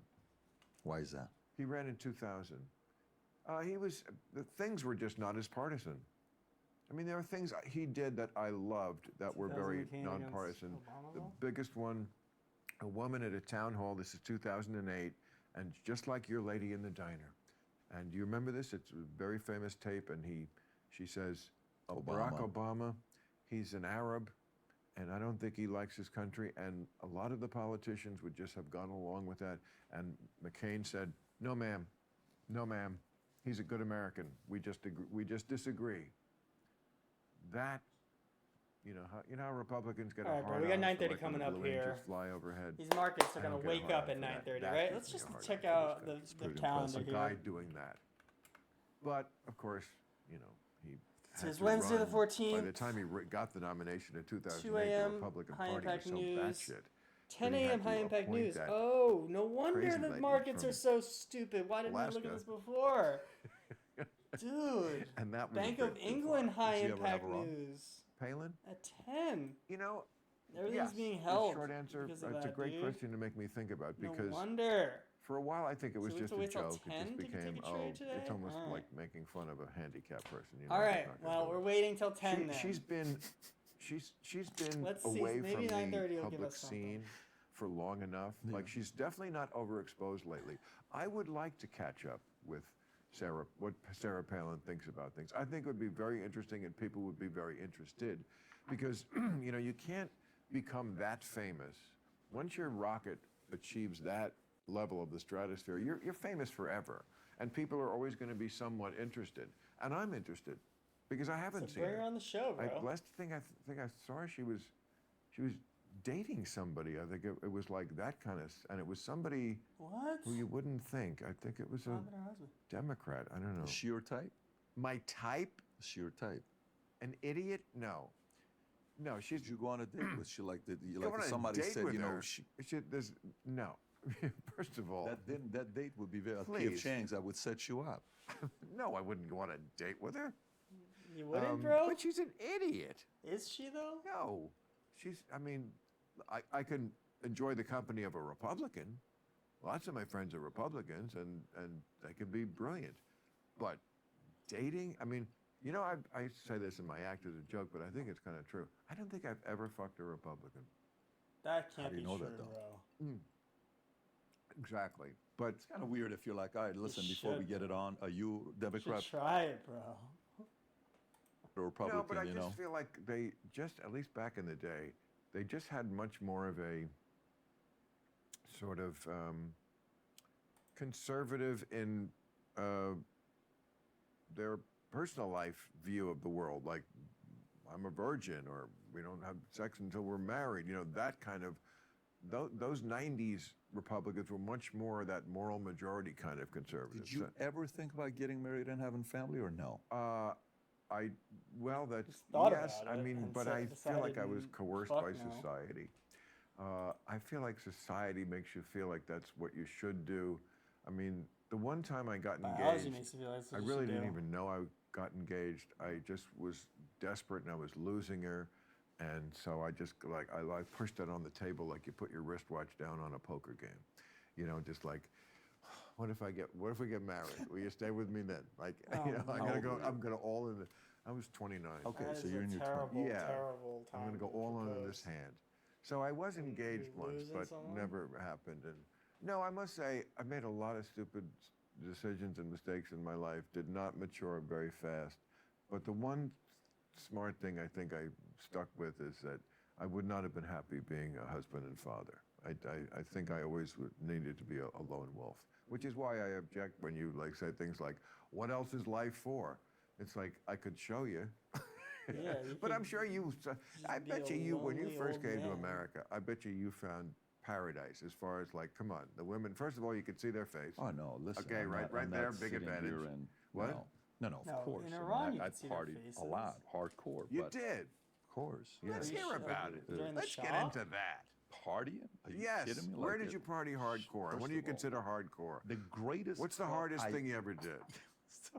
why is that? He ran in 2000. The things were just not as partisan. I mean, there are things he did that I loved that were 2000 very McCain against nonpartisan. Obama, The though? biggest one, a woman at a town hall, this is 2008, and just like your lady in the diner. And do you remember this? It's a very famous tape, and she says, Barack Obama, he's an Arab, and I don't think he likes his country. And a lot of the politicians would just have gone along with that. And McCain said, no, ma'am, no, ma'am, he's a good American. We just disagree. That, you know how Republicans get All a right, bro, hard we got on 9:30 for, like, when coming the up Blue here. Angels fly overhead. These markets are I going don't to get a wake hard up on at for that. 9:30, That right? gives Let's me a just hard check on for out this the, guy. It's the pretty calendar impressive here. guy doing that. But of course, you know, he. So had it's to Wednesday the run. By 14th, the time he got the nomination in 2008, 2 the a.m. Republican high Party was impact so news. batshit. 10 that he had a.m. to high impact appoint news. that Oh, no wonder crazy the lady markets from are so stupid. Why didn't I look at Alaska. this before? Dude. And that was Bank a of bridge too England far. high Did she ever have impact her on? news Palin, at 10. you know, Everything's yes, being the held. short answer. because of That's a that, great dude. question to make me think about No because wonder. for a while I think it was So we have just to a wait till joke. 10 It just to became take a trade today? it's almost All right. like making fun of a handicapped person. You know, All I'm right. not gonna Well, do we're it. waiting till 10 then. She's been Let's see, away maybe from 9:30 the will give public us something. scene for long enough. Yeah. Like she's definitely not overexposed lately. I would like to catch up with what Sarah Palin thinks about things. I think it would be very interesting and people would be very interested because, you know, you can't become that famous. Once your rocket achieves that level of the stratosphere, you're famous forever. And people are always going to be somewhat interested. And I'm interested because I haven't So seen bring her her. on the show, bro. Last thing I think I saw her, she was dating somebody. I think it was like that kind of, and it was somebody What? who you wouldn't think. I think it was What a happened to her husband? Democrat. I don't know. Is she your type? My type? Is she your type? An idiot? No. No, she's. Did you go on a date with? She like Go on a somebody date said, with you know, her. There's no. First of all, that date would be very. Please. If Chang's, I would set you up. no, I wouldn't go on a date with her. You wouldn't, bro? But she's an idiot. Is she, though? No, I mean, I can enjoy the company of a Republican. Lots of my friends are Republicans, and they can be brilliant. But dating, I mean, you know, I say this in my act as a joke, but I think it's kind of true. I don't think I've ever fucked a Republican. That can't do you be know true, that, though? bro. Exactly. But It's kind of weird if you're like, all right, listen, before we should. get it on, are you You Democrat should try it, bro. or Republican? no, but I you just know, feel like they just, at least back in the day, they just had much more of a sort of conservative in their personal life view of the world. Like, I'm a virgin, or we don't have sex until we're married. You know, that kind of, those 90s Republicans were much more that moral majority kind of conservative. did you ever think about getting married and having family, or no? Well, that's, Just thought yes, about I it mean, and but said- I feel like I was decided, coerced fuck by no. society. I feel like society makes you feel like that's what you should do. I mean, the one time I got Biology engaged, makes you feel like that's I what you really should didn't do. even know I got engaged. I just was desperate and I was losing her. And so I just I pushed it on the table like you put your wristwatch down on a poker game. You know, just like, what if we get married? Will you stay with me then? Like, you know, Oh, I'm How gonna old go. were you? I'm gonna all in. I was 29. Okay, That so is you're a in your terrible, 20s. Yeah. terrible time. I'm gonna go to all in propose. this hand. So I was And engaged you're once, losing but someone? never happened. And no, I must say I made a lot of stupid decisions and mistakes in my life. Did not mature very fast. But the one smart thing I think I stuck with is that I would not have been happy being a husband and father. I think I always needed to be a lone wolf, which is why I object when you like say things like, "What else is life for?" It's like I could show you. Yeah, you But I'm could sure I be bet a you when you lonely first old came to man. America, I bet you found paradise as far as like, come on, the women. First of all, you could see their face. Oh no, listen. Okay, I'm right- not, right I'm there, not big sitting advantage. here and, What? No, of No, course. in I mean, Iran you I could see their partied a faces. lot, hardcore. You but did. Of course. Let's Pretty hear sure- about it. during the Let's get Shah? into that. Partying? Are you Yes. kidding me? Where Like did it- you party hardcore? And First what do you of all, consider hardcore? The greatest. What's the club hardest I thing you ever did?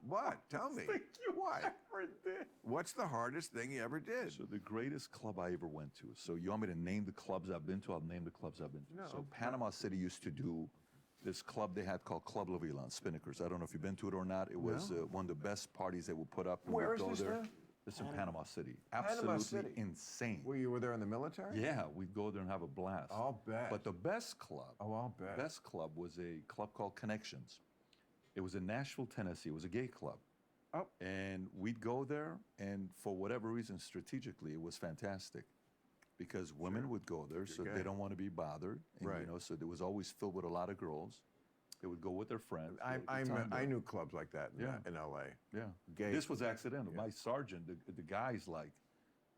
What? Tell me. thing you What? ever did? What's the hardest thing you ever did? So the greatest club I ever went to. So you want me to name the clubs I've been to? I'll name the clubs I've been to. No, So Panama City used to do this club they had called Club La Vila on Spinnakers. I don't know if you've been to it or not. It was No. one of the best parties they would put up. We Where would is go this there. now? It's in Panama City. Panama Absolutely City. insane. Well, you were there in the military? Yeah, we'd go there and have a blast. I'll bet. But the best club, Oh, I'll bet. best club was a club called Connections. It was in Nashville, Tennessee. It was a gay club. Oh. And we'd go there, and for whatever reason, strategically, it was fantastic. Because women would go there, so gay. they don't want to be bothered. And, Right. you know, so it was always filled with a lot of girls. They would go with their friends. They had a good time I there. knew clubs like that in, Yeah. in LA. Yeah. Gay. This was accidental. Yeah. My sergeant, the guy's like,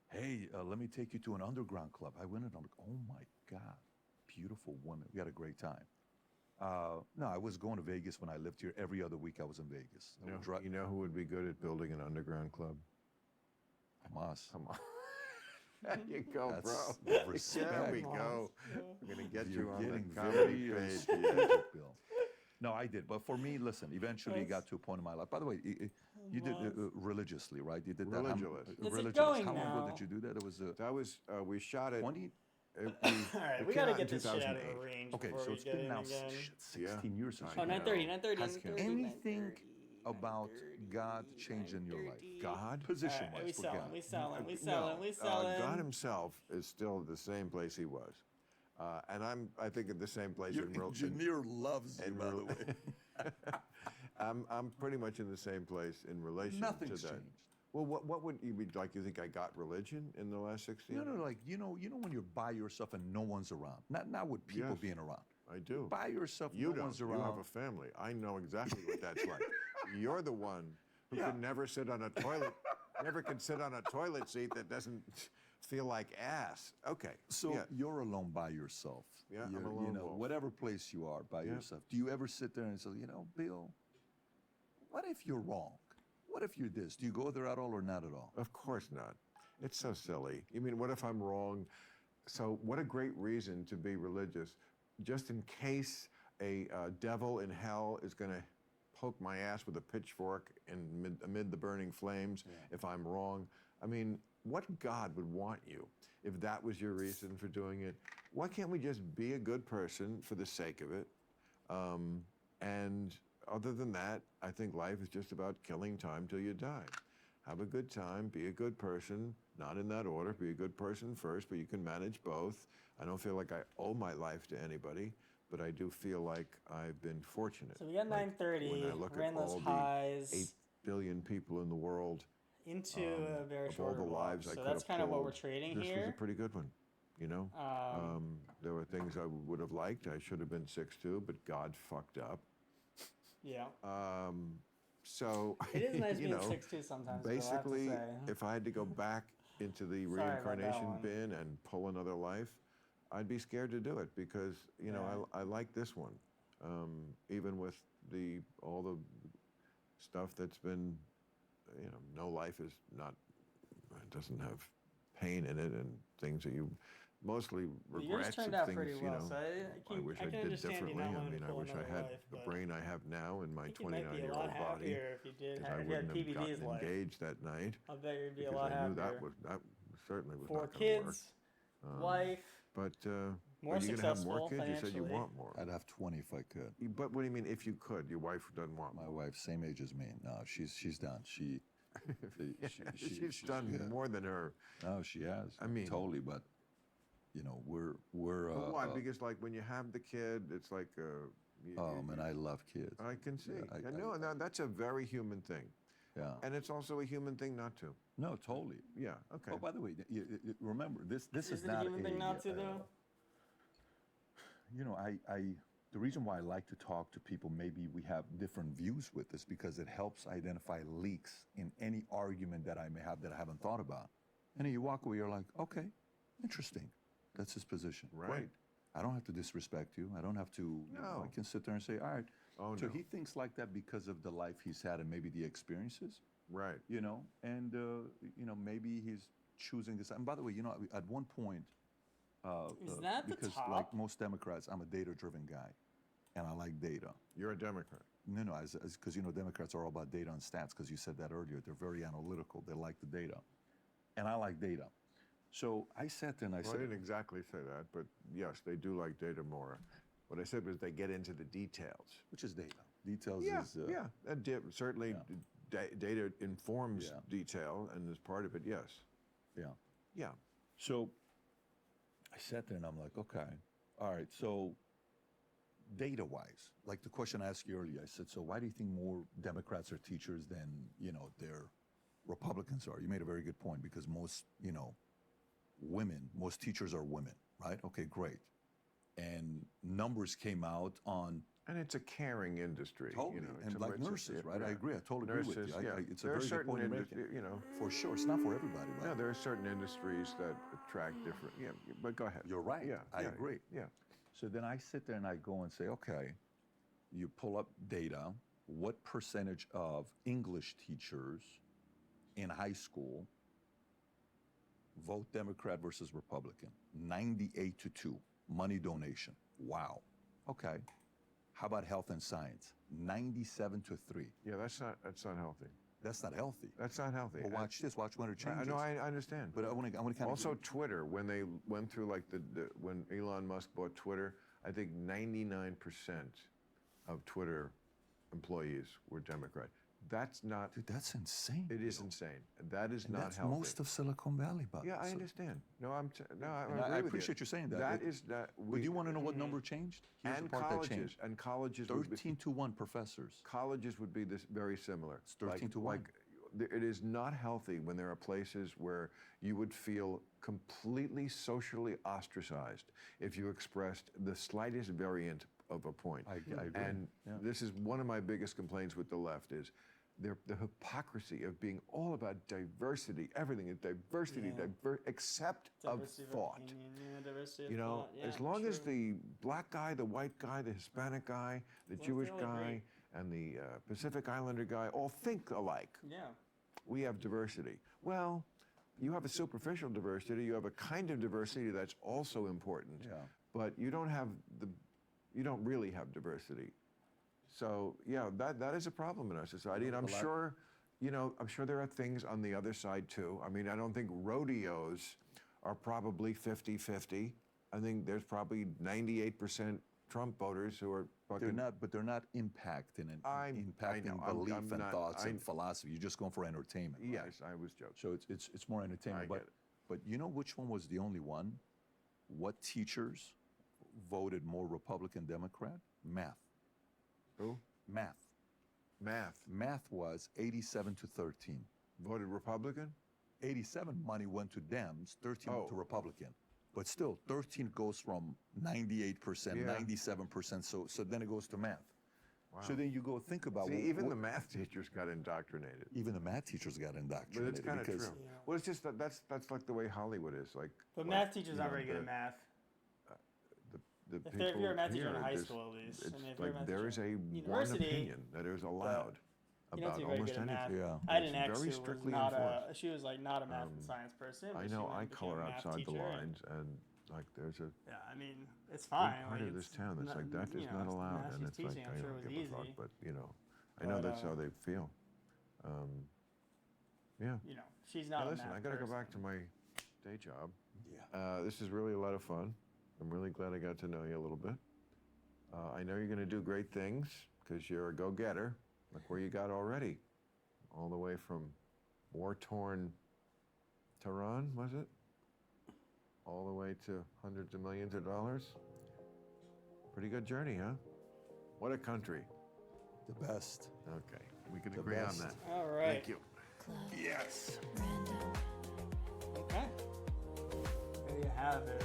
hey, let me take you to an underground club. I went and I'm like, oh my God, beautiful women. We had a great time. No, I was going to Vegas when I lived here. Every other week I was in Vegas. I would drive- You know who would be good at building an underground club? Hamas. Come on. There you go, That's bro. respect. There we Hamas. go. We're going to get You're you on the getting comedy very page. strategic, Bill. No, I did. But for me, listen, eventually it got Yes. to a point in my life. By the way, you did religiously, right? You did that. Religulous. Is it Religious. going How long ago now? did you do that? It was That was, we shot it. 20. It, All right, we came gotta out in get this shit out of 2008. the range Okay, before so we it's get been in now again. 16 years or I Oh, something. 9:30, know. 9:30, Has 9:30, anything 9:30, about 9:30, God changed in your life? 9:30. God? Position All right, we wise for selling, God. we selling, we No, selling, we selling. God himself is still the same place he was. And I think at the same place Your in real. engineer loves you, in by the real- way. I'm pretty much in the same place in relation Nothing's to that. changed. Well, what would you be like? You think I got religion in the last 16 No, years? like you know when you're by yourself and no one's around. Not with people Yes. being around. I do. By yourself, You no don't. one's You around. have a family. I know exactly what that's like. You're the one who Yeah. can never sit on a toilet, never can sit on a toilet seat that doesn't feel like ass. Okay. So yeah. you're alone by yourself. Yeah, I'm You're, a lone you know, wolf. whatever place you are by Yeah. yourself. Do you ever sit there and say, you know, Bill, what if you're wrong? What if you're this? Do you go there at all or not at all? Of course not. It's so silly. You mean, what if I'm wrong? So, what a great reason to be religious, just in case a devil in hell is going to poke my ass with a pitchfork amid the burning flames if I'm wrong. I mean, what God would want you if that was your reason for doing it? Why can't we just be a good person for the sake of it? And other than that, I think life is just about killing time till you die. Have a good time, be a good person, not in that order, be a good person first, but you can manage both. I don't feel like I owe my life to anybody, but I do feel like I've been fortunate. So we got Like, 9:30. when I look Ran at those all highs the 8 billion people in the world, into a very of short all the lives I So could that's have kind of what we're pulled, trading this was here. a pretty good one, you know? There were things I would have liked. I should have been 6'2", but God fucked up. Yeah. So, It is nice you being know, 6'2" sometimes. basically, though, I have to say. if I had to go back into the Sorry about that reincarnation one. bin and pull another life, I'd be scared to do it because, you know, I like this one. Even with all the stuff that's been, you know, no life is not, it doesn't have pain in it and things that you mostly But yours regrets turned of out things, pretty you well, know. so I wish I can did understand you differently. not I wanting mean, to I pull wish I another had life, the but brain I have now in I my think you might be a 29-year-old lot body. happier if you did. Because I If you had wouldn't have PBD's gotten life, engaged that night. I bet you'd be a Because lot I knew happier. that certainly was 4 not going to work. kids, wife. But More Are you going to have successful more kids? You said you financially. want more. I'd have 20 if I could. But what do you mean if you could? Your wife doesn't want My more. wife, same age as me. No, she's done. She's done yeah. more than her. No, she has. I mean- totally. But we're. But why? Because like when you have the kid, it's like. Oh man, I love kids. I can see. Yeah, No, that's a very human thing, Yeah. and it's also a human thing not to. No, totally. Yeah. Okay. Oh, by the way, remember this. This is Isn't not a human thing not to though? The reason why I like to talk to people, maybe we have different views with this, because it helps identify leaks in any argument that I may have that I haven't thought about. And then you walk away, you're like, okay, interesting. That's his position. Right. Great. I don't have to disrespect you. I don't have to, No. I can sit there and say, all right. Oh, so no. he thinks like that because of the life he's had and maybe the experiences, Right. and, maybe he's choosing this. And by the way, at one point, Is that the because top? like most Democrats, I'm a data-driven guy, and I like data. You're a Democrat. No, because Democrats are all about data and stats. Because you said that earlier, they're very analytical. They like the data, and I like data. So I sat there and I Well, I said, didn't exactly say that, but yes, they do like data more. What I said was they get into the details. which is data? Details Yeah, is yeah. And certainly data informs Yeah. detail and is part of it, yes. yeah. Yeah. So I sat there and I'm like, okay, all right. So data-wise, like the question I asked you earlier, I said, so why do you think more Democrats are teachers than their Republicans are? You made a very good point, because most most teachers are women, right? Okay, great. And numbers came out on And it's a caring industry. totally, it's and like nurses, right? I agree. I totally agree with you. Yeah. It's a There are very good certain point you're making. For sure, it's not for everybody, right? No, there are certain industries that attract different. Yeah, but go ahead. You're right. Yeah, I yeah, agree. Yeah. So then I sit there and I go and say, okay, you pull up data. What percentage of English teachers in high school vote Democrat versus Republican? 98-2. Money donation. Wow. Okay. How about health and science? 97-3. Yeah, that's not healthy. That's not healthy. That's not healthy. Well, watch this. Watch when it I changes. know, I understand. But I want to kind of Also, Twitter, when they went through like when Elon Musk bought Twitter, I think 99% of Twitter employees were Democrat. That's not. Dude, that's insane. It is insane. That is And not that's healthy. most of Silicon Valley, but Yeah, I understand. No, I And agree I with appreciate you saying that. That It- is that. But do you want to know what number changed? Here's And the part that colleges changed. and colleges would be, 13-1 professors. colleges would be this very similar. It's 13-1. It is not healthy when there are places where you would feel completely socially ostracized if you expressed the slightest variant of a point. I agree. And Yeah. this is one of my biggest complaints with the left is the hypocrisy of being all about diversity. Everything is diversity, Yeah. except Diversity of thought. opinion, yeah, diversity of You know, thought. Yeah, as long as true. the black guy, the white guy, the Hispanic guy, the Well, Jewish they all guy, agree. and the Pacific Islander guy all think alike, Yeah. we have diversity. Well, you have a superficial diversity. You have a kind of diversity that's also important. Yeah. But you don't really have diversity. So yeah, that is a problem in our society, and I'm sure, I'm sure there are things on the other side too. I mean, I don't think rodeos are probably 50-50. I think there's probably 98% Trump voters who are fucking. They're not impacting I know. belief I'm and not- thoughts and philosophy. You're just going for entertainment. right? Yes, I was joking. So it's more entertainment. I but get it. but you know which one was the only one? What teachers voted more Republican Democrat? Math. Who? Math. Math. Math was 87-13. Voted Republican? 87 money went to Dems, 13 Oh. went to Republican. But still, 13 goes from 98%, Yeah. 97%. So then it goes to math. Wow. So then you go think about See, even the math teachers got indoctrinated. even the math teachers got But indoctrinated it's kind of because true. Yeah. Well, it's just that's like the way Hollywood is. Like, But like, math teachers you aren't know, very good at math. The If people you're a math teacher in here, high there's- school, at least. It's I mean, if you're a like math there teacher is a at one university, opinion that is allowed you don't about do very almost good at math. anything. Yeah. I had an It's ex very who was strictly not enforced. she was like not a math and science person. I but know she I went and became color a math outside the teacher, and- lines, and like there's a Yeah, I mean, it's big fine. part like, of this it's town that's like that is you know, not it's the allowed, math and she's it's like teaching, I'm I sure don't it was give a fuck, easy. but I know But, that's how they feel. Yeah. You know, she's not Now a listen, math I got to go person. back to my day job. yeah. This is really a lot of fun. I'm really glad I got to know you a little bit. I know you're going to do great things because you're a go-getter. Look where you got already. All the way from war-torn Tehran, was it? All the way to hundreds of millions of dollars. Pretty good journey, huh? What a country. The best. Okay, we can The agree best. on that. All right. Thank you. Yes. Okay. There you have it.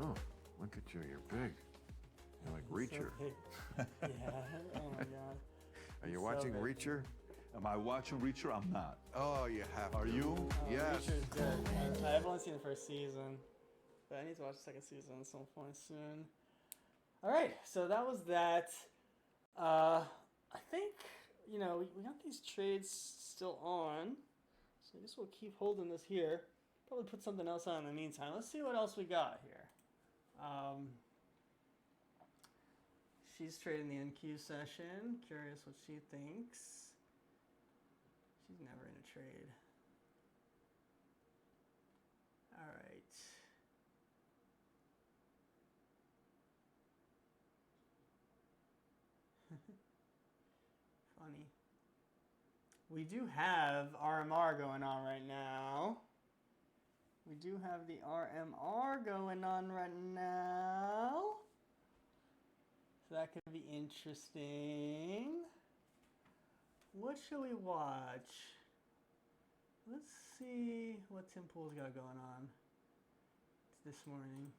Oh, look at you. You're big. You're like Reacher. So big. Yeah. Oh my God. Are you So watching big. Reacher? Am I watching Reacher? I'm not. Oh, you have Are to. you? Yes. Reacher's good. I've only seen the first season, but I need to watch the second season at some point soon. All right, so that was that. I think we got these trades still on, so I guess we'll keep holding this here. Probably put something else on in the meantime. Let's see what else we got here. She's trading the NQ session. Curious what she thinks. She's never in a trade. All right. Funny. We do have RMR going on right now. We do have the RMR going on right now. So that could be interesting. What should we watch? Let's see what Tim Pool's got going on this morning.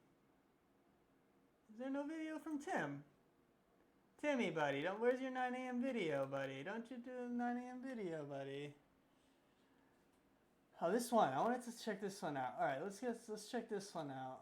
Is there no video from Tim? Timmy, buddy, where's your 9 a.m. video, buddy? Don't you do a 9 a.m. video, buddy? Oh, this one. I wanted to check this one out. All right, let's check this one out.